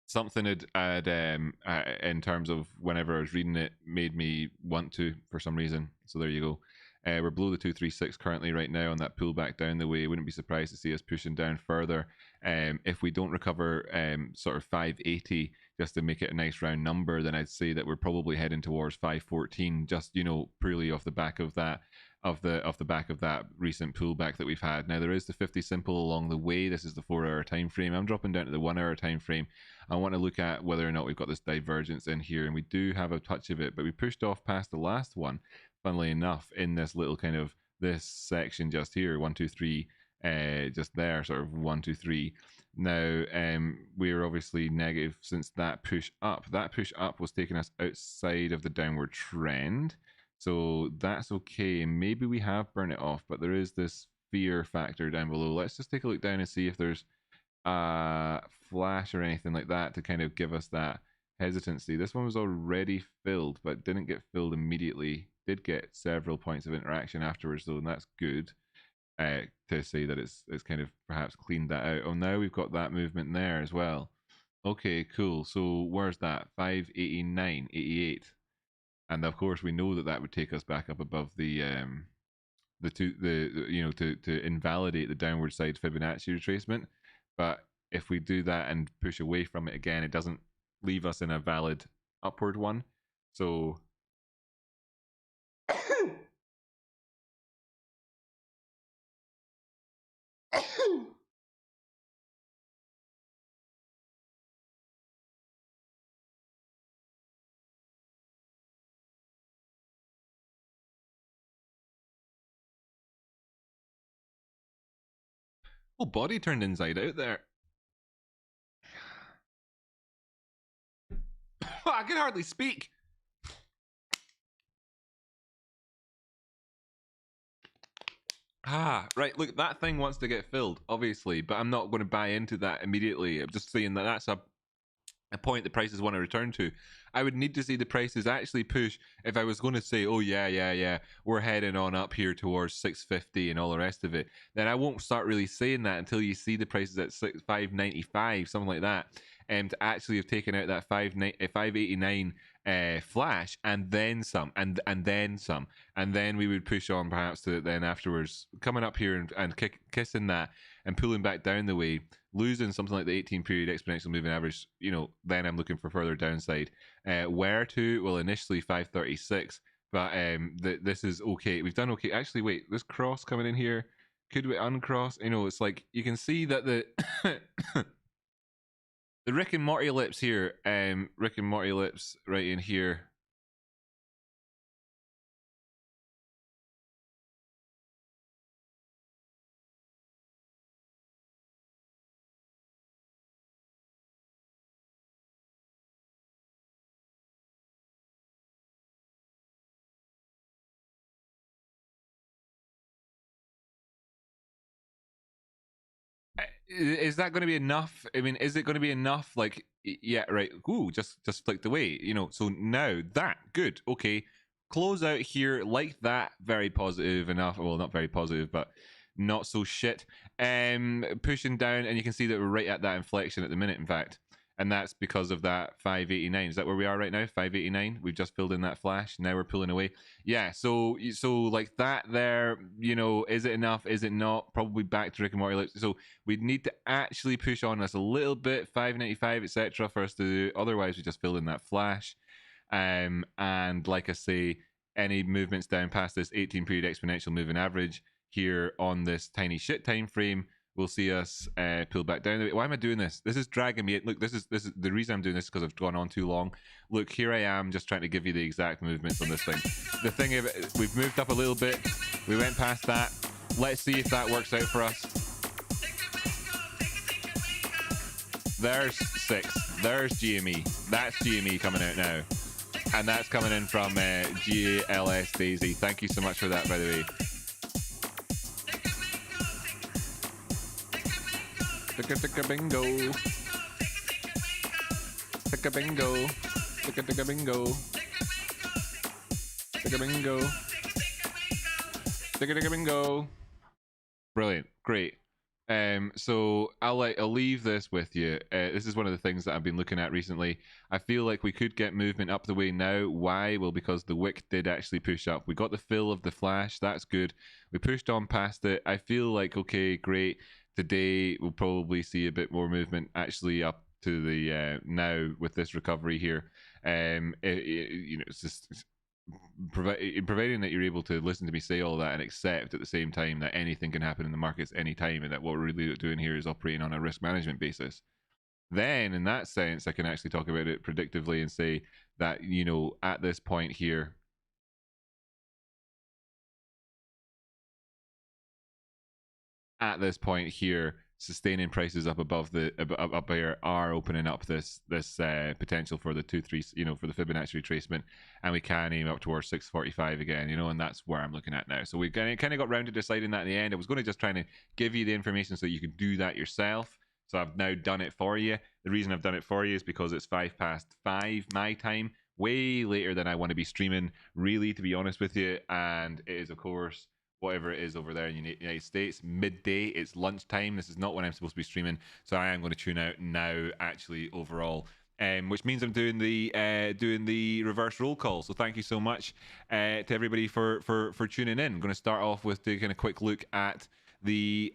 something had in terms of whenever I was reading it made me want to for some reason. So there you go. We're below the 236 currently right now on that pullback down the way. Wouldn't be surprised to see us pushing down further. If we don't recover sort of 580 just to make it a nice round number, then I'd say that we're probably heading towards 514, just purely off the back of that recent pullback that we've had. Now there is the 50 simple along the way. This is the 4-hour time frame. I'm dropping down to the 1-hour time frame. I want to look at whether or not we've got this divergence in here, and we do have a touch of it, but we pushed off past the last one, funnily enough, in this little kind of this section just here, 1 2 3, just there, sort of 1 2 3. Now we're obviously negative since that push up. That push up was taking us outside of the downward trend, so that's okay. Maybe we have burnt it off, but there is this fear factor down below. Let's just take a look down and see if there's flash or anything like that to kind of give us that hesitancy. This one was already filled, but didn't get filled immediately. Did get several points of interaction afterwards though, and that's good to say that it's kind of perhaps cleaned that out. Oh, now we've got that movement there as well. Okay, cool. So where's that? 589.88, and of course we know that would take us back up above the to invalidate the downward side Fibonacci retracement. But if we do that and push away from it again, it doesn't leave us in a valid upward one. So whole body turned inside out there. I can hardly speak. Right. Look, that thing wants to get filled, obviously, but I'm not going to buy into that immediately. I'm just saying that that's a point the prices want to return to. I would need to see the prices actually push. If I was going to say, oh yeah, we're heading on up here towards 650 and all the rest of it, then I won't start really saying that until you see the prices at 595, something like that, and to actually have taken out that 589 flash and then some, and then some, and then we would push on perhaps to then afterwards coming up here and kissing that and pulling back down the way, losing something like the 18 period exponential moving average. Then I'm looking for further downside. Where to? Well, initially 536, but this is okay. We've done okay. Actually, wait, this cross coming in here, could we uncross? It's like you can see that the the Rick and Morty lips here, Rick and Morty lips right in here. Is that going to be enough? I mean, is it going to be enough? Like, yeah, right. Ooh, just flicked away. So now that good. Okay, close out here like that. Very positive enough. Well, not very positive, but not so shit. Pushing down, and you can see that we're right at that inflection at the minute. In fact. And that's because of that 589. Is that where we are right now? 589. We've just filled in that flash. Now we're pulling away. Yeah. So like that there. Is it enough? Is it not? Probably back to Rick and Morty lips. So we'd need to actually push on us a little bit, 595, etc., for us to do. Otherwise, we just fill in that flash. And like I say, any movements down past this 18 period exponential moving average here on this tiny shit time frame. We'll see us pull back down. Why am I doing this? This is dragging me. Look, this is the reason I'm doing this, because I've gone on too long. Look, here I am just trying to give you the exact movements on this thing. The thing is, we've moved up a little bit. We went past that. Let's see if that works out for us. There's 6. There's GME. That's GME coming out now. And that's coming in from GLS Daisy. Thank you so much for that, by the way. Ticka bingo. Ticka bingo. Ticka bingo. Ticka bingo. Ticka bingo. Brilliant. Great. So I'll leave this with you. This is one of the things that I've been looking at recently. I feel like we could get movement up the way now. Why? Well, because the wick did actually push up. We got the fill of the flash. That's good. We pushed on past it. I feel like, okay, great. Today we'll probably see a bit more movement actually up to the now with this recovery here. It's just providing that you're able to listen to me say all that and accept at the same time that anything can happen in the markets anytime, and that what we're really doing here is operating on a risk management basis, then in that sense I can actually talk about it predictively and say that, at this point here, sustaining prices up above the up here are opening up this potential for the 2-3, for the Fibonacci retracement, and we can aim up towards 645 again, and that's where I'm looking at now. So we kind of got round to deciding that in the end. I was going to just try to give you the information so you could do that yourself. So I've now done it for you. The reason I've done it for you is because it's 5:05 my time, way later than I want to be streaming, really, to be honest with you. And it is, of course, whatever it is over there in the United States, midday. It's lunchtime. This is not when I'm supposed to be streaming, so I am going to tune out now, actually, overall. Which means I'm doing the reverse roll call. So thank you so much to everybody for tuning in. I'm going to start off with taking a quick look at the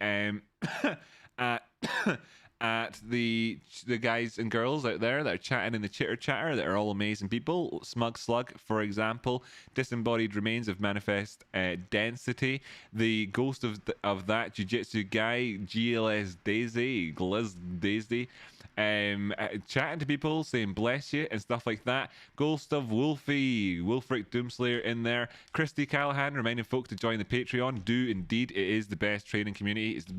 at the guys and girls out there that are chatting in the chitter chatter, that are all amazing people. Smug Slug, for example. Disembodied remains of manifest density. The ghost of that Jiu-Jitsu guy, GLS Daisy, Gliz Daisy. Chatting to people, saying bless you and stuff like that. Ghost of Wolfie, Wolfric Doomslayer in there. Christy Callahan reminding folk to join the Patreon. Do indeed, it is the best training community. It's the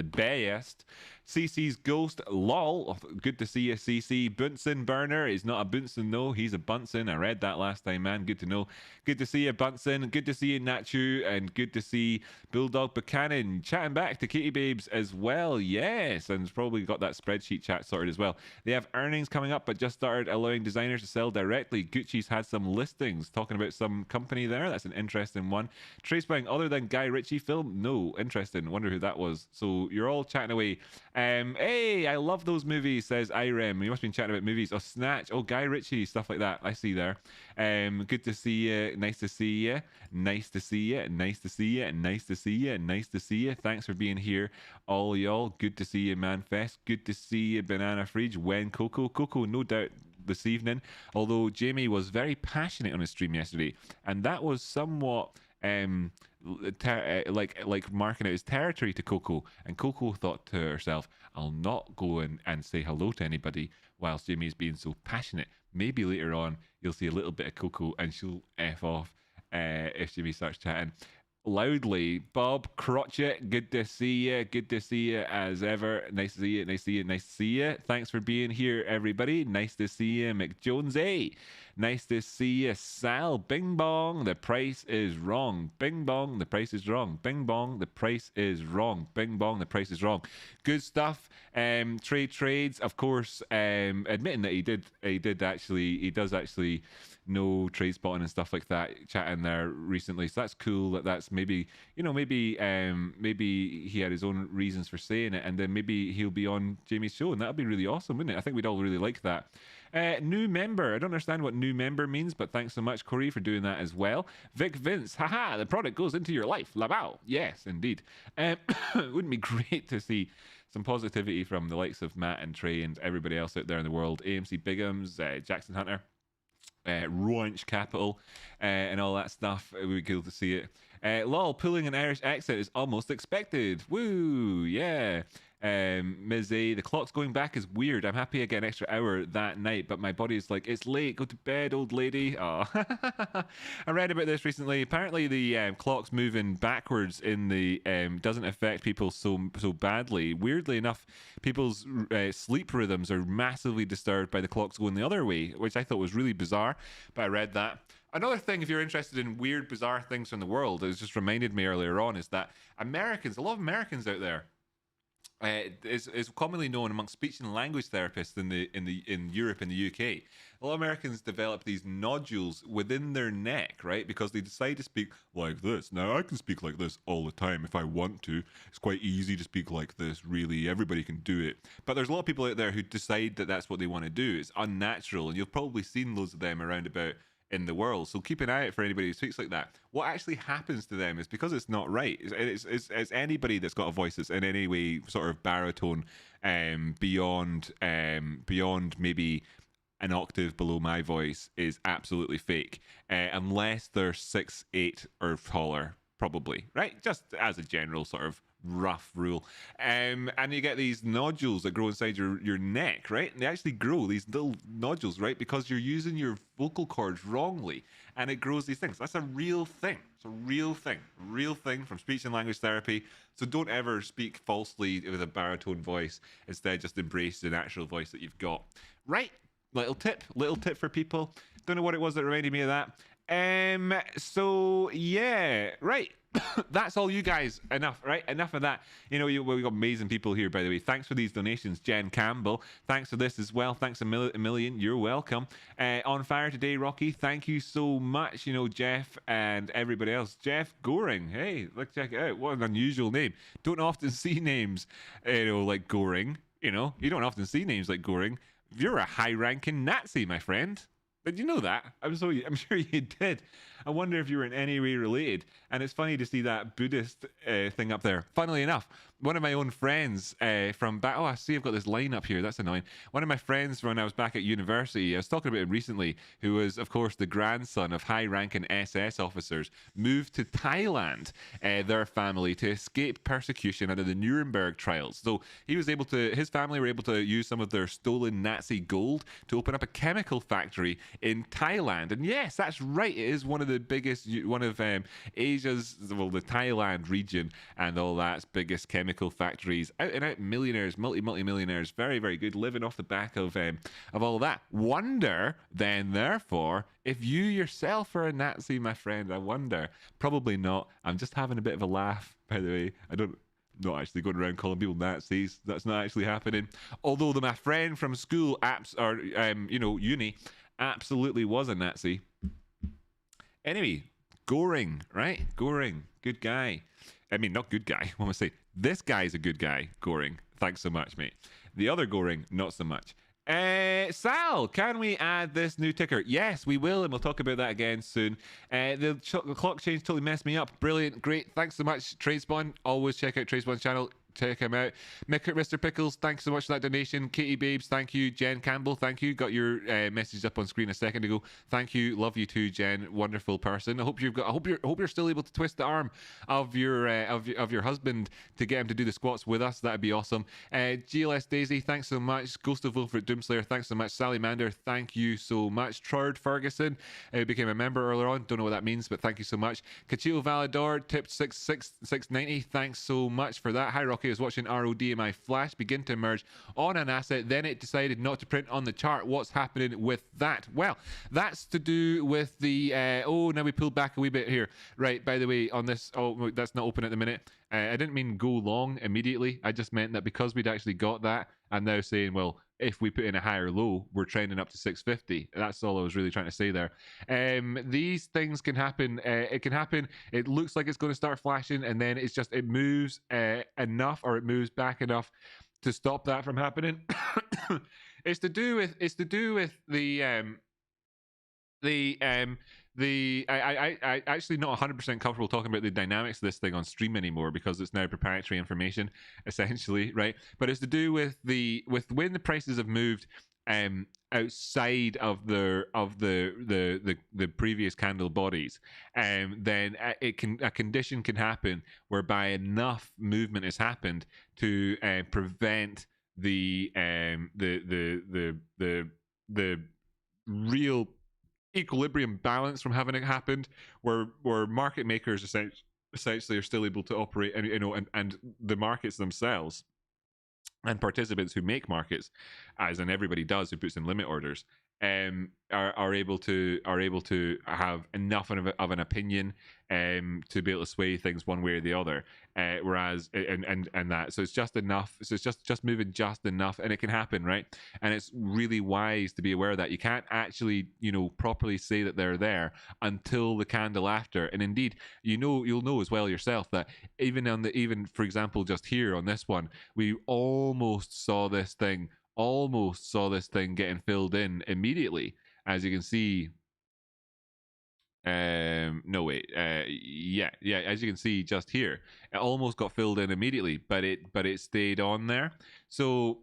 best. CC's Ghost, lol. Good to see you, CC. Bunsen Burner is not a Bunsen, no, he's a Bunsen. I read that last time, man. Good to know. Good to see you, Bunsen. Good to see you, Nachu. And good to see Bulldog Buchanan chatting back to Katie Babes as well. Yes, and probably got that spreadsheet chat sorted as well. They have earnings coming up, but just started allowing designers to sell directly. Gucci's had some listings talking about some company there. That's an interesting one. Trace buying other than Guy Ritchie film? No, interesting. Wonder who that was. So you're all chatting away. Hey, I love those movies, says Irem. You must have been chatting about movies. Oh, Snatch. Oh, Guy Ritchie, stuff like that. I see there. Good to see you. Nice to see you. Nice to see you. Nice to see you. Nice to see you. Nice to see you. Thanks for being here, all y'all. Good to see you, Manfest. Good to see you, Banana Fridge. When Coco, no doubt this evening. Although Jamie was very passionate on his stream yesterday, and that was somewhat like marking out his territory to Coco, and Coco thought to herself, I'll not go in and say hello to anybody whilst Jamie's being so passionate. Maybe later on you'll see a little bit of Coco and she'll F off if Jamie starts chatting loudly. Bob Crotchet, good to see you. Good to see you as ever. Nice to see you. Nice to see you. Nice to see you. Thanks for being here, everybody. Nice to see you, McJonesy. Nice to see you, Sal. Bing bong, the price is wrong. Bing bong, the price is wrong. Bing bong, the price is wrong. Bing bong, the price is wrong. Good stuff. Trades, of course. Admitting that he does actually know trade spotting and stuff like that, chatting there recently. So that's cool. That's maybe maybe he had his own reasons for saying it, and then maybe he'll be on Jamie's show, and that'd be really awesome, wouldn't it? I think we'd all really like that. New member. I don't understand what new member means, but thanks so much, Corey, for doing that as well. Vic Vince. Haha, the product goes into your life. Labao. Yes, indeed. It wouldn't be great to see some positivity from the likes of Matt and Trey and everybody else out there in the world. AMC Bigums, Jackson Hunter, Ranch Capital, and all that stuff. It would be cool to see it. Lol, pulling an Irish accent is almost expected. Woo, yeah. Ms. A, the clock's going back is weird. I'm happy I get an extra hour that night, but my body's like, it's late, go to bed, old lady. Oh. I read about this recently. Apparently the clock's moving backwards in the doesn't affect people so badly. Weirdly enough, people's sleep rhythms are massively disturbed by the clocks going the other way, which I thought was really bizarre, but I read that. Another thing, if you're interested in weird, bizarre things from the world, it was just reminded me earlier on, is that Americans, a lot of Americans out there, is commonly known amongst speech and language therapists in Europe and the UK. A lot of Americans develop these nodules within their neck, right? Because they decide to speak like this. Now I can speak like this all the time if I want to. It's quite easy to speak like this. Really, everybody can do it. But there's a lot of people out there who decide that that's what they want to do. It's unnatural, and you've probably seen loads of them around about in the world. So keep an eye out for anybody who speaks like that. What actually happens to them is, because it's not right. It's anybody that's got a voice that's in any way sort of baritone, beyond maybe an octave below my voice, is absolutely fake, unless they're 6'8" or taller, probably, right? Just as a general sort of rough rule. And you get these nodules that grow inside your neck, right? And they actually grow, these little nodules, right? Because you're using your vocal cords wrongly, and it grows these things. That's a real thing. It's a real thing from speech and language therapy. So don't ever speak falsely with a baritone voice. Instead, just embrace the natural voice that you've got. Right? Little tip for people. Don't know what it was that reminded me of that. So yeah, right. That's all you guys. Enough, right? Enough of that. You know, we've got amazing people here, by the way. Thanks for these donations, Jen Campbell. Thanks for this as well. Thanks a million. You're welcome. On fire today, Rocky. Thank you so much. You know, Jeff and everybody else. Jeff Goring. Hey, let's check it out. What an unusual name. Don't often see names, like Goring. You know, you don't often see names like Goring. You're a high-ranking Nazi, my friend. Did you know that? I'm sure you did. I wonder if you were in any way related. And it's funny to see that Buddhist thing up there. Funnily enough, one of my own friends from back... Oh, I see I've got this line up here. That's annoying. One of my friends when I was back at university, I was talking about him recently, who was, of course, the grandson of high-ranking SS officers, moved to Thailand, their family, to escape persecution under the Nuremberg trials. So his family were able to use some of their stolen Nazi gold to open up a chemical factory in Thailand. And yes, that's right, it is one of the biggest, one of Asia's, well, the Thailand region and all that's biggest chemical factories. Out and out millionaires, multi-millionaires, very, very good, living off the back of all that. Wonder then, therefore, if you yourself are a Nazi, my friend. I wonder. Probably not. I'm just having a bit of a laugh, by the way. Not actually going around calling people Nazis. That's not actually happening. Although my friend from school, uni, absolutely was a Nazi. Anyway, Goring, right? Goring, good guy. I mean, not good guy. What am I saying? This guy's a good guy, Goring. Thanks so much, mate. The other Goring, not so much. Sal, can we add this new ticker? Yes, we will, and we'll talk about that again soon. The clock change totally messed me up. Brilliant, great. Thanks so much, Tradespawn. Always check out Tradespawn's channel. Check him out. Mr. Pickles, thanks so much for that donation. Katie Babes, thank you. Jen Campbell, thank you. Got your message up on screen a second ago. Thank you. Love you too, Jen. Wonderful person. I hope you're still able to twist the arm of your husband to get him to do the squats with us. That'd be awesome. GLS Daisy, thanks so much. Ghost of Wilfred Doomslayer, thanks so much. Sally Mander, thank you so much. Trard Ferguson, became a member earlier on. Don't know what that means, but thank you so much. Cachillo Valador tipped 690. Thanks so much for that. Hi Rocky. Was watching RODMI Flash begin to emerge on an asset, then it decided not to print on the chart. What's happening with that? Well, that's to do with the now we pulled back a wee bit here, right? By the way, on this, that's not open at the minute. I didn't mean go long immediately. I just meant that because we'd actually got that, I'm now saying, well, if we put in a higher low, we're trending up to 650. That's all I was really trying to say there. These things can happen. It can happen. It looks like it's going to start flashing, and then it moves enough, or it moves back enough to stop that from happening. It's to do with I actually not 100% comfortable talking about the dynamics of this thing on stream anymore because it's now proprietary information, essentially, right? But it's to do with when the prices have moved outside of the previous candle bodies, then a condition can happen whereby enough movement has happened to prevent the real equilibrium balance from having it happened, where market makers essentially are still able to operate, and the markets themselves and participants who make markets, as in everybody does who puts in limit orders, are able to have enough of an opinion to be able to sway things one way or the other. Whereas and that, so it's just enough. So it's just moving just enough, and it can happen, right? And it's really wise to be aware of that. You can't actually, properly say that they're there until the candle after. And indeed, you'll know as well yourself that even for example, just here on this one, we almost saw this thing getting filled in immediately, as you can see. No, wait, yeah, as you can see just here, it almost got filled in immediately, but it stayed on there. So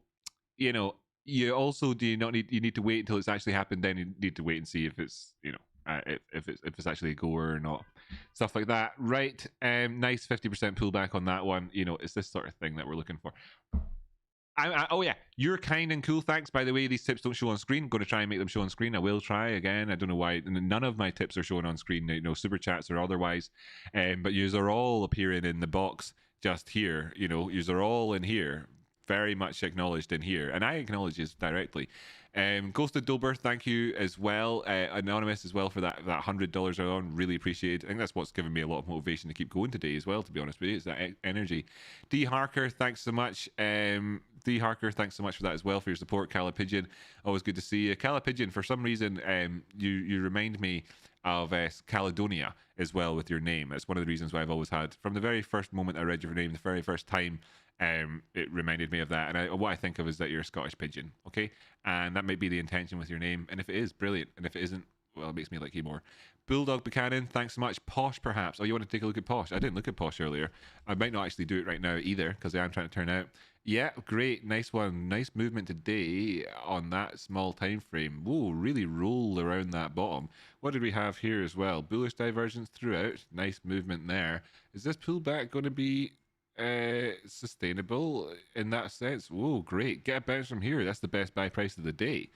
you also do not need, you need to wait until it's actually happened, then you need to wait and see if it's if it's actually a goer or not, stuff like that, right? Nice 50% pullback on that one. It's this sort of thing that we're looking for. Oh yeah, you're kind and cool. Thanks. By the way, these tips don't show on screen. I'm going to try and make them show on screen. I will try again. I don't know why none of my tips are showing on screen. Super chats or otherwise, but yous are all appearing in the box just here. Yous are all in here, very much acknowledged in here, and I acknowledge you directly. Ghosted Dilbert, thank you as well. Anonymous as well for that $100 on. Really appreciate it. I think that's what's given me a lot of motivation to keep going today as well, to be honest with you. It's that energy. D Harker, thanks so much. D Harker, thanks so much for that as well, for your support. Cala Pigeon, always good to see you. Cala Pigeon, for some reason, you remind me of Caledonia as well with your name. That's one of the reasons why I've always had, from the very first moment I read your name, the very first time, it reminded me of that. And what I think of is that you're a Scottish pigeon, okay? And that might be the intention with your name. And if it is, brilliant. And if it isn't, well, it makes me like you more. Bulldog Buchanan, thanks so much. Posh, perhaps. Oh, you want to take a look at Posh? I didn't look at Posh earlier. I might not actually do it right now either, because I am trying to turn out. Yeah, great. Nice one. Nice movement today on that small time frame. Whoa, really roll around that bottom. What did we have here as well? Bullish divergence throughout. Nice movement there. Is this pullback going to be sustainable in that sense? Whoa, great. Get a bounce from here. That's the best buy price of the day.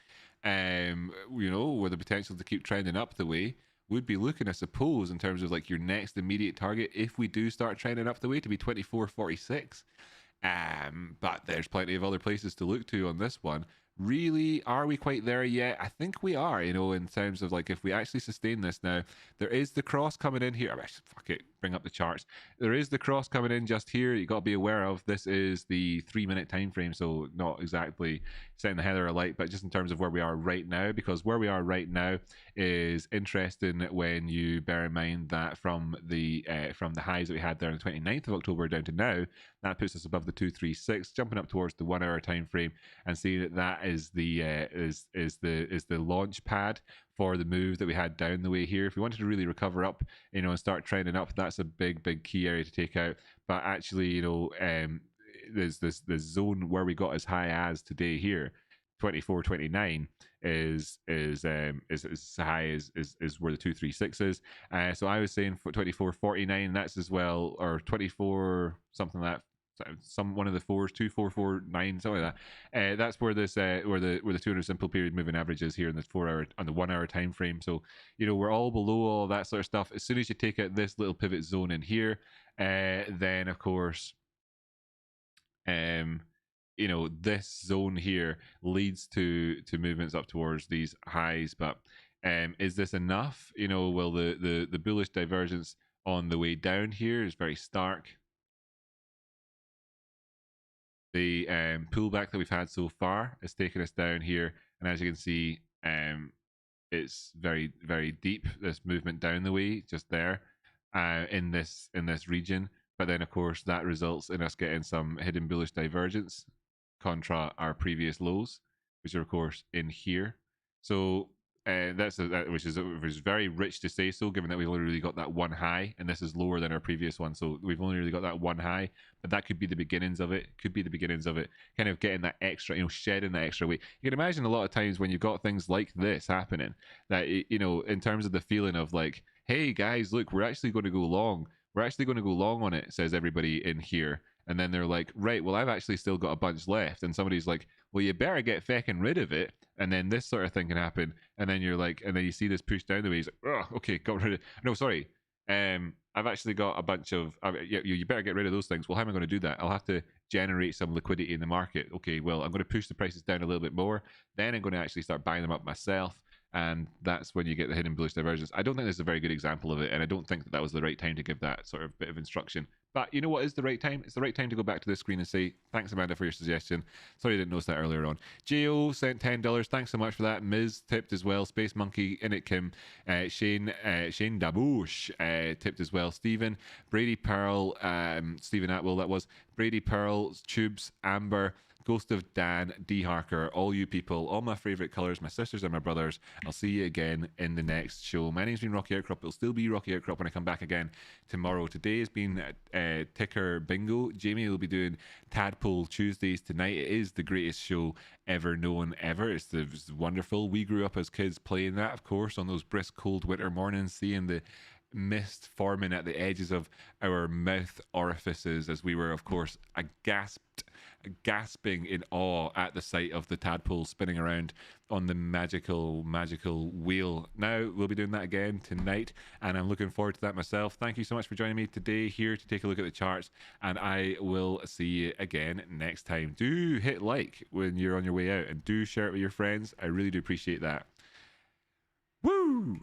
With the potential to keep trending up the way, would be looking, I suppose, in terms of like your next immediate target, if we do start trending up the way, to be 24.46. But there's plenty of other places to look to on this one. Really, are we quite there yet? I think we are, in terms of like, if we actually sustain this now, there is the cross coming in here. Fuck it, bring up the charts. There is the cross coming in just here. You got to be aware of. This is the 3-minute time frame, so not exactly setting the header alight, but just in terms of where we are right now, because where we are right now is interesting when you bear in mind that from the highs that we had there on the 29th of October down to now, that puts us above the 236, jumping up towards the 1 hour time frame, and seeing that is the launch pad for the move that we had down the way here. If we wanted to really recover up, and start trending up, that's a big key area to take out. But actually, there's this zone where we got as high as today here, 24.29 is as high as where the 236 is. So I was saying for 24.49, that's as well, or 24 something like that. One of the fours, 2449, something like that. That's where this where the 200 simple period moving average is here in the 4 hour on the 1 hour time frame. So we're all below all that sort of stuff. As soon as you take out this little pivot zone in here, then of course, this zone here leads to movements up towards these highs. But is this enough? Well, the bullish divergence on the way down here is very stark. The pullback that we've had so far has taken us down here, and as you can see, it's very deep, this movement down the way just there, in this region. But then of course that results in us getting some hidden bullish divergence contra our previous lows, which are of course in here. So which is very rich to say so, given that we've only really got that one high, and this is lower than our previous one. So we've only really got that one high, but that could be the beginnings of it. Could be the beginnings of it, kind of getting that extra, shedding that extra weight. You can imagine a lot of times when you've got things like this happening, that in terms of the feeling of like, hey guys, look, we're actually going to go long. We're actually going to go long on it, says everybody in here. And then they're like, right, well, I've actually still got a bunch left. And somebody's like, well, you better get feckin' rid of it. And then this sort of thing can happen. And then you're like, and then you see this push down the way. He's like, oh, okay, got rid of it. No, sorry. I've actually got a bunch of, you better get rid of those things. Well, how am I going to do that? I'll have to generate some liquidity in the market. Okay, well, I'm going to push the prices down a little bit more. Then I'm going to actually start buying them up myself. And that's when you get the hidden bullish divergence. I don't think this is a very good example of it. And I don't think that that was the right time to give that sort of bit of instruction. But you know what is the right time? It's the right time to go back to this screen and say, thanks, Amanda, for your suggestion. Sorry I didn't notice that earlier on. Jo sent $10. Thanks so much for that. Ms. tipped as well. Space Monkey, Init Kim, Shane Dabouche tipped as well. Stephen, Brady Pearl, Stephen Atwell, that was. Brady Pearl, Tubes, Amber, Ghost of Dan, D Harker, all you people, all my favourite colours, my sisters and my brothers. I'll see you again in the next show. My name's been Rocky Outcrop. It'll still be Rocky Outcrop when I come back again tomorrow. Today has been Ticker Bingo. Jamie will be doing Tadpole Tuesdays tonight. It is the greatest show ever known ever. It's wonderful. We grew up as kids playing that, of course, on those brisk cold winter mornings, seeing the mist forming at the edges of our mouth orifices as we were, of course, gasping in awe at the sight of the tadpole spinning around on the magical wheel. Now we'll be doing that again tonight, and I'm looking forward to that myself. Thank you so much for joining me today here to take a look at the charts, and I will see you again next time. Do hit like when you're on your way out, and do share it with your friends. I really do appreciate that. Woo!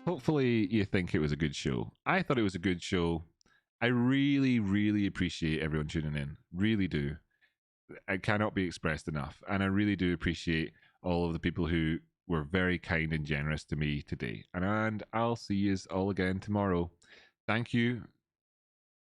Hopefully you think it was a good show. I thought it was a good show. I really appreciate everyone tuning in. Really do. It cannot be expressed enough. And I really do appreciate all of the people who were very kind and generous to me today. And I'll see you all again tomorrow. Thank you.